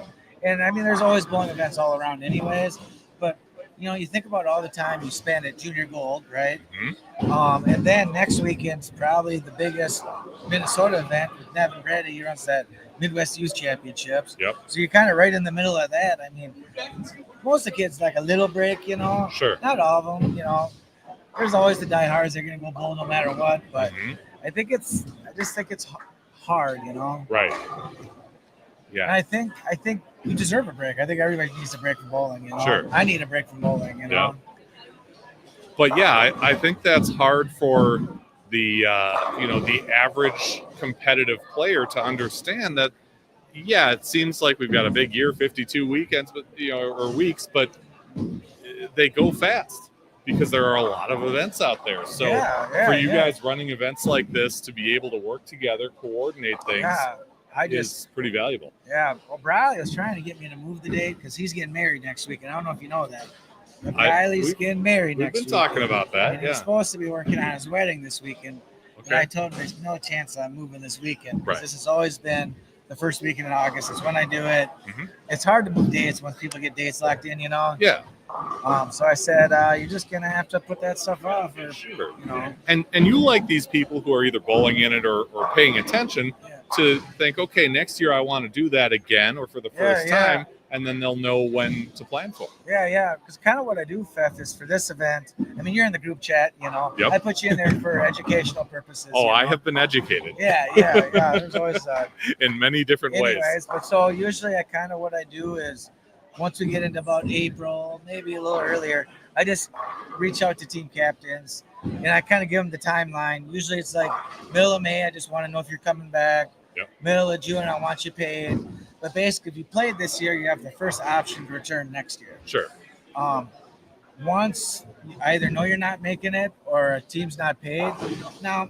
And I mean, there's always bowling events all around anyways, but you know, you think about all the time you spend at Junior Gold, right? Mm-hmm. And then next weekend's probably the biggest Minnesota event with Nevin Brady. He runs that Midwest Youth Championships. Yep. So you're kind of right in the middle of that. I mean, most of the kids like a little break, you know. Sure. Not all of them, you know. There's always the diehards. They're going to go bowl no matter what. But I just think it's hard, you know. Right. Yeah. And I think you deserve a break. I think everybody needs a break from bowling, you know. Sure. I need a break from bowling, you know. But yeah, I think that's hard for the the average competitive player to understand that. Yeah, it seems like we've got a big year, 52 weekends, but or weeks, but they go fast because there are a lot of events out there. So for you guys running events like this to be able to work together, coordinate things, is pretty valuable. Yeah. Well, Briley was trying to get me to move the date because he's getting married next week, and I don't know if you know that. But Briley's getting married next week. We've been talking about that. He's supposed to be working on his wedding this weekend. Okay. And I told him there's no chance I'm moving this weekend because Right. this has always been the first weekend in August. It's when I do it. It's hard to move dates once people get dates locked in, you know. Yeah. So I said, you're just gonna have to put that stuff off, or, you know. And you like these people who are either bowling in it or paying attention to think, okay, next year I want to do that again or for the first time, and then they'll know when to plan for it. Yeah, because kind of what I do, Fef, is for this event, I mean, you're in the group chat, you know. Yep. I put you in there for educational purposes. Oh, you know? I have been educated. Yeah. There's always in many different ways. But so usually I kind of what I do is once we get into about April, maybe a little earlier, I just reach out to team captains and I kind of give them the timeline. Usually it's like middle of May, I just want to know if you're coming back. Yep. Middle of June, I want you paid. But basically, if you played this year, you have the first option to return next year. Sure. Once you either know you're not making it or a team's not paid. Now,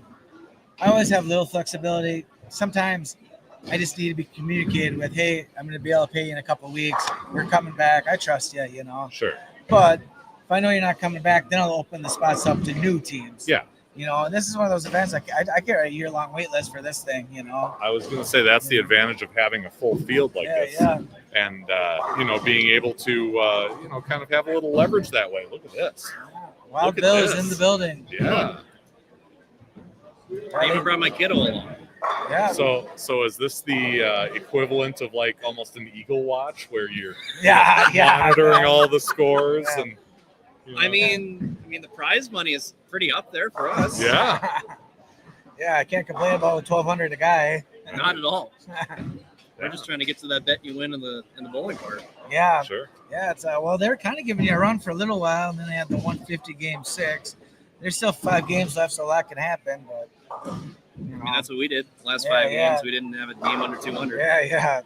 I always have little flexibility. Sometimes I just need to be communicated with. Hey, I'm going to be able to pay you in a couple of weeks. We're coming back. I trust you. You know. Sure. But if I know you're not coming back, then I'll open the spots up to new teams. Yeah. You know, and this is one of those events. I get a year-long wait list for this thing. You know. I was going to say that's the advantage of having a full field like this. Yeah. And, being able to, kind of have a little leverage that way. Look at this. Wild Bill's in the building. Yeah. I even brought my kiddo along. Yeah. So is this the equivalent of like almost an Eagle Watch where you're monitoring all the scores and? I mean, the prize money is pretty up there for us. Yeah. Yeah, I can't complain about $1,200 a guy. Not at all. We're just trying to get to that bet you win in the bowling part. Yeah. Sure. Yeah, it's well, they're kind of giving you a run for a little while, and then they have the 150 game 6. There's still 5 games left, so a lot can happen. But I mean, that's what we did. Last 5 games, we didn't have a game under 200. Yeah.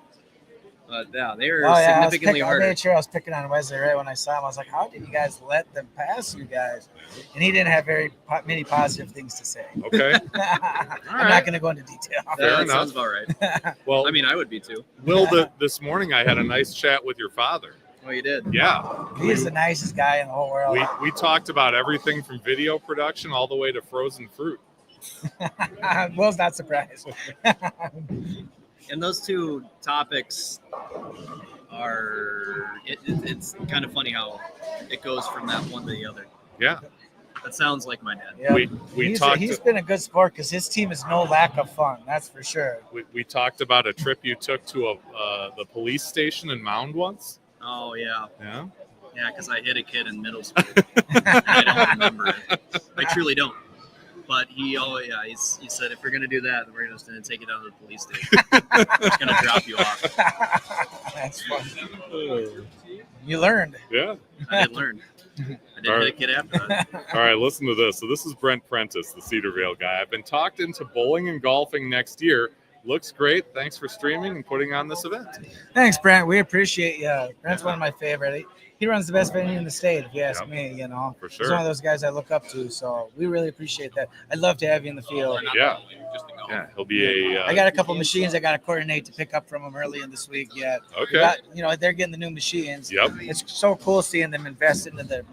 But yeah, they were I significantly harder. I made sure I was picking on Wesley right when I saw him. I was like, "How did you guys let them pass you guys?" And he didn't have very many positive things to say. Okay. I'm not going to go into detail. That sounds about right. Well, I mean, I would be too. Will, this morning I had a nice chat with your father. Oh, you did? Yeah. He is the nicest guy in the whole world. We talked about everything from video production all the way to frozen fruit. Will's not surprised. And those two topics are it's kind of funny how it goes from that one to the other. Yeah. That sounds like my dad. Yeah. He's been a good sport because his team is no lack of fun. That's for sure. We talked about a trip you took to the police station in Mound once. Oh, yeah. Yeah? Yeah, because I hit a kid in middle school. I don't remember it. I truly don't. But he said, if we're going to do that, then we're just going to take it down to the police station. It's going to drop you off. That's fun. You learned. Yeah. I did learn. I did hit a kid after that. All right, listen to this. So this is Brent Prentice, the Cedarvale guy. I've been talked into bowling and golfing next year. Looks great. Thanks for streaming and putting on this event. Thanks, Brent. We appreciate you. Brent's one of my favorite. He runs the best venue in the state, if you ask me, you know. For sure. He's one of those guys I look up to, so we really appreciate that. I'd love to have you in the field. Yeah. He'll be I got a couple machines I got to coordinate to pick up from him early in this week yet. Okay. They're getting the new machines. Yep. It's so cool seeing them invest into the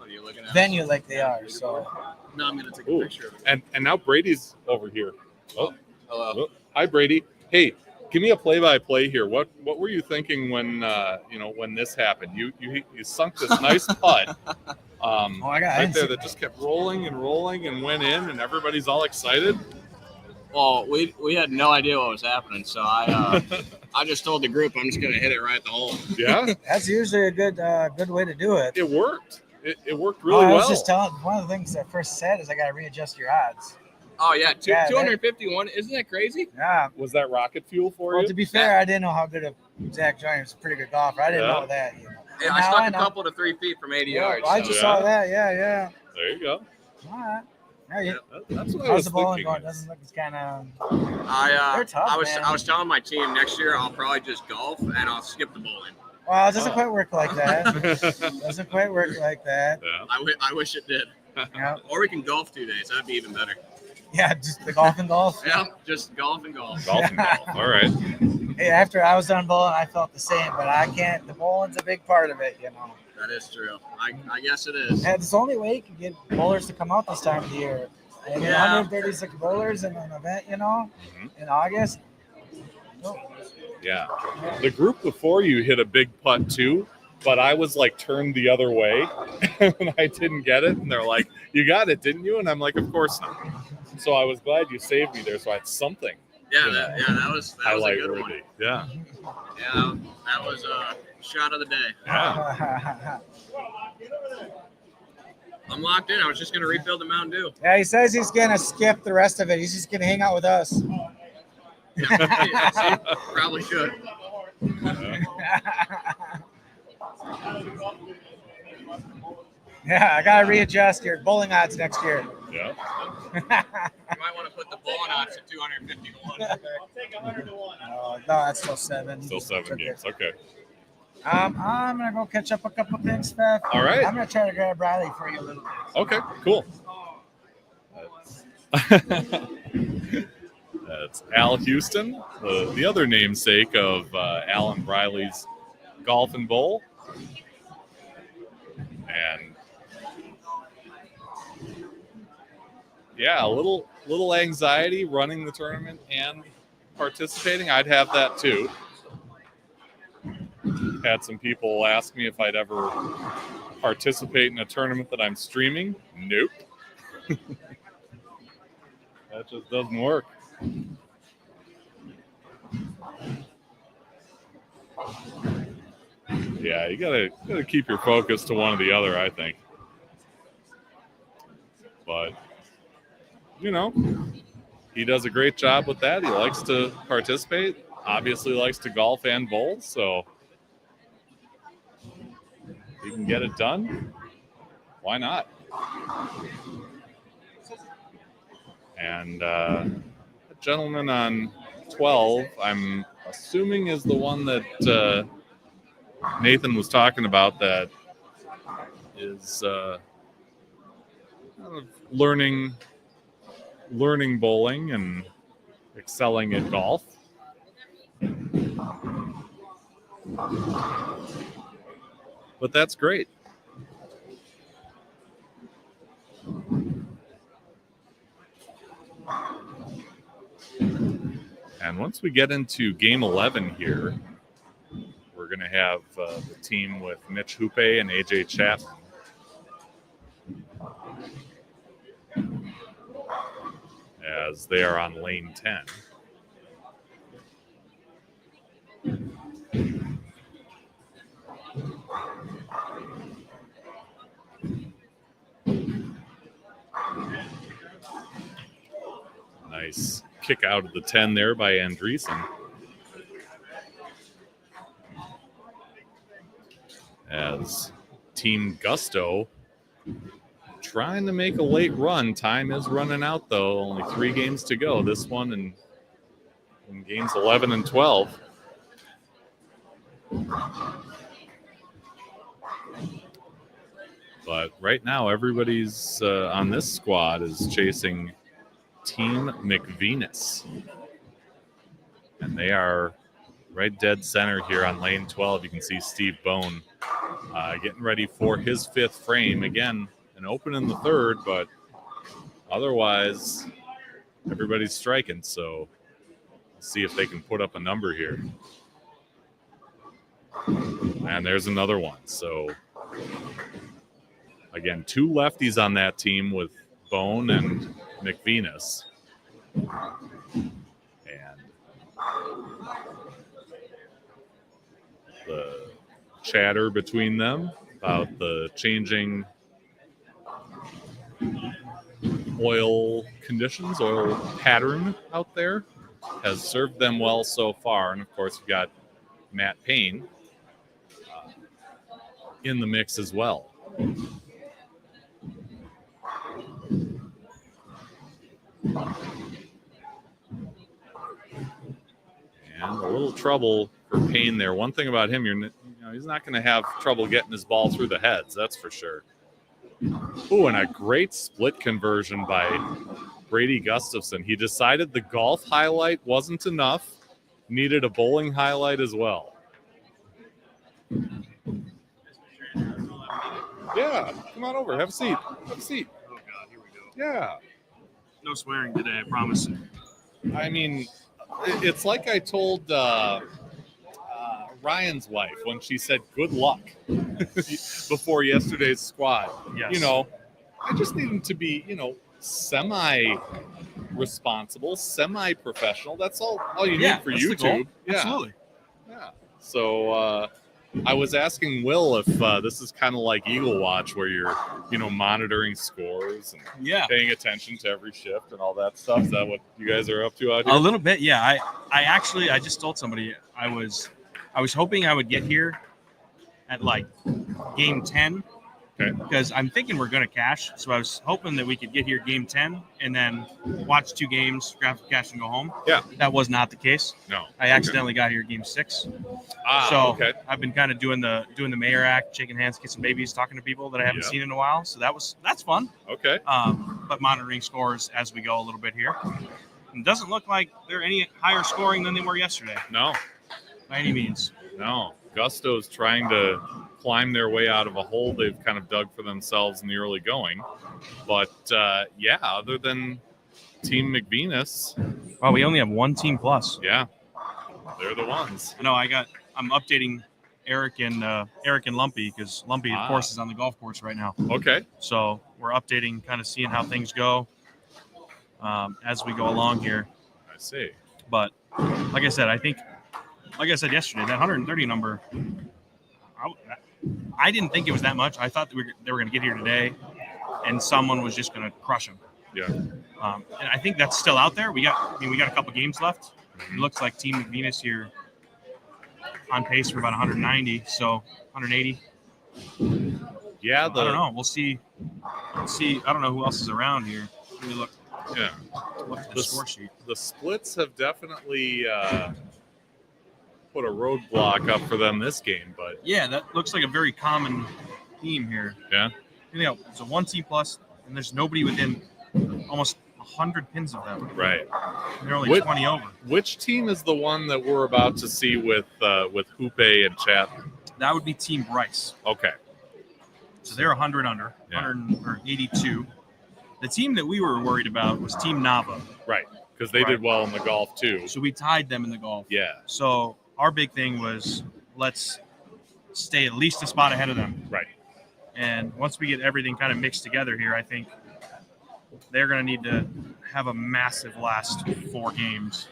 venue like they are. So. No, I'm going to take a picture of it. And now Brady's over here. Oh. Hello. Oh. Hi, Brady. Hey, give me a play-by-play here. What were you thinking when when this happened? You sunk this nice putt right there that just kept rolling and went in, and everybody's all excited. Well, we had no idea what was happening, so I just told the group I'm just going to hit it right at the hole. Yeah, that's usually a good way to do it. It worked. It worked really well. I was just telling one of the things that first said is I got to readjust your odds. Oh, yeah. 251. Isn't that crazy? Yeah. Was that rocket fuel for you? Well, to be fair, I didn't know how good of Zach Jones is a pretty good golfer. I didn't know that. Yeah, I stuck a couple to 3 feet from 80 yards. I just saw that. Yeah. There you go. All right. That's what I How's was the bowling thinking. going? Doesn't look. It's kind of. I They're tough, man. was telling my team next year I'll probably just golf and I'll skip the bowling. Well, it doesn't quite work like that. Doesn't quite work like that. Yeah. I wish it did. Yeah. Or we can golf 2 days. That'd be even better. Yeah, just the golf and golf. Yeah, just golf and golf. Golf and golf. All right. Hey, after I was done bowling, I felt the same, but I can't. The bowling's a big part of it, you know. That is true. I guess it is. And it's the only way you can get bowlers to come out this time of the year. And 136 bowlers in an event, you know, in August. Yeah. The group before you hit a big putt too, but I was like turned the other way and I didn't get it. And they're like, "You got it, didn't you?" And I'm like, "Of course not." So I was glad you saved me there. So I had something. Yeah, that was a good one. Yeah. Yeah, that was a shot of the day. Yeah. I'm locked in. I was just going to refill the Mountain Dew. Yeah, he says he's going to skip the rest of it. He's just going to hang out with us. Yeah, see, probably should. Yeah, I got to readjust your bowling odds next year. Yeah. You might want to put the bowling odds at 250 to 1. I'll take 100 to 1. No, that's still 7. Still 7 games. Okay. I'm going to go catch up a couple things, Steph. All right. I'm going to try to grab Briley for you a little bit. Okay, cool. That's Al Houston, the other namesake of Alan Briley's Golf and Bowl. And yeah, a little anxiety running the tournament and participating. I'd have that too. Had some people ask me if I'd ever participate in a tournament that I'm streaming. Nope. That just doesn't work. Yeah, you gotta keep your focus to one or the other, I think. But you know, he does a great job with that. He likes to participate. Obviously likes to golf and bowl, so he can get it done. Why not? And a gentleman on 12, I'm assuming is the one that Nathan was talking about, that is kind of learning bowling and excelling at golf. But that's great. And once we get into game 11 here, we're going to have the team with Mitch Hoope and AJ Chapman. As they are on lane 10. Nice kick out of the 10 there by Andreessen. As Team Gusto trying to make a late run. Time is running out, though. Only 3 games to go. This one in games 11 and 12. But right now, everybody's on this squad is chasing Team McVenis. And they are right dead center here on lane 12. You can see Steve Bone getting ready for his 5th frame. Again, an open in the 3rd, but otherwise, everybody's striking. So let's see if they can put up a number here. And there's another one. So again, 2 lefties on that team with Bone and McVenis. And the chatter between them about the changing oil conditions, oil pattern out there has served them well so far. And of course, you've got Matt Payne in the mix as well. And a little trouble for Payne there. One thing about him, he's not going to have trouble getting his ball through the heads, that's for sure. Ooh, and a great split conversion by Brady Gustafson. He decided the golf highlight wasn't enough, needed a bowling highlight as well. Yeah, come on over. Have a seat. Have a seat. Oh, God, here we go. Yeah. No swearing today, I promise. I mean, it's like I told Ryan's wife when she said good luck before yesterday's squad. Yes. I just need him to be, semi-responsible, semi-professional. That's all you need for YouTube. Yeah. Absolutely. Yeah. So I was asking Will if this is kind of like Eagle Watch, where you're, monitoring scores and paying attention to every shift and all that stuff. Is that what you guys are up to out here? A little bit, yeah. I just told somebody I was hoping I would get here at like game 10. Okay. Because I'm thinking we're going to cash. So I was hoping that we could get here game 10 and then watch 2 games, grab the cash, and go home. Yeah. That was not the case. No. I accidentally got here game 6. So I've been kind of doing the mayor act, shaking hands, kissing babies, talking to people that I haven't seen in a while. So that's fun. Okay. But monitoring scores as we go a little bit here. It doesn't look like they're any higher scoring than they were yesterday. No. By any means. No. Gusto's trying to climb their way out of a hole they've kind of dug for themselves in the early going. But, other than Team McVenis. Well, we only have one team plus. Yeah. They're the ones. I know. I'm updating Eric and Lumpy, because Lumpy, of course, is on the golf course right now. Okay. So we're updating, kind of seeing how things go as we go along here. I see. But like I said yesterday, that 130 number, I didn't think it was that much. I thought they were going to get here today, and someone was just going to crush them. Yeah. And I think that's still out there. We got a couple games left. It looks like Team McVenis here on pace for about 190, so 180. Yeah, I don't know. We'll see. I don't know who else is around here. Let me look. Yeah. Look at the score sheet. The splits have definitely put a roadblock up for them this game, but yeah, that looks like a very common theme here. Yeah. It's a 1 team plus, and there's nobody within almost 100 pins of them. Right. And they're only 20 over. Which team is the one that we're about to see with Hoope and Chapman? That would be Team Bryce. Okay. So they're 100 under, 182. The team that we were worried about was Team Nava. Right, because they did well in the golf too. So we tied them in the golf. Yeah. So our big thing was, let's stay at least a spot ahead of them. Right. And once we get everything kind of mixed together here, I think they're going to need to have a massive last 4 games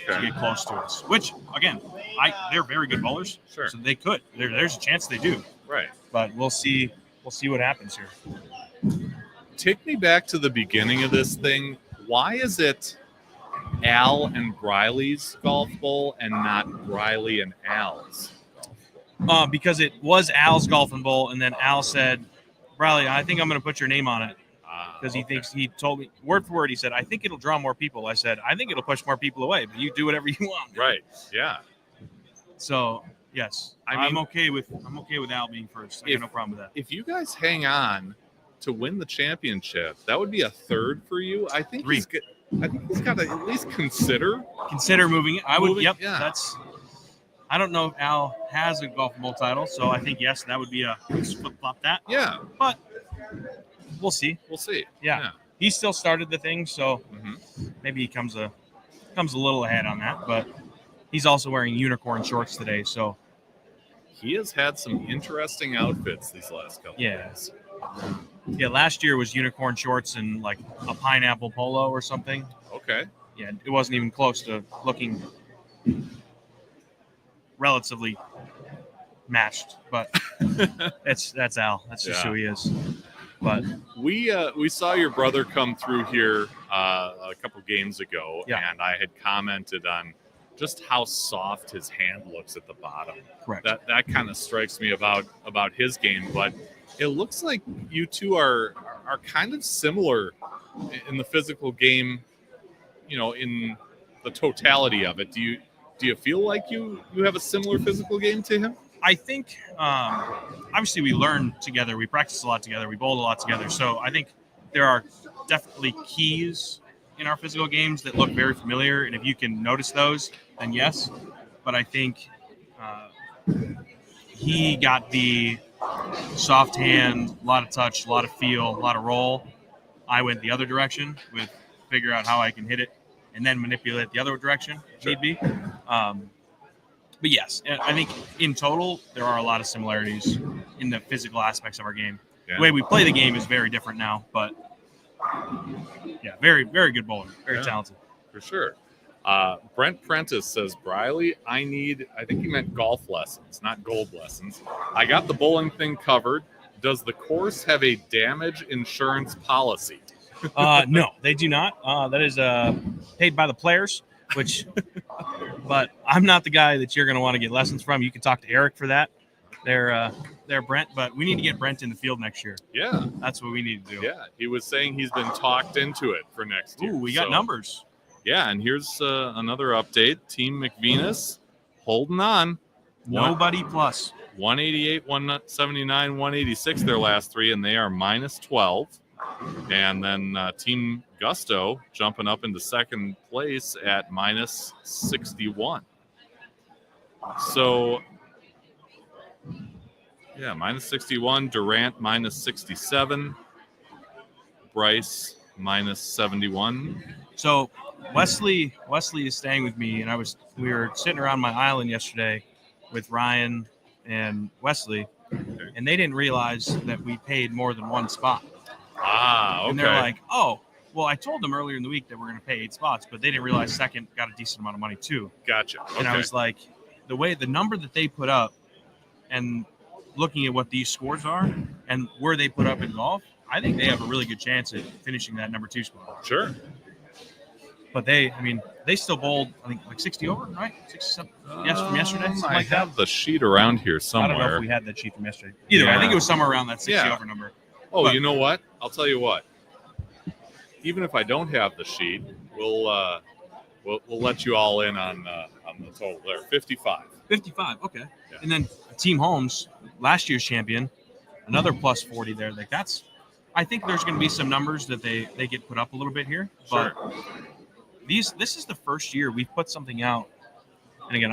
to get close to us. Which, again, they're very good bowlers. Sure. So they could. There's a chance they do. Right. But we'll see. We'll see what happens here. Take me back to the beginning of this thing. Why is it Al and Briley's golf bowl and not Briley and Al's? Because it was Al's golfing bowl, and then Al said, Briley, I think I'm going to put your name on it. Because he told me, word for word, he said, I think it'll draw more people. I said, I think it'll push more people away, but you do whatever you want. Right. Yeah. So, yes, I'm okay with Al being first. I got no problem with that. If you guys hang on to win the championship, that would be a 3rd for you. I think 3. he's got to at least consider moving it. I would. Yep. Yeah. I don't know if Al has a golf bowl title, so I think yes, that would be a flip flop that. Yeah. But we'll see. We'll see. Yeah. He still started the thing, so maybe he comes a little ahead on that. But he's also wearing unicorn shorts today, so he has had some interesting outfits these last couple days. Yeah, last year was unicorn shorts and like a pineapple polo or something. Okay. Yeah, it wasn't even close to looking relatively matched, but that's Al. That's just who he is. But we saw your brother come through here a couple games ago, and I had commented on just how soft his hand looks at the bottom. Correct. That kind of strikes me about his game, but it looks like you two are kind of similar in the physical game, in the totality of it. Do you feel like you have a similar physical game to him? I think, obviously, we learn together. We practice a lot together. We bowled a lot together. So I think there are definitely keys in our physical games that look very familiar. And if you can notice those, then yes. But I think he got the soft hand, a lot of touch, a lot of feel, a lot of roll. I went the other direction with figure out how I can hit it and then manipulate the other direction if need be. But yes, I think in total, there are a lot of similarities in the physical aspects of our game. Yeah. The way we play the game is very different now, but yeah, very, very good bowler, very talented. For sure. Brent Prentice says, Briley, I think he meant golf lessons, not gold lessons. I got the bowling thing covered. Does the course have a damage insurance policy? No, they do not. That is paid by the players, but I'm not the guy that you're going to want to get lessons from. You can talk to Eric for that. They're Brent, but we need to get Brent in the field next year. Yeah. That's what we need to do. Yeah. He was saying he's been talked into it for next year. Ooh, we got numbers. Yeah, and here's another update. Team McVenis holding on. Nobody plus. 188, 179, 186 their last 3, and they are minus 12. And then Team Gusto jumping up into second place at minus 61. So, yeah, minus 61. Durant minus 67. Bryce minus 71. So Wesley is staying with me, and we were sitting around my island yesterday with Ryan and Wesley, and they didn't realize that we paid more than one spot. Ah, okay. And they're like, oh, well, I told them earlier in the week that we're going to pay 8 spots, but they didn't realize second got a decent amount of money too. Gotcha. And I was like, the number that they put up, and looking at what these scores are and where they put up in golf, I think they have a really good chance at finishing that number 2 spot. Sure. But they still bowled, I think, like 60 over, right? 67 from yesterday, something I like that. have the sheet around here somewhere. I don't know if we had that sheet from yesterday. Either way, I think it was somewhere around that 60 over number. Oh, But- you know what? I'll tell you what. Even if I don't have the sheet, we'll let you all in on the total there. 55. 55, okay. Yeah. And then Team Holmes, last year's champion, another plus 40 there. Like I think there's going to be some numbers that they get put up a little bit here. Sure. But this is the first year we've put something out. And again,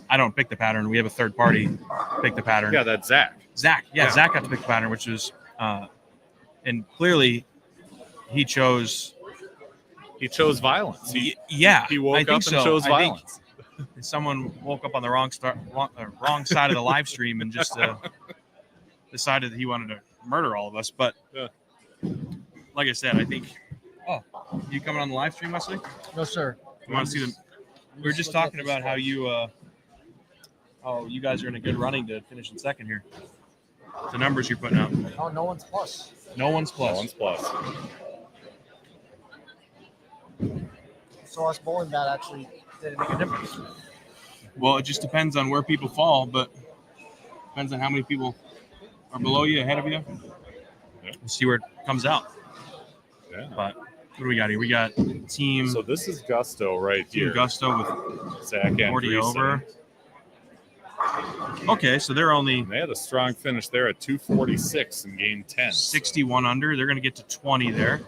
I don't pick the pattern. We have a third party pick the pattern. Yeah, that's Zach. Zach got to pick the pattern, which was and clearly he chose violence. He woke up and chose violence. Someone woke up on the wrong side of the live stream and just decided that he wanted to murder all of us. But like I said, I think. Oh, you coming on the live stream, Wesley? No, sir. You want to see them? We were just talking about how you guys are in a good running to finish in second here. The numbers you're putting out. Oh, no one's plus. No one's plus. No one's plus. So us bowling that actually didn't make a difference. Well, it just depends on where people fall, but depends on how many people are below you, ahead of you. Yeah. We'll see where it comes out. Yeah. But what do we got here? We got team. So this is Gusto right team here. Gusto with Zach 40 over. Okay, so they're only. They had a strong finish there at 246 in game 10. 61 under. They're going to get to 20 there.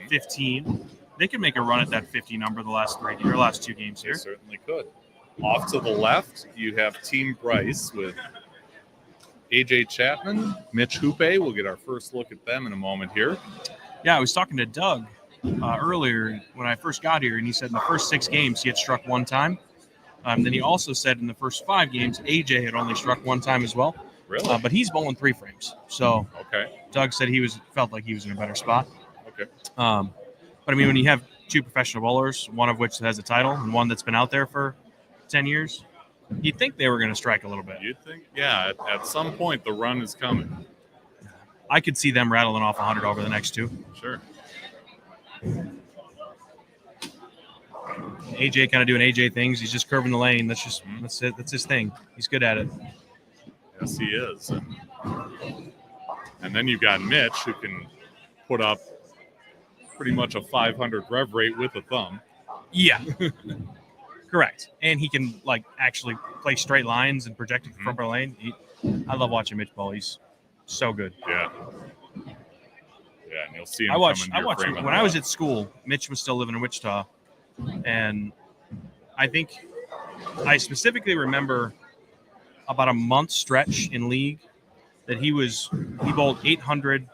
15. They can make a run at that 50 number the last 2 games here. They certainly could. Off to the left, you have Team Bryce with AJ Chapman, Mitch Hoope. We'll get our first look at them in a moment here. Yeah, I was talking to Doug earlier when I first got here, and he said in the first 6 games he had struck 1 time. Then he also said in the first 5 games AJ had only struck 1 time as well. Really? But he's bowling 3 frames. So okay. Doug said felt like he was in a better spot. Okay. But I mean, when you have 2 professional bowlers, one of which has a title and one that's been out there for 10 years, you'd think they were going to strike a little bit. You'd think, yeah. At some point, the run is coming. I could see them rattling off 100 over the next 2. Sure. AJ kind of doing AJ things. He's just curving the lane. That's it. That's his thing. He's good at it. Yes, he is. And then you've got Mitch, who can put up pretty much a 500 rev rate with a thumb. Yeah. Correct. And he can actually play straight lines and project it from the lane. I love watching Mitch bowl. He's so good. Yeah. Yeah, and you'll see him I watched frame when I was at school. Mitch was still living in Wichita, and I think I specifically remember about a month stretch in league that he bowled 800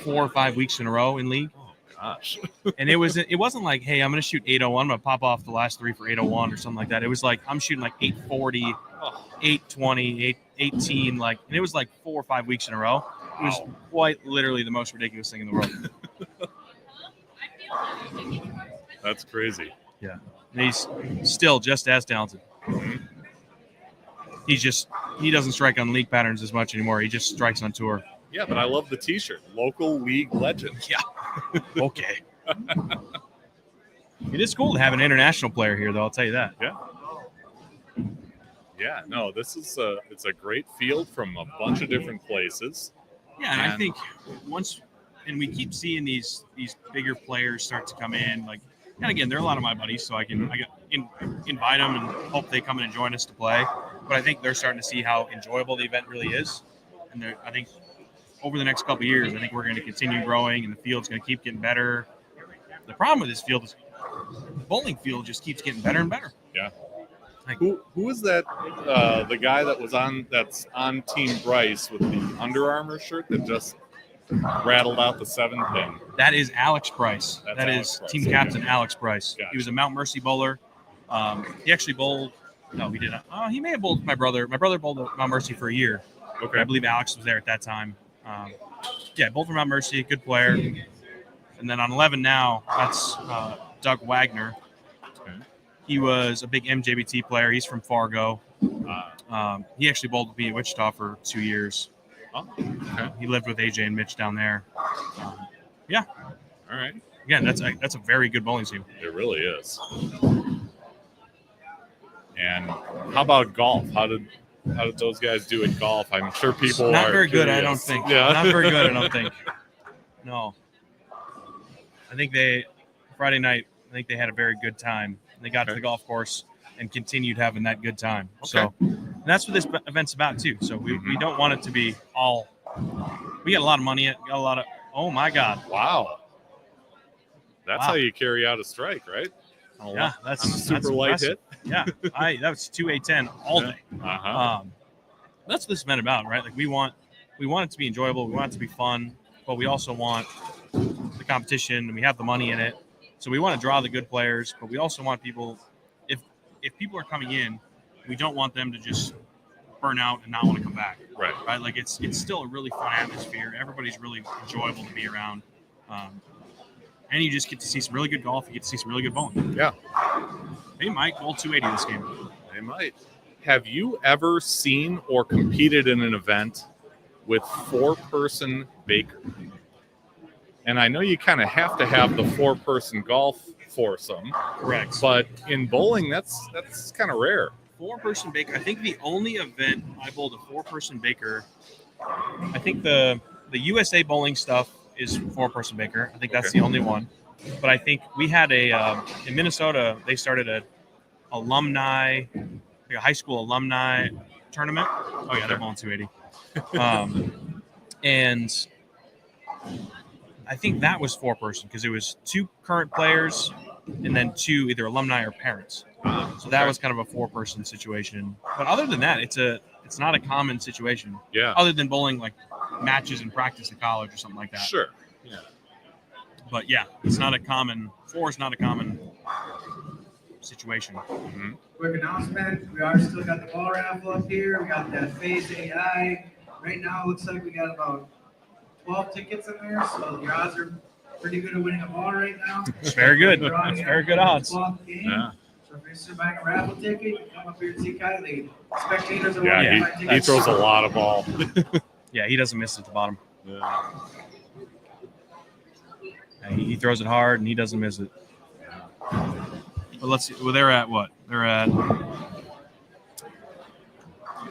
4 or 5 weeks in a row in league. Gosh. And it wasn't like, hey, I'm going to shoot 801. I'm going to pop off the last 3 for 801 or something like that. It was like I'm shooting 840, 820, 818, and it was 4 or 5 weeks in a row. It was quite literally the most ridiculous thing in the world. That's crazy. Yeah. And he's still just as talented. Mm-hmm. He doesn't strike on league patterns as much anymore. He just strikes on tour. Yeah, but I love the T-shirt. Local league legend. Yeah. Okay. It is cool to have an international player here, though. I'll tell you that. Yeah. Yeah. No, it's a great field from a bunch of different places. Yeah, and I think and we keep seeing these bigger players start to come in. And again, they're a lot of my buddies, so I can invite them and hope they come in and join us to play. But I think they're starting to see how enjoyable the event really is, and I think over the next couple of years, I think we're going to continue growing, and the field's going to keep getting better. The problem with this field is the bowling field just keeps getting better and better. Yeah. Who is that? The guy that's on Team Bryce with the Under Armour shirt that just rattled out the 7-pin. That is Alex Price. That's That Alex is Price. team Okay. captain Alex Price. Gotcha. He was a Mount Mercy bowler. He actually bowled. No, he didn't. He may have bowled my brother. My brother bowled at Mount Mercy for a year. Okay. I believe Alex was there at that time. Bowled for Mount Mercy, good player. And then on 11 now, that's Doug Wagner. Okay. He was a big MJBT player. He's from Fargo. He actually bowled with me at Wichita for 2 years. Oh, okay. He lived with AJ and Mitch down there. Yeah. All right. Again, that's a very good bowling team. It really is. And how about golf? How did those guys do at golf? I'm sure people Not are very good, curious. I don't think. Yeah. Not very good, I don't think. No. I think Friday night, I think they had a very good time. They got to the golf course and continued having that good time. Okay. So and that's what this event's about too. So we don't want it to be all. We got a lot of money. Got a lot of. Oh my God! Wow. That's how you carry out a strike, right? Yeah, that's on a super light impressive. hit. Yeah, that was 2-8-10 all day. Uh-huh. That's what this event about, right? Like we want it to be enjoyable. We want it to be fun, but we also want the competition, and we have the money in it. So we want to draw the good players, but we also want people. If people are coming in, we don't want them to just burn out and not want to come back. Right. Like it's still a really fun atmosphere. Everybody's really enjoyable to be around. And you just get to see some really good golf. You get to see some really good bowling. Yeah. They might bowl 280 this game. They might. Have you ever seen or competed in an event with 4-person Baker? And I know you kind of have to have the 4-person golf foursome. Correct. But in bowling, that's kind of rare. 4-person Baker. I think the only event I bowled a 4-person Baker, I think the USA bowling stuff is 4-person Baker. I think that's the only one. But I think we had in Minnesota, they started a high school alumni tournament. Oh yeah, they're bowling 280. And I think that was 4-person because it was 2 current players and then 2 either alumni or parents. So that was kind of a 4-person situation. But other than that, it's not a common situation. Yeah. Other than bowling like matches in practice at college or something like that. Sure. Yeah. But yeah, it's not a common. 4 is not a common situation. Mm-hmm. Quick announcement: we are still got the ball raffle up here. We got that Phase AI. Right now, it looks like we got about 12 tickets in there, so the odds are pretty good at winning a ball right now. It's very good. It's very good odds. Yeah. So if you're interested in buying a raffle ticket, you can come up here and see Kylie. Spectators are Yeah, he throws a lot of ball. Yeah, he doesn't miss at the bottom. Yeah. He throws it hard and he doesn't miss it. But let's see. Well, they're at what? They're at.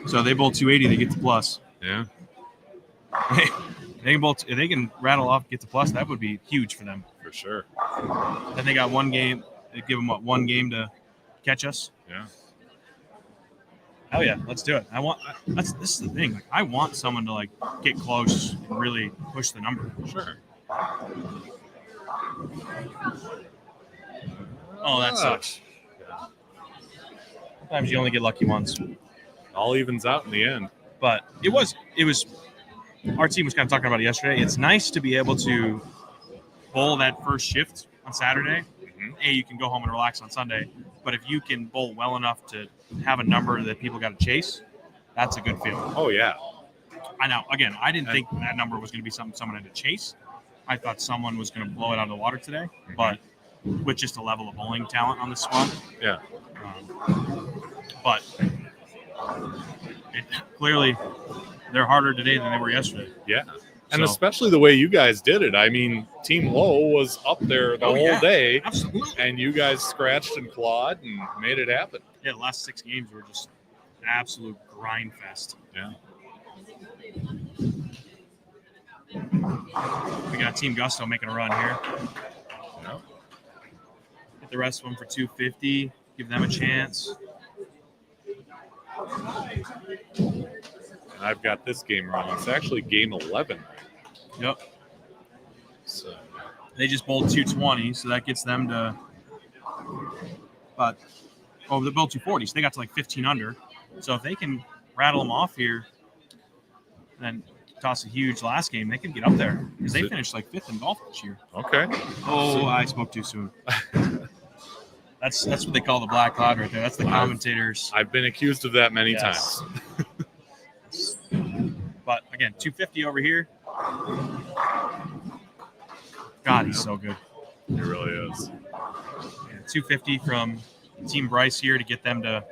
So they bowl 280. They get to plus. Yeah. They can bowl. If they can rattle off, get to plus, that would be huge for them. For sure. Then they got one game. They give them one game to catch us. Yeah. Hell yeah, let's do it. This is the thing. Like, I want someone to get close and really push the number. Sure. Oh, that sucks. Sometimes you only get lucky once. All evens out in the end. But it was. Our team was kind of talking about it yesterday. It's nice to be able to bowl that first shift on Saturday. Mm-hmm. You can go home and relax on Sunday. But if you can bowl well enough to have a number that people got to chase, that's a good feeling. Oh, yeah. I know. Again, I didn't think that number was going to be something someone had to chase. I thought someone was going to blow it out of the water today. Mm-hmm. But with just a level of bowling talent on this squad. Yeah. But clearly they're harder today than they were yesterday. Yeah. And especially the way you guys did it. I mean, Team Low was up there the whole day. Absolutely. And you guys scratched and clawed and made it happen. Yeah, the last 6 games were just an absolute grind fest. Yeah. We got Team Gusto making a run here. Yeah. Get the rest of them for 250. Give them a chance. And I've got this game wrong. It's actually game 11 right Yep. So they just bowled 220, so that gets them to they bowled 240, so they got to like 15 under. So if they can rattle them off here and toss a huge last game, they can get up there because they finished like 5th in golf this year. Okay. Oh, I spoke too soon. That's what they call the black cloud right there. That's the commentators. I've been accused of that many times. But again, 250 over here. God, he's so good. He really is. Yeah, 250 from Team Bryce here to get them to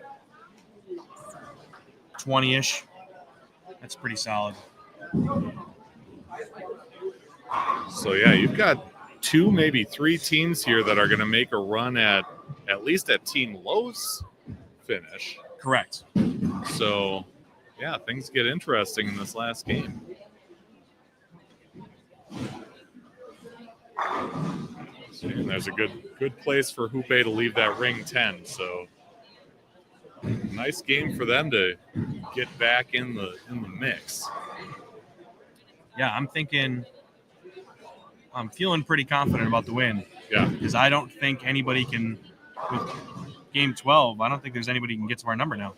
20-ish. That's pretty solid. So yeah, you've got 2, maybe 3 teams here that are going to make a run at least at Team Lowe's finish. Correct. So yeah, things get interesting in this last game. And there's a good place for Hoope to leave that ring 10. So nice game for them to get back in the mix. Yeah, I'm feeling pretty confident about the win. Yeah. Because I don't think anybody can, with game 12, I don't think there's anybody who can get to our number now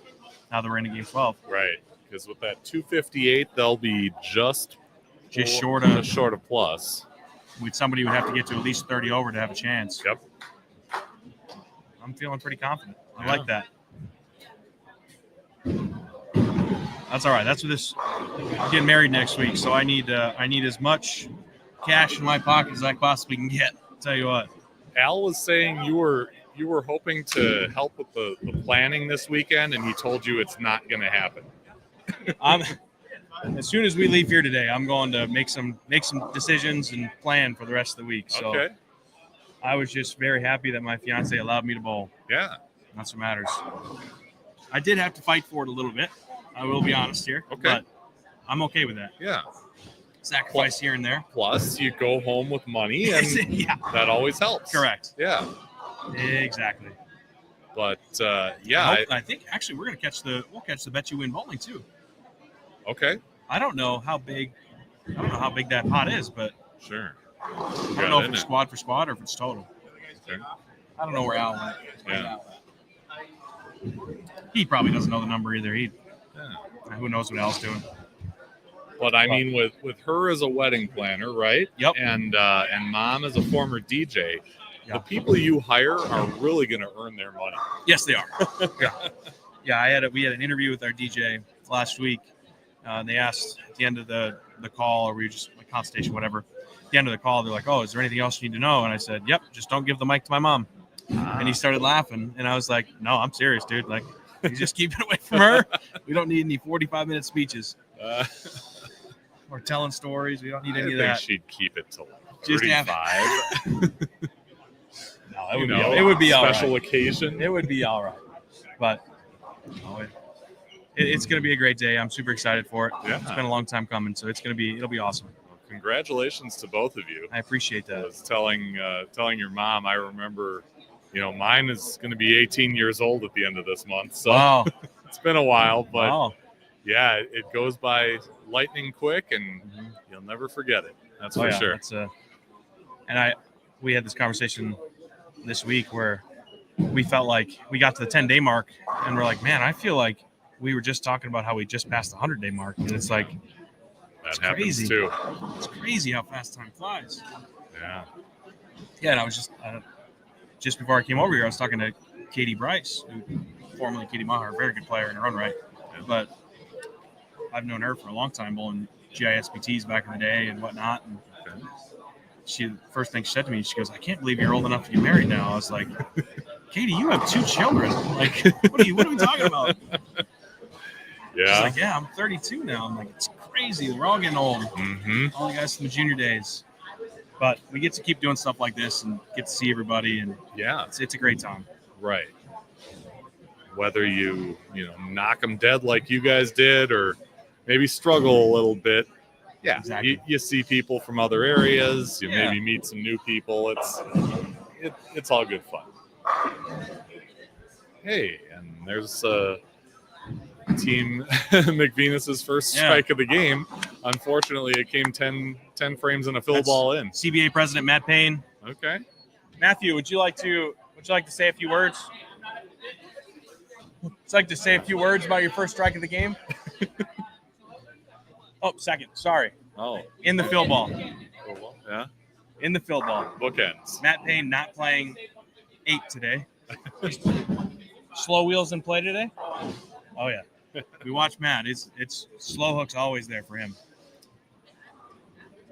that we're in game 12. Right. Because with that 258, they'll be just short of plus. Somebody would have to get to at least 30 over to have a chance. Yep. I'm feeling pretty confident. I like that. That's all right. That's what this. I'm getting married next week, so I need as much cash in my pocket as I possibly can get. I'll tell you what. Al was saying you were hoping to help with the planning this weekend, and he told you it's not going to happen. As soon as we leave here today, I'm going to make some decisions and plan for the rest of the week. So okay. I was just very happy that my fiance allowed me to bowl. Yeah. That's what matters. I did have to fight for it a little bit. I will be honest here. Okay. But I'm okay with that. Yeah. Sacrifice here and there. Plus, you go home with money, and yeah. That always helps. Correct. Yeah. Exactly. But yeah, I think actually we'll catch the Bet You Win bowling too. Okay. I don't know how big that pot is, but sure. I don't know if it's squad for squad or if it's total. Okay. I don't know where Al went. Yeah. He probably doesn't know the number either. Who knows what Al's doing? But I mean, with her as a wedding planner, right? Yep. And mom as a former DJ, yeah. The people you hire are really going to earn their money. Yes, they are. Yeah. We had an interview with our DJ last week. They asked at the end of the call, or we were just like consultation, whatever. At the end of the call, they're like, "Oh, is there anything else you need to know?" And I said, "Yep, just don't give the mic to my mom." And he started laughing, and I was like, "No, I'm serious, dude. Like, you just keep it away from her. We don't need any 45-minute speeches or telling stories. We don't need any of that." I think she'd keep it to just 35. No, it would be all right. Special occasion. It would be all right, but it's going to be a great day. I'm super excited for it. Yeah. It's been a long time coming, so it'll be awesome. Well, congratulations to both of you. I appreciate that. I was telling your mom, I remember, mine is going to be 18 years old at the end of this month. So wow. It's been a while, but wow. Yeah, it goes by lightning quick, and you'll never forget it. That's for sure. We had this conversation this week where we felt like we got to the 10-day mark, and we're like, man, I feel like we were just talking about how we just passed the 100-day mark, and it's like that happens crazy. Too. It's crazy how fast time flies. Yeah. Yeah, and I was just before I came over here, I was talking to Katie Bryce, who formerly Katie Maher, a very good player in her own right, but I've known her for a long time, bowling GISBTs back in the day and whatnot. And first thing she said to me, she goes, "I can't believe you're old enough to get married now." I was like, "Katie, you have 2 children. Like, what are we talking about?" Yeah. She's like, "Yeah, I'm 32 now." I'm like, "It's crazy. We're all getting old." Mm-hmm. All the guys from the junior days. But we get to keep doing stuff like this and get to see everybody, and yeah, it's a great time. Right. Whether you knock them dead like you guys did, or maybe struggle a little bit. Yeah, exactly. You see people from other areas. You maybe meet some new people. It's all good fun. Hey, and there's Team McVenus's first strike of the game. Unfortunately, it came 10 frames and a fill ball in. CBA President Matt Payne. Okay. Matthew, would you like to say a few words? Would you like to say a few words about your first strike of the game? Oh, second. Sorry. Oh. In the fill ball. Yeah. In the fill ball. Bookends. Matt Payne not playing 8 today. Slow wheels in play today? Oh, yeah. We watch Matt. It's slow hooks always there for him.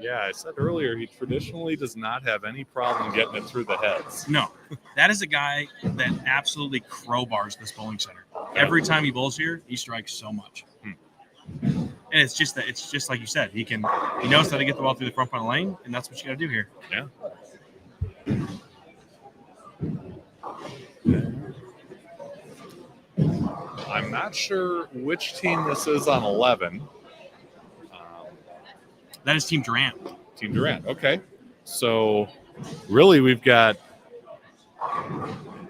Yeah, I said earlier he traditionally does not have any problem getting it through the heads. No. That is a guy that absolutely crowbars this bowling center. Every time he bowls here, he strikes so much. And it's just like you said, he knows how to get the ball through the front part of the lane, and that's what you got to do here. Yeah. I'm not sure which team this is on 11. That is Team Durant. Team Durant. Okay. So really we've got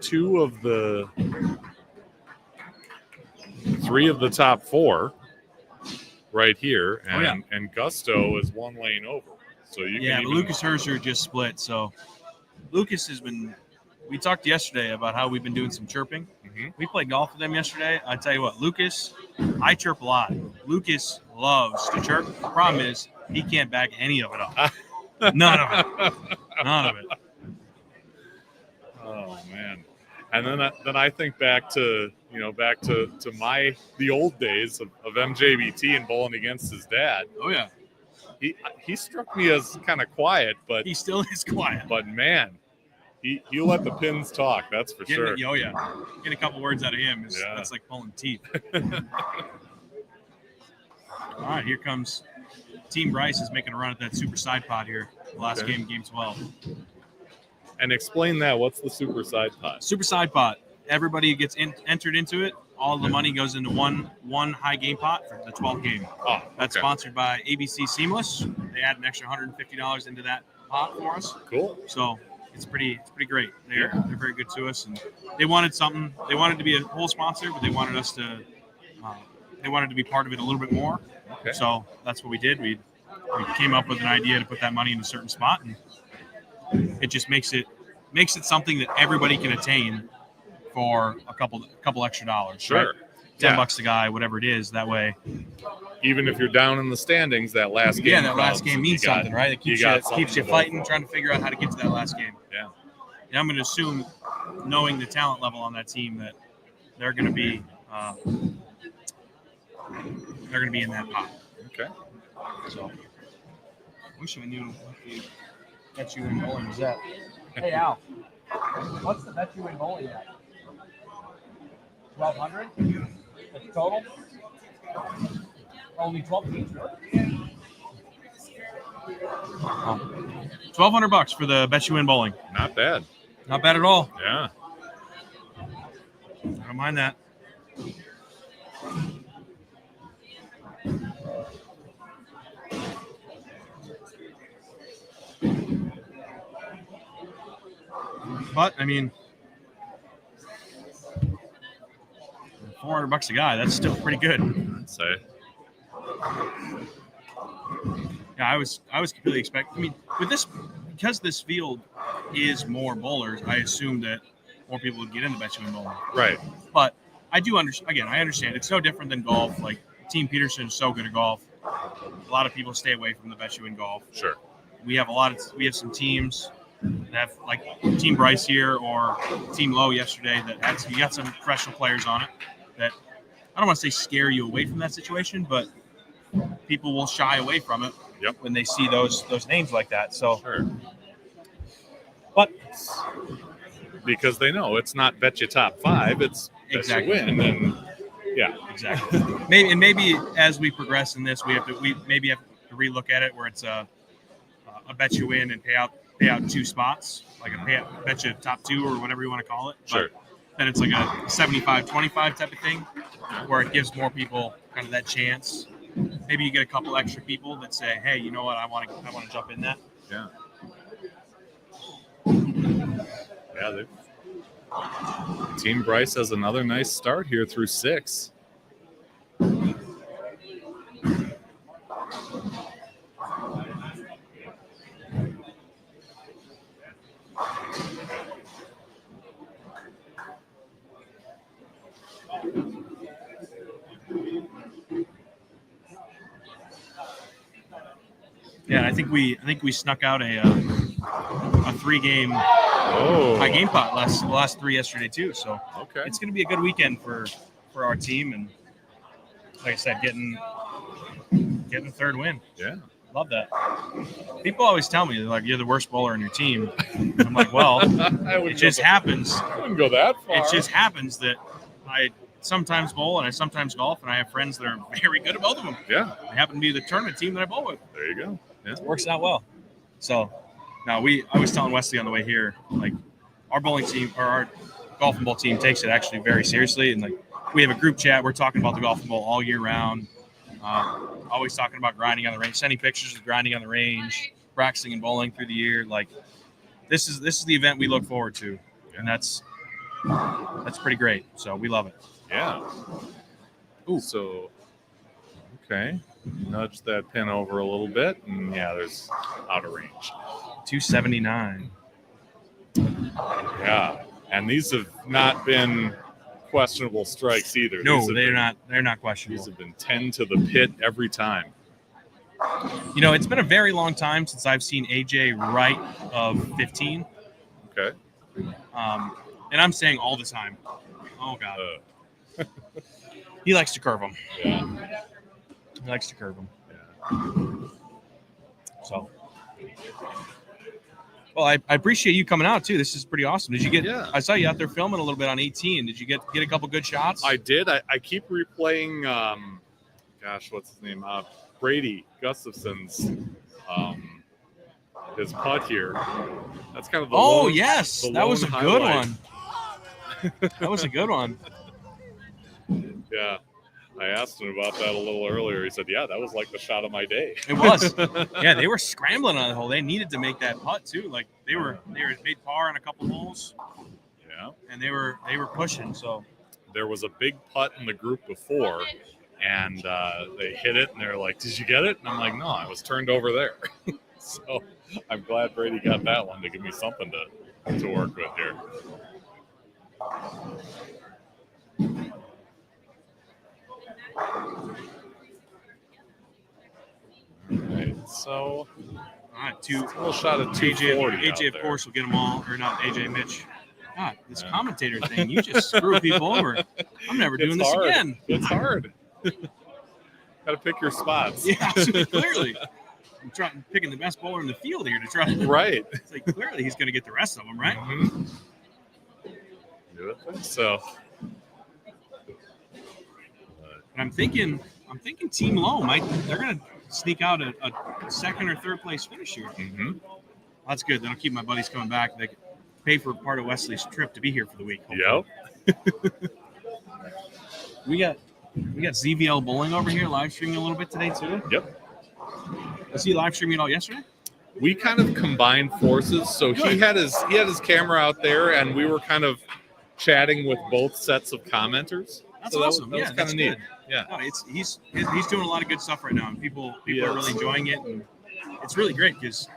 3 of the top 4 right here, and Gusto is 1 lane over. So you can but Lucas Herzer just split. So Lucas has been. We talked yesterday about how we've been doing some chirping. Mm-hmm. We played golf with them yesterday. I tell you what, Lucas, I chirp a lot. Lucas loves to chirp. The problem is he can't back any of it up. None of it. None of it. Oh man. And then I think back to the old days of MJBT and bowling against his dad. Oh yeah. He struck me as kind of quiet, but he still is quiet. But man, he let the pins talk. That's for sure. Oh yeah. Get a couple words out of him. That's like pulling teeth. All right, here comes Team Bryce is making a run at that super side pot here. The last game 12. And explain that. What's the super side pot? Super side pot. Everybody gets entered into it. All the money goes into one high game pot for the 12th game. Oh, that's sponsored by ABC Seamless. They add an extra $150 into that pot for us. Cool. So it's pretty great. They're very good to us, and they wanted something. They wanted to be a whole sponsor, but they wanted us to. They wanted to be part of it a little bit more. Okay. So that's what we did. We came up with an idea to put that money in a certain spot, and it just makes it something that everybody can attain for a couple extra dollars. Sure. Right? $10 a guy, whatever it is. That way, even if you're down in the standings, that last game. Yeah, that last game means something, right? It keeps you fighting, trying to figure out how to get to that last game. Yeah. And I'm going to assume, knowing the talent level on that team, that they're going to be in that pot. Okay. So, wish I knew what the bet you win bowling was at. Hey Al, what's the bet you win bowling at? 1,200? That's total. Only 12 teams, really? $1,200 for the bet you win bowling. Not bad. Not bad at all. Yeah. I don't mind that. But I mean, $400 a guy, that's still pretty good. I'd say. Yeah, I was completely expecting. I mean, with this, because this field is more bowlers, I assumed that more people would get into bet you win bowling. Right. But I do understand. Again, I understand it's no different than golf. Like Team Peterson is so good at golf. A lot of people stay away from the bet you win golf. Sure. We have some teams that have, like Team Bryce here or Team Lowe yesterday, that you got some professional players on it that I don't want to say scare you away from that situation, but people will shy away from it when they see those names like that. So, sure. But because they know it's not bet you top 5, it's bet you win. And yeah, exactly. maybe as we progress in this, we maybe have to relook at it where it's a bet you win and pay out 2 spots, like a bet you top 2 or whatever you want to call it. Sure. But then it's like a 75-25 type of thing where it gives more people kind of that chance. Maybe you get a couple extra people that say, hey, you know what, I want to jump in that. Yeah. Yeah, Team Bryce has another nice start here through 6. Yeah, I think we snuck out a 3-game game pot last 3 yesterday too. So okay, it's going to be a good weekend for our team, and like I said, getting the third win. Yeah, love that. People always tell me like you're the worst bowler on your team. I'm like, well, it just happens. I wouldn't go that far. It just happens that I sometimes bowl and I sometimes golf, and I have friends that are very good at both of them. Yeah, they happen to be the tournament team that I bowl with. There you go. Yeah, it works out well. So, now I was telling Wesley on the way here, like our bowling team or our golf and bowl team takes it actually very seriously, and like we have a group chat. We're talking about the golf and bowl all year round. Always talking about grinding on the range, sending pictures of grinding on the range, practicing and bowling through the year. Like this is the event we look forward to, and that's pretty great. So we love it. Yeah. Ooh. So, okay, nudge that pin over a little bit, and yeah, there's out of range. 279. Yeah, and these have not been questionable strikes either. No, they're not questionable. These have been 10 to the pit every time. You know, it's been a very long time since I've seen AJ right of 15. Okay. And I'm saying all the time. Oh God. He likes to curve them. Yeah. He likes to curve them. Yeah. So. Well, I appreciate you coming out too. This is pretty awesome. Did you get? Yeah. I saw you out there filming a little bit on 18. Did you get a couple good shots? I did. I keep replaying. Gosh, what's his name? Brady Gustafson's. His putt here. That's kind of the. Oh lone, yes, that was a good one. That was a good one. Yeah. I asked him about that a little earlier. He said, yeah, that was like the shot of my day. It was. Yeah, they were scrambling on the hole. They needed to make that putt too. Like they made par on a couple holes. Yeah. And they were pushing. So there was a big putt in the group before, and they hit it, and they're like, did you get it? And I'm like, no, I was turned over there. So I'm glad Brady got that one to give me something to work with here. Right, so all right, a little shot of 240. AJ, of course, will get them all, or not AJ, Mitch. God, this commentator thing, you just screw people over. I'm never doing this again. It's hard. Got to pick your spots. Yeah, clearly. I'm picking the best bowler in the field here to try to. Right. It's like clearly he's going to get the rest of them, right? Mm-hmm. So. And I'm thinking Team Low they're going to sneak out a second or third place finish here. Mm-hmm. That's good. That'll keep my buddies coming back. They can pay for part of Wesley's trip to be here for the week. Yep. We got ZVL Bowling over here live streaming a little bit today too. Yep. Was he live streaming it all yesterday? We kind of combined forces. So he had his camera out there, and we were kind of chatting with both sets of commenters. That's so awesome. That was kind of neat. Good. Yeah. No, he's doing a lot of good stuff right now, and people are really enjoying it, and it's really great because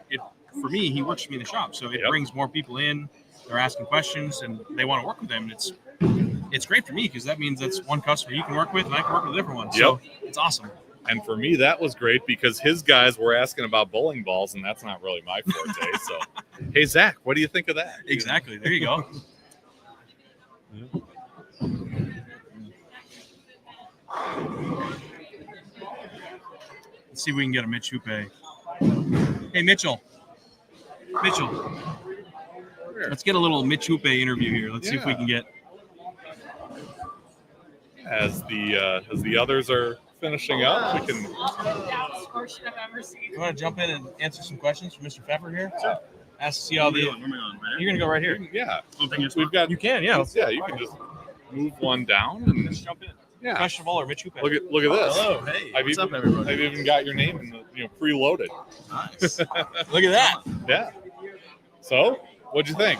for me, he works for me in the shop, so it brings more people in. They're asking questions, and they want to work with them. And it's great for me because that means that's one customer you can work with, and I can work with a different one. So it's awesome. And for me, that was great because his guys were asking about bowling balls, and that's not really my forte. So, hey, Zach, what do you think of that? Exactly. There you go. Let's see if we can get a Mitch Hupe. Hey, Mitchell. Let's get a little Mitch Hupe interview here. Let's see if we can get. As the others are finishing up, we can. Sports I've ever seen. You want to jump in and answer some questions from Mr. Pfeffer here? Sure. See how Where you're gonna go right here. Yeah, we've got. You can, yeah. You can just move one down and just jump in. Yeah. Question of all, or Mitch Hupe. Look at this. Hello, hey, what's up, everybody? I've even got your name in the preloaded. Nice. Look at that. Yeah. So, what'd you think?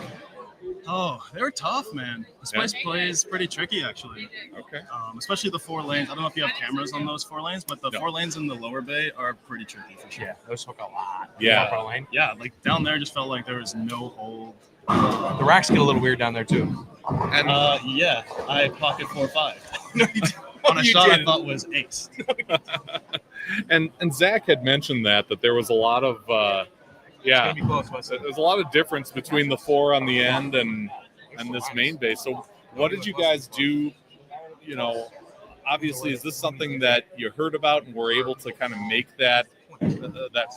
Oh, they were tough, man. The Spice play is pretty tricky, actually. Okay. Especially the 4 lanes. I don't know if you have cameras on those 4 lanes, but the 4 lanes in the lower bay are pretty tricky for sure. Yeah, those hook a lot. Yeah. Yeah, like down there, just felt like there was no hold. The racks get a little weird down there too. And yeah, I pocket 4-5 No, you on a shot didn't. I thought was ace. And Zach had mentioned that there was a lot of yeah, It's gonna be close, there's a lot of difference between the 4 on the end and this main base. So what did you guys do? You know, obviously, is this something that you heard about and were able to kind of make that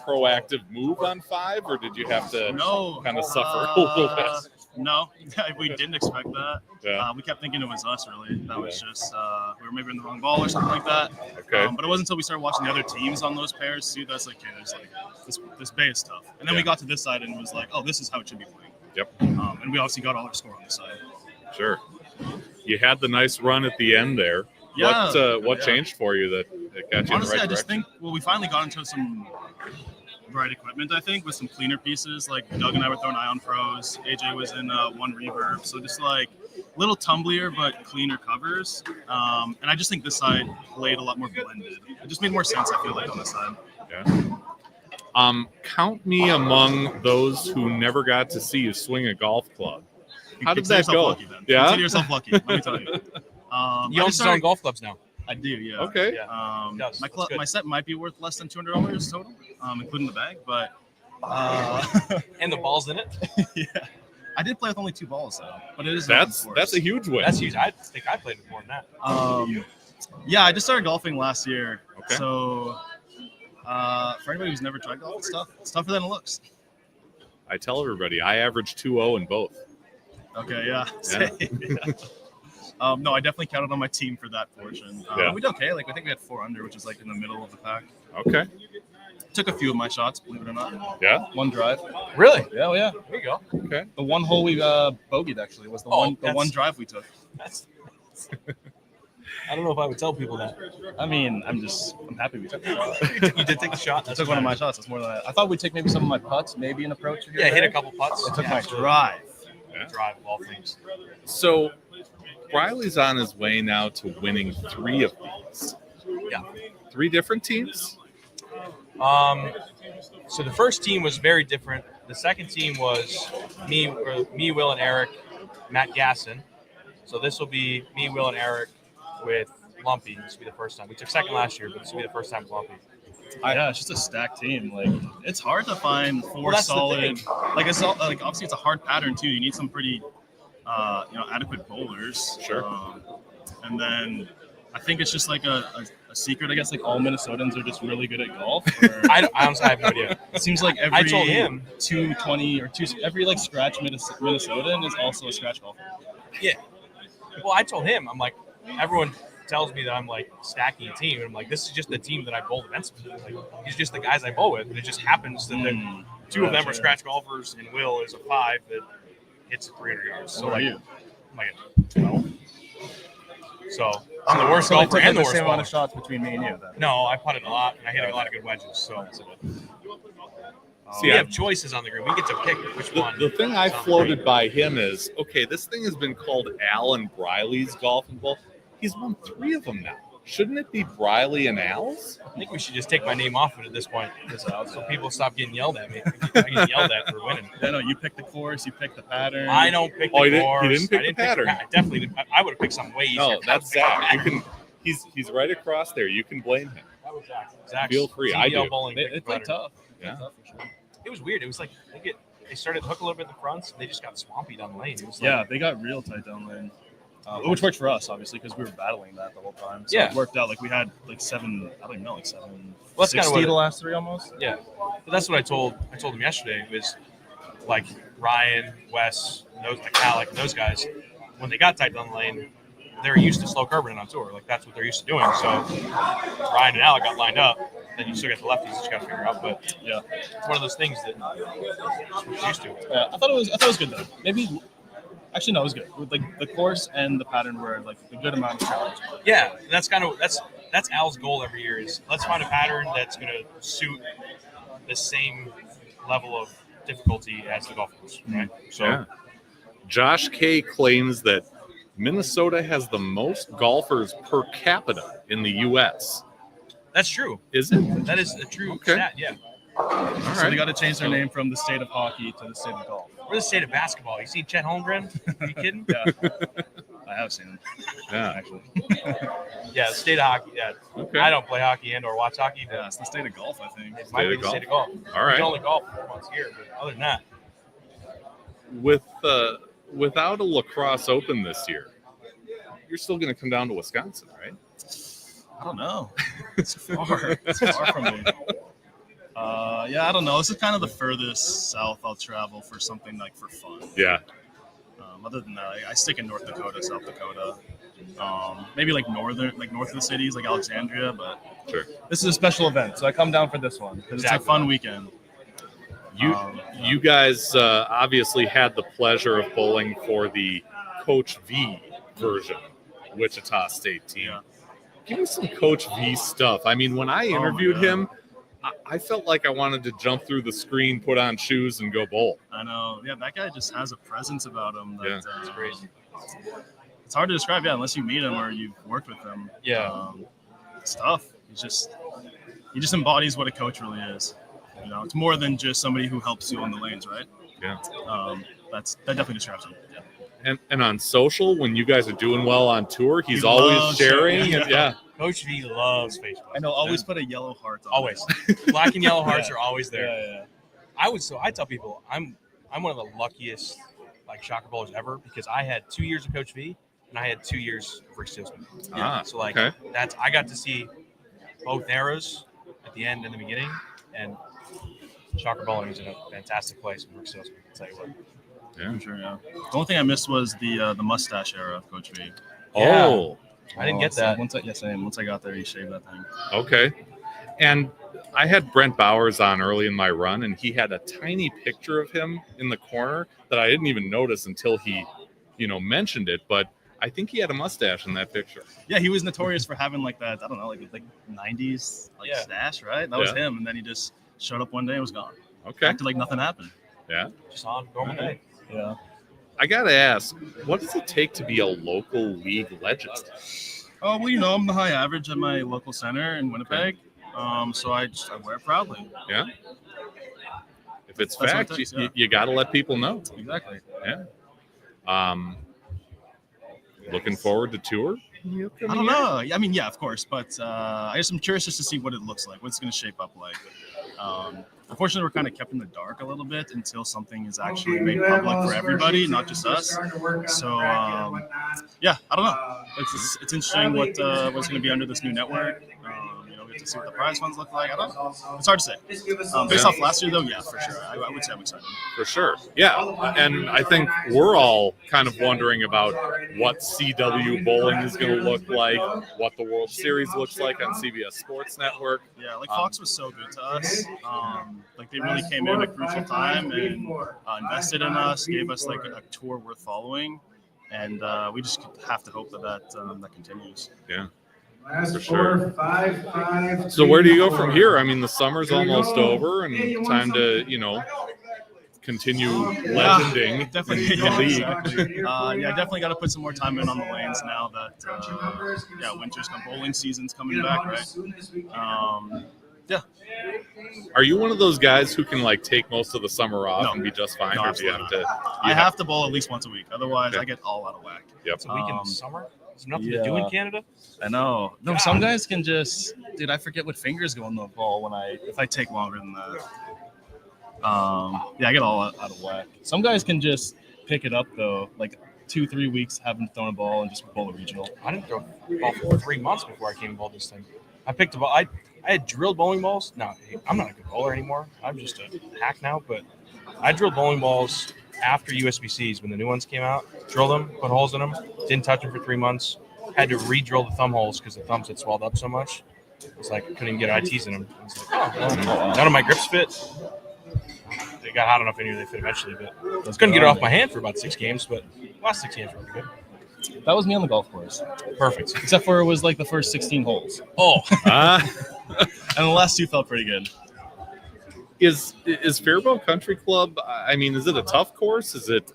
proactive move on 5, or did you have to kind of suffer a little bit? No, we didn't expect that. Yeah. We kept thinking it was us, really. That was just, we were maybe in the wrong ball or something like that. Okay. But it wasn't until we started watching the other teams on those pairs, too, that's like, okay, there's like, this bay is tough. And then we got to this side and was like, oh, this is how it should be playing. Yep. And we obviously got all our score on this side. Sure. You had the nice run at the end there. Yeah. What changed for you that got you Honestly, in the right I just direction? think, we finally got into some right equipment, I think, with some cleaner pieces. Like Doug and I were throwing Ion Pros. AJ was in one reverb. So just like little tumblier but cleaner covers. And I just think this side played a lot more blended. It just made more sense, I feel like, on this side. Yeah. Count me among those who never got to see you swing a golf club. How did that go? Lucky, then. Yeah. Consider yourself lucky, let me tell you. You own some golf clubs now. I do, yeah. Okay. Yeah. My set might be worth less than $200 total, including the bag, but and the balls in it. Yeah, I did play with only 2 balls though, but it is that's a huge win. That's huge. I think I played with more than that. Yeah, I just started golfing last year, Okay. so for anybody who's never tried golf, it's tougher than it looks. I tell everybody I averaged 2-0 in both. Okay, yeah. No, I definitely counted on my team for that portion. Yeah. We did okay. Like I think we had 4 under, which is like in the middle of the pack. Okay. Took a few of my shots, believe it or not. Yeah. One drive. Really? Yeah, yeah. There you go. Okay. The one hole we bogeyed actually was the one drive we took. I don't know if I would tell people that. I mean, I'm happy we took the shot. You did take the shot. I took one of my shots. That's more than I thought we'd take maybe some of my putts, maybe an approach. Yeah, hit a couple putts. I took Yeah, my absolutely. drive. Yeah. Drive of all things. So Briley's on his way now to winning 3 of these. Yeah. 3 different teams? So the first team was very different. The second team was me, Will, and Eric, Matt Gasson. So this will be me, Will, and Eric with Lumpy. This will be the first time. We took second last year, but this will be the first time with Lumpy. Yeah, it's just a stacked team. Like it's hard to find 4 that's the solid. thing. Like it's like obviously it's a hard pattern too. You need some pretty, adequate bowlers. Sure. And then I think it's just like a secret. I guess like all Minnesotans are just really good at golf. I honestly have no idea. It seems like every I told him 220 or every like scratch Minnesotan is also a scratch golfer. Yeah. Well, I told him, I'm like, everyone tells me that I'm like stacking a team, and I'm like, this is just the team that I bowl against. Like, these are just the guys I bowl with, and it just happens that 2 of them are scratch golfers, and Will is a 5 that hits at 300 yards. So What like, are you? I'm like a 12. So I'm the worst golfer and the worst same amount bowler. of shots between me and you. Then. No, I putted a lot, and I hit a lot of good wedges. So See, we have choices on the green. We get to pick which one. The thing I floated by him is, okay, this thing has been called Alan Briley's Golf and Bowl. He's won 3 of them now. Shouldn't it be Briley and Al's? I think we should just take my name off it at this point, so people stop getting yelled at me. I get yelled at for winning. Yeah, no, you pick the course, you pick the pattern. I don't pick the course. You didn't pick the pattern. I definitely didn't. I would have picked something way easier. No, that's Zach. You can. He's right across there. You can blame him. That was Zach. Feel free. I do. Bowling They played tough. Yeah. Tough for sure. It was weird. It was like they started to hook a little bit in the fronts. They just got swampy down the lane. It was like, Yeah, they got real tight down lane. Which worked for us, obviously, because we were battling that the whole time. So Yeah. it worked out. Like we had like 7, I don't even know, like 7. Well, that's kinda 60 what the last 3 almost. Yeah, but that's what I told him yesterday. Was like Ryan, Wes, Alec, those guys, when they got tight down the lane, they're used to slow curving on tour. Like that's what they're used to doing. So Ryan and Alec got lined up. Then you still got the lefties that you got to figure out. But yeah, it's one of those things that we're used to. Yeah, I thought it was good though. Maybe. Actually, no, it was good. With like the course and the pattern were like a good amount of challenge. Yeah, and that's kind of that's Al's goal every year is let's find a pattern that's going to suit the same level of difficulty as the golf course, right? So, Yeah. Josh K claims that Minnesota has the most golfers per capita in the U.S. That's true. Is it? That is a true stat, yeah. So they got to change their name from the state of hockey to the state of golf. We're the state of basketball. You see Chet Holmgren? Are you kidding? Yeah. I have seen him. Yeah. Actually. Yeah, the state of hockey. Yeah. Okay. I don't play hockey and or watch hockey. But Yeah, it's the state of golf, I think. it might be the state of golf. All right. You can only golf once a year, but other than that. Without a lacrosse open this year, you're still going to come down to Wisconsin, right? I don't know. It's far. It's far from me. Yeah, I don't know. This is kind of the furthest south I'll travel for something like for fun. Yeah. Other than that, I stick in North Dakota, South Dakota. Maybe like north of the cities, like Alexandria. But sure. This is a special event, so I come down for this one because it's a fun weekend. You guys obviously had the pleasure of bowling for the Coach V version, Wichita State team. Yeah. Give me some Coach V stuff. I mean, when I interviewed him, I felt like I wanted to jump through the screen, put on shoes, and go bowl. I know. Yeah, that guy just has a presence about him. That, it's crazy. It's hard to describe, unless you meet him or you've worked with him. Yeah. It's tough. He just embodies what a coach really is. You know, it's more than just somebody who helps you on the lanes, right? Yeah. That definitely describes him. Yeah. And on social, when you guys are doing well on tour, he's He always loves sharing. it. Yeah. Coach V loves Facebook. I know. Always put a yellow heart on. Always. Black and yellow hearts Yeah. are always there. Yeah. I tell people I'm one of the luckiest shocker bowlers ever because I had 2 years of Coach V and I had 2 years of Rick Steelsman. So okay. I got to see both eras at the end and the beginning, and shocker bowling is in a fantastic place with Rick Steelsman. I'll tell you what. Yeah. For sure. Yeah. The only thing I missed was the mustache era of Coach V. Oh. I didn't get that. Once I got there, he shaved that thing. Okay. And I had Brent Bowers on early in my run, and he had a tiny picture of him in the corner that I didn't even notice until he, mentioned it. But I think he had a mustache in that picture. Yeah, he was notorious for having like that. I don't know, like 90s stash, right? That was him, and then he just showed up one day and was gone. Okay. Acted like nothing happened. Yeah. Just on normal day. Yeah. I gotta ask, what does it take to be a local league legend? Oh well, I'm the high average at my local center in Winnipeg, so I wear it proudly. Yeah. If it's That's what fact, it takes, you got to let people know. Exactly. Yeah. Looking forward to tour. I don't know. I mean, yeah, of course, but I guess I'm curious just to see what it looks like, what it's going to shape up like. Unfortunately, we're kind of kept in the dark a little bit until something is actually made public for everybody, not just us. So, yeah, I don't know. It's interesting what's going to be under this new network. We have to see what the prize funds look like. I don't know. It's hard to say. Based off last year, though, yeah, for sure. I would say I'm excited. For sure. Yeah. And I think we're all kind of wondering about what CW bowling is going to look like, what the World Series looks like on CBS Sports Network. Yeah, Fox was so good to us. They really came in at a crucial time and invested in us, gave us a tour worth following, and we just have to hope that continues. Yeah. For sure. 5-5. So where do you go from here? I mean, the summer's almost over, and time to continue legending in the league. Exactly. I definitely got to put some more time in on the lanes now that winter's come, bowling season's coming back, right? Yeah. Are you one of those guys who can take most of the summer off No. and be just fine, No, or do you have absolutely to? I have to bowl at least once a week, otherwise I get all out of whack. Yep. It's a week in the summer. There's nothing to do in Canada. I know. No, some guys can just, dude. I forget what fingers go in the ball if I take longer than that. I get all out of whack. Some guys can just pick it up though, 2-3 weeks haven't thrown a ball and just bowl a regional. I didn't throw a ball for 3 months before I came and bowled this thing. I picked a ball. I had drilled bowling balls. No, I'm not a good bowler anymore. I'm just a hack now. But I drilled bowling balls after USBCs when the new ones came out. Drilled them, put holes in them. Didn't touch them for 3 months. Had to re-drill the thumb holes because the thumbs had swelled up so much. It's I couldn't even get ITs in them. I was none of my grips fit. They got hot enough in here they fit eventually, but I couldn't get it off my hand for about 6 games. But the last 6 games were pretty good. That was me on the golf course. Perfect. Except for it was the first 16 holes. Oh. And the last 2 felt pretty good. Is Fairbault Country Club? I mean, is it a tough course? Is it?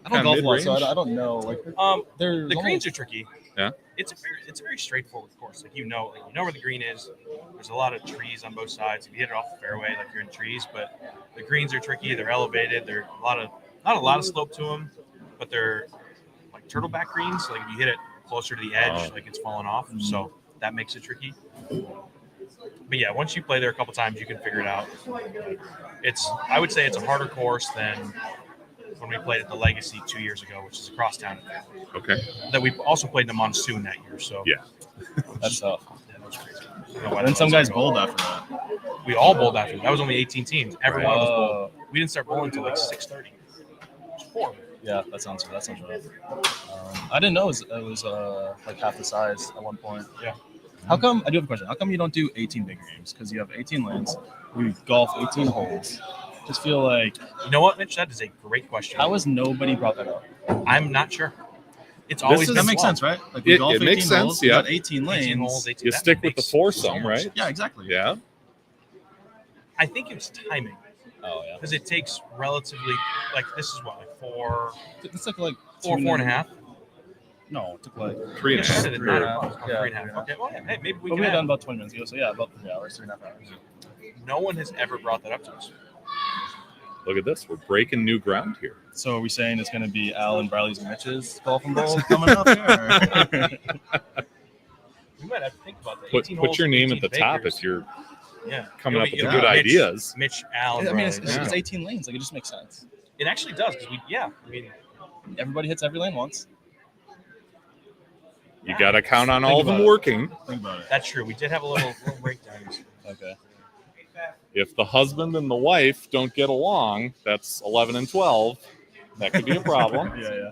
I don't golf well, so I don't know. The greens are tricky. Yeah. It's a very straightforward course. You know where the green is. There's a lot of trees on both sides. If you hit it off the fairway, you're in trees. But the greens are tricky. They're elevated. They're not a lot of slope to them, but they're turtleback greens, like if you hit it closer to the edge, Oh. like it's falling off. So that makes it tricky. But yeah, once you play there a couple times, you can figure it out. I would say it's a harder course than when we played at the Legacy 2 years ago, which is across town. Okay. That we also played in the monsoon that year. So yeah, That's tough. that was crazy. And then some guys bowled after that. We all bowled after. That was only 18 teams. Every one of us Oh. bowled. We didn't start bowling until like 6:30. It's horrible. Yeah, that sounds rough. I didn't know it was like half the size at one point. Yeah. How come? I do have a question. How come you don't do 18 big games? Because you have 18 lanes, you golf 18 holes. Just feel like, You know what, Mitch? That is a great question. how has nobody brought that up? I'm not sure. It's This always is- That been makes slow. sense, right? Like we It- golf it makes 18 sense, holes, we yeah. got 18 lanes. 18 holes, 18 you that stick with the makes foursome, so much right? Yeah, exactly. Yeah. I think it's timing Oh yeah. because it takes relatively like this is what like four, It took like four and a half. No, it took like 3 and a half. Started at 9 o'clock. Yeah, 3.5. Okay, well, yeah, hey, maybe we But can. we had add- done about 20 minutes ago, so yeah, about 3 hours, 3.5 hours. No one has ever brought that up to us. Look at this. We're breaking new ground here. So are we saying it's going to be Al and Briley's and Mitch's golf and bowl coming up here? We might have to think about that. Put 18 put holes, your name 18 at the top bakers. if you're Yeah, coming up It'll with be- the good Mitch- ideas. Mitch, Al, and I mean, Briley. it's 18 lanes. Like, it just makes sense. It actually does because I mean, Everybody hits every lane once. You got to count on all of them working. Think about it. that's true. We did have a little breakdown. Okay. If the husband and the wife don't get along, that's 11 and 12. That could be a problem. Yeah.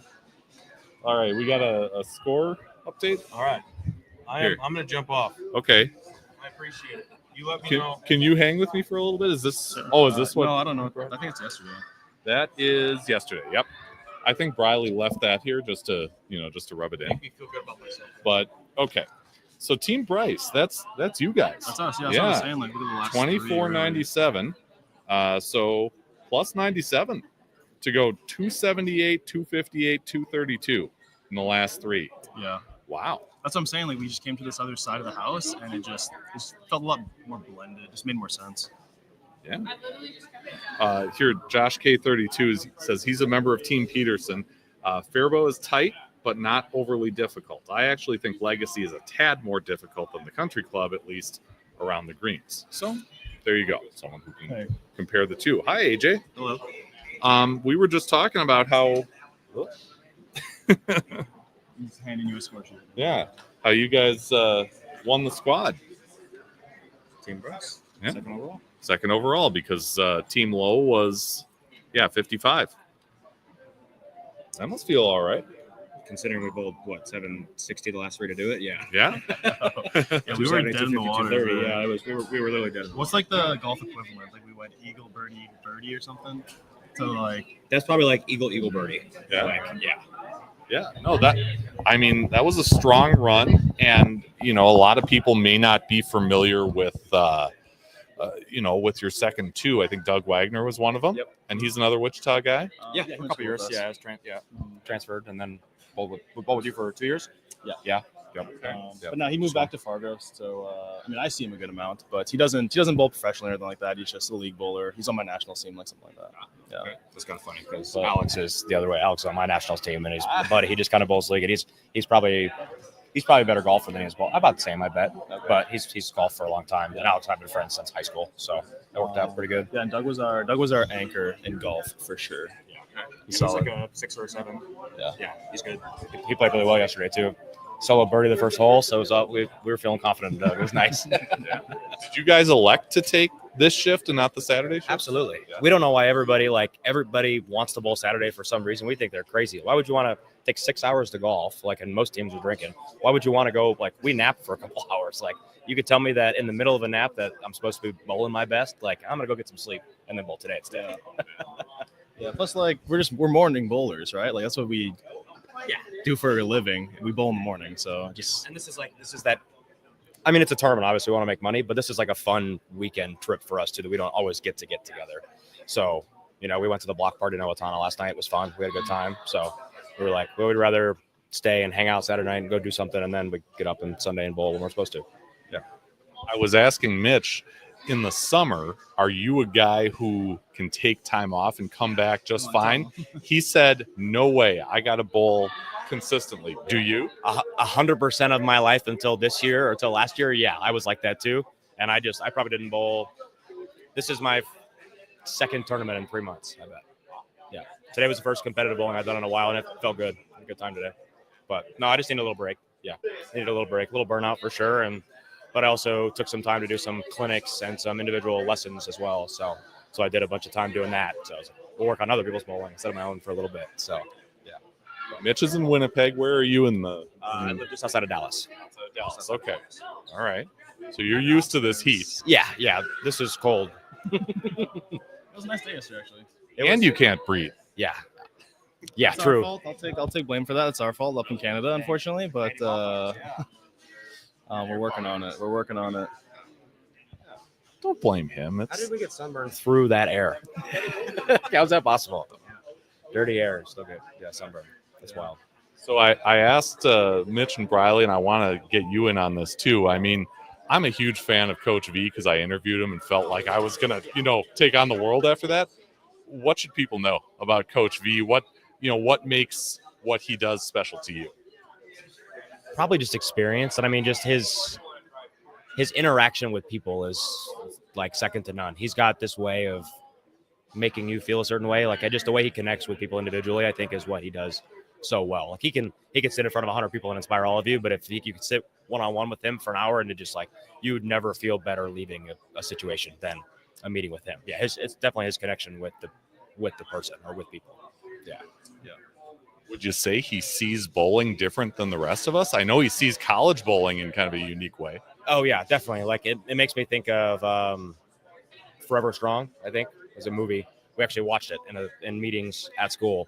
All right, we got a score update. All right, Here. I'm gonna jump off. Okay. I appreciate it. You let me Can, know. can you hang with me for a little bit? Is this? Oh, is this what? No, I don't know. I think it's yesterday. That is yesterday. Yep. I think Briley left that here just to rub it in. Make me feel good about myself. But okay. So Team Bryce, that's you guys. That's us. Yeah, that's what I was saying. Like, look at the last 24.97. So plus 97 to go 278, 258, 232 in the last three. Yeah. Wow. That's what I'm saying. Like, we just came to this other side of the house, and it just felt a lot more blended. It just made more sense. Yeah. Here, Josh K32 says he's a member of Team Peterson. Fairbault is tight, but not overly difficult. I actually think Legacy is a tad more difficult than the Country Club, at least around the greens. So there you go. Someone who can compare the two. Hi, AJ. Hello. We were just talking about how. He's handing you a score sheet. Yeah, how you guys won the squad. Team Bryce. Yeah. Second overall. Second overall because Team Low was, 55. That must feel all right. Considering we bowled, 760 the last three to do it? Yeah. Yeah? Yeah, we were dead in the water. 230, yeah, we were literally dead in the water. What's like the golf equivalent? Like, we went eagle, birdie, birdie or something? So, like. That's probably like eagle, birdie. Yeah. Like, yeah. Yeah, no, that was a strong run. And, a lot of people may not be familiar with, with your second two. I think Doug Wagner was one of them. Yep. And he's another Wichita guy. Yeah, for a couple years. Yeah, I was transferred and then bowled with you for 2 years. Yeah. Yep. But no, he moved back to Fargo. So I see him a good amount, but he doesn't bowl professionally or anything like that. He's just a league bowler. He's on my national team, like something like that. Yeah, it's kind of funny because Alex is the other way. Alex is on my national team, and his buddy, he just kind of bowls league, and he's probably a better golfer than he is bowl. About the same, I bet. But he's golfed for a long time, and Alex and I have been friends since high school, so it worked out pretty good. Yeah, and Doug was our anchor in golf for sure. He's like a 6 or 7. Yeah, he's good. He played really well yesterday too. Solo birdie the first hole, so it was we were feeling confident. It was nice. Did you guys elect to take this shift and not the Saturday shift? Absolutely. Yeah. We don't know why everybody wants to bowl Saturday for some reason. We think they're crazy. Why would you want to take 6 hours to golf? And most teams are drinking. Why would you want to go? We nap for a couple hours. You could tell me that in the middle of a nap that I'm supposed to be bowling my best. I'm gonna go get some sleep and then bowl today instead. Yeah. Plus, we're morning bowlers, right? That's what we do for a living. We bowl in the morning, so just. And this is that. I mean, it's a tournament. Obviously, we want to make money, but this is like a fun weekend trip for us too. That we don't always get together. So, we went to the block party in Owatonna last night. It was fun. We had a good time. So, we were like, we would rather stay and hang out Saturday night and go do something, and then we get up on Sunday and bowl when we're supposed to. Yeah. I was asking Mitch, in the summer, are you a guy who can take time off and come back just fine? He said, no way. I got to bowl consistently. Do you? 100% of my life until this year or until last year. Yeah, I was like that too. And I probably didn't bowl. This is my second tournament in 3 months, I bet. Yeah. Today was the first competitive bowling I've done in a while, and it felt good. Had a good time today. But no, I just needed a little break. Yeah. Needed a little break, a little burnout for sure. But I also took some time to do some clinics and some individual lessons as well. So I did a bunch of time doing that. So I was like, we'll work on other people's bowling instead of my own for a little bit. So, yeah. Mitch is in Winnipeg. Where are you in the? I live just outside of Dallas. Dallas. Okay. All right. So you're used to this heat. Yeah. This is cold. It was a nice day yesterday, actually. And you can't breathe. Yeah, It's true. Our fault. I'll take blame for that. It's our fault up in Canada, unfortunately. But we're working on it. Don't blame him. How did we get sunburned through that air? How's that possible? Dirty air, still good. Yeah, sunburn. That's wild. So I asked Mitch and Briley, and I want to get you in on this too. I mean, I'm a huge fan of Coach V because I interviewed him and felt like I was going to, take on the world after that. What should people know about Coach V? What makes what he does special to you? Probably just experience. And I mean, just his interaction with people is like second to none. He's got this way of making you feel a certain way. Like just the way he connects with people individually, I think is what he does so well. Like he can sit in front of 100 people and inspire all of you. But if you could sit one-on-one with him for an hour and it just like, you would never feel better leaving a situation than a meeting with him. Yeah. It's definitely his connection with the person or with people. Yeah. Would you say he sees bowling different than the rest of us? I know he sees college bowling in kind of a unique way. Oh yeah, definitely. Like it makes me think of Forever Strong, I think, was a movie. We actually watched it in meetings at school.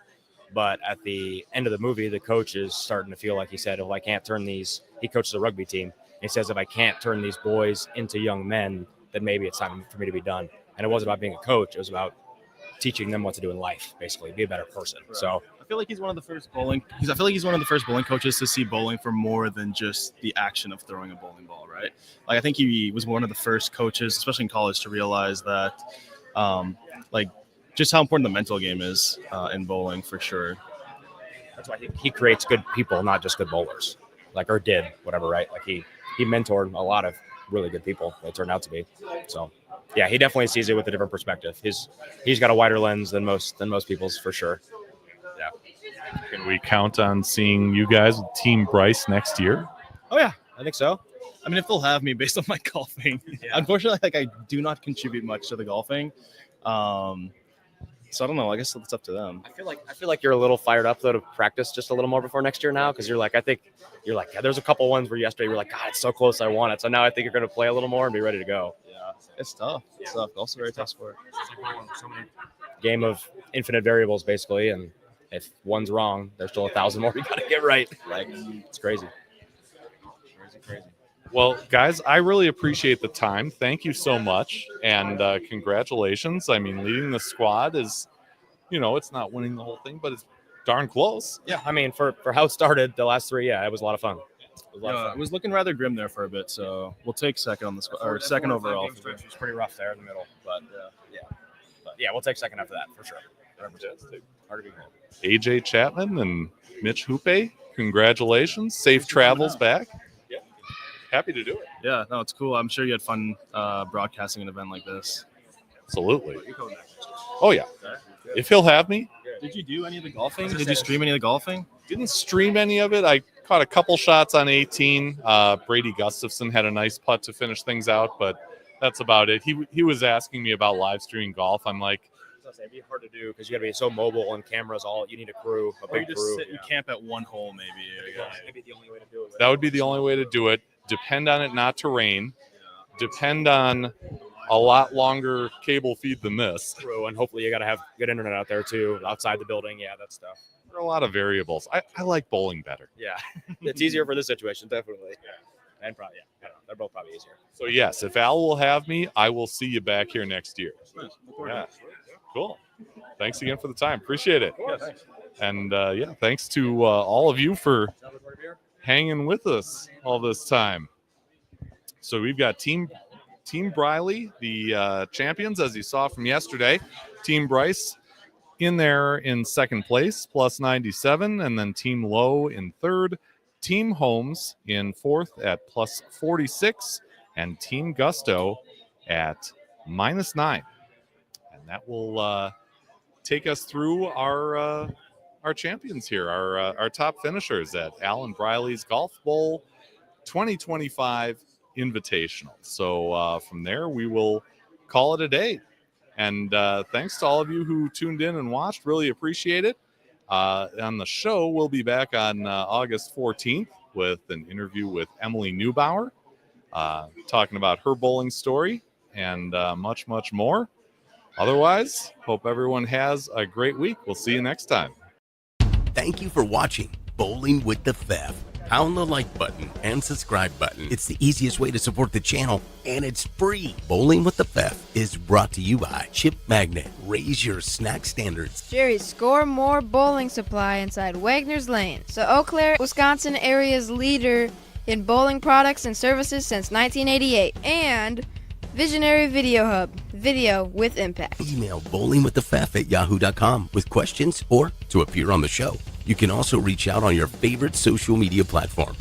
But at the end of the movie, the coach is starting to feel like he said, if I can't turn these, he coaches a rugby team. And he says, if I can't turn these boys into young men, then maybe it's time for me to be done. And it wasn't about being a coach. It was about teaching them what to do in life, basically, be a better person. Right. So I feel like he's one of the first bowling coaches to see bowling for more than just the action of throwing a bowling ball, right? Like I think he was one of the first coaches, especially in college, to realize that just how important the mental game is in bowling for sure. That's why he creates good people, not just good bowlers, or did, whatever, right? Like he mentored a lot of really good people that turned out to be. So yeah, he definitely sees it with a different perspective. He's got a wider lens than most people's for sure. Yeah. Can we count on seeing you guys with Team Bryce next year? Oh yeah, I think so. I mean, if they'll have me based on my golfing. Yeah. Unfortunately, I do not contribute much to the golfing. So I don't know. I guess it's up to them. I feel like you're a little fired up though to practice just a little more before next year now, because yeah, there's a couple ones where yesterday you were like, God, it's so close, I want it. So now I think you're going to play a little more and be ready to go. Yeah, it's tough. It's tough. Also very tough sport. Game of infinite variables basically, and if one's wrong, there's still 1,000 more you got to get right. It's crazy. Crazy. Well, guys, I really appreciate the time. Thank you so much, and congratulations. I mean, leading the squad is, it's not winning the whole thing, but it's darn close. Yeah, I mean, for how it started the last three, yeah, it was a lot of fun. It was looking rather grim there for a bit, so we'll take second on the squad, or second overall. It was pretty rough there in the middle, but yeah, we'll take second after that for sure. 100%. Hard to be cool. AJ Chapman and Mitch Hoope, congratulations. Safe travels back. Yeah. Happy to do it. Yeah, no, it's cool. I'm sure you had fun broadcasting an event like this. Absolutely. Oh, yeah. If he'll have me. Did you do any of the golfing? Did you stream any of the golfing? Didn't stream any of it. I caught a couple shots on 18. Brady Gustafson had a nice putt to finish things out, but that's about it. He was asking me about live streaming golf. I'm like, it'd be hard to do because you got to be so mobile and cameras. You need a crew. Or you just sit and camp at one hole, maybe. Maybe the only way to do it. That would be the only way to do it. Depend on it not to rain. Depend on a lot longer cable feed than this. True, and hopefully you got to have good internet out there too, outside the building. Yeah, that stuff. There are a lot of variables. I like bowling better. Yeah, it's easier for this situation, definitely. Yeah. And probably, yeah, they're both probably easier. So yes, if Al will have me, I will see you back here next year. Yeah. Cool. Thanks again for the time. Appreciate it. Yeah, thanks. And thanks to all of you for hanging with us all this time. So we've got Team Team Briley, the champions, as you saw from yesterday. Team Bryce in there in second place, plus 97, and then Team Lowe in third. Team Holmes in fourth at plus 46, and Team Gusto at minus 9. And that will take us through our champions here, our top finishers at Alan Briley's Golf Bowl 2025 Invitational. So from there, we will call it a day. And thanks to all of you who tuned in and watched. Really appreciate it. On the show, we'll be back on August 14th with an interview with Emily Neubauer, talking about her bowling story and much, much more. Otherwise, hope everyone has a great week. We'll see you next time. Thank you for watching Bowling with the Fef. Pound the like button and subscribe button. It's the easiest way to support the channel, and it's free. Bowling with the Fef is brought to you by Chip Magnet. Raise your snack standards. Jerry's Score More Bowling Supply inside Wagner's Lane. So Eau Claire, Wisconsin area's leader in bowling products and services since 1988. And Visionary Video Hub. Video with impact. Email bowlingwiththefef@yahoo.com with questions or to appear on the show. You can also reach out on your favorite social media platform.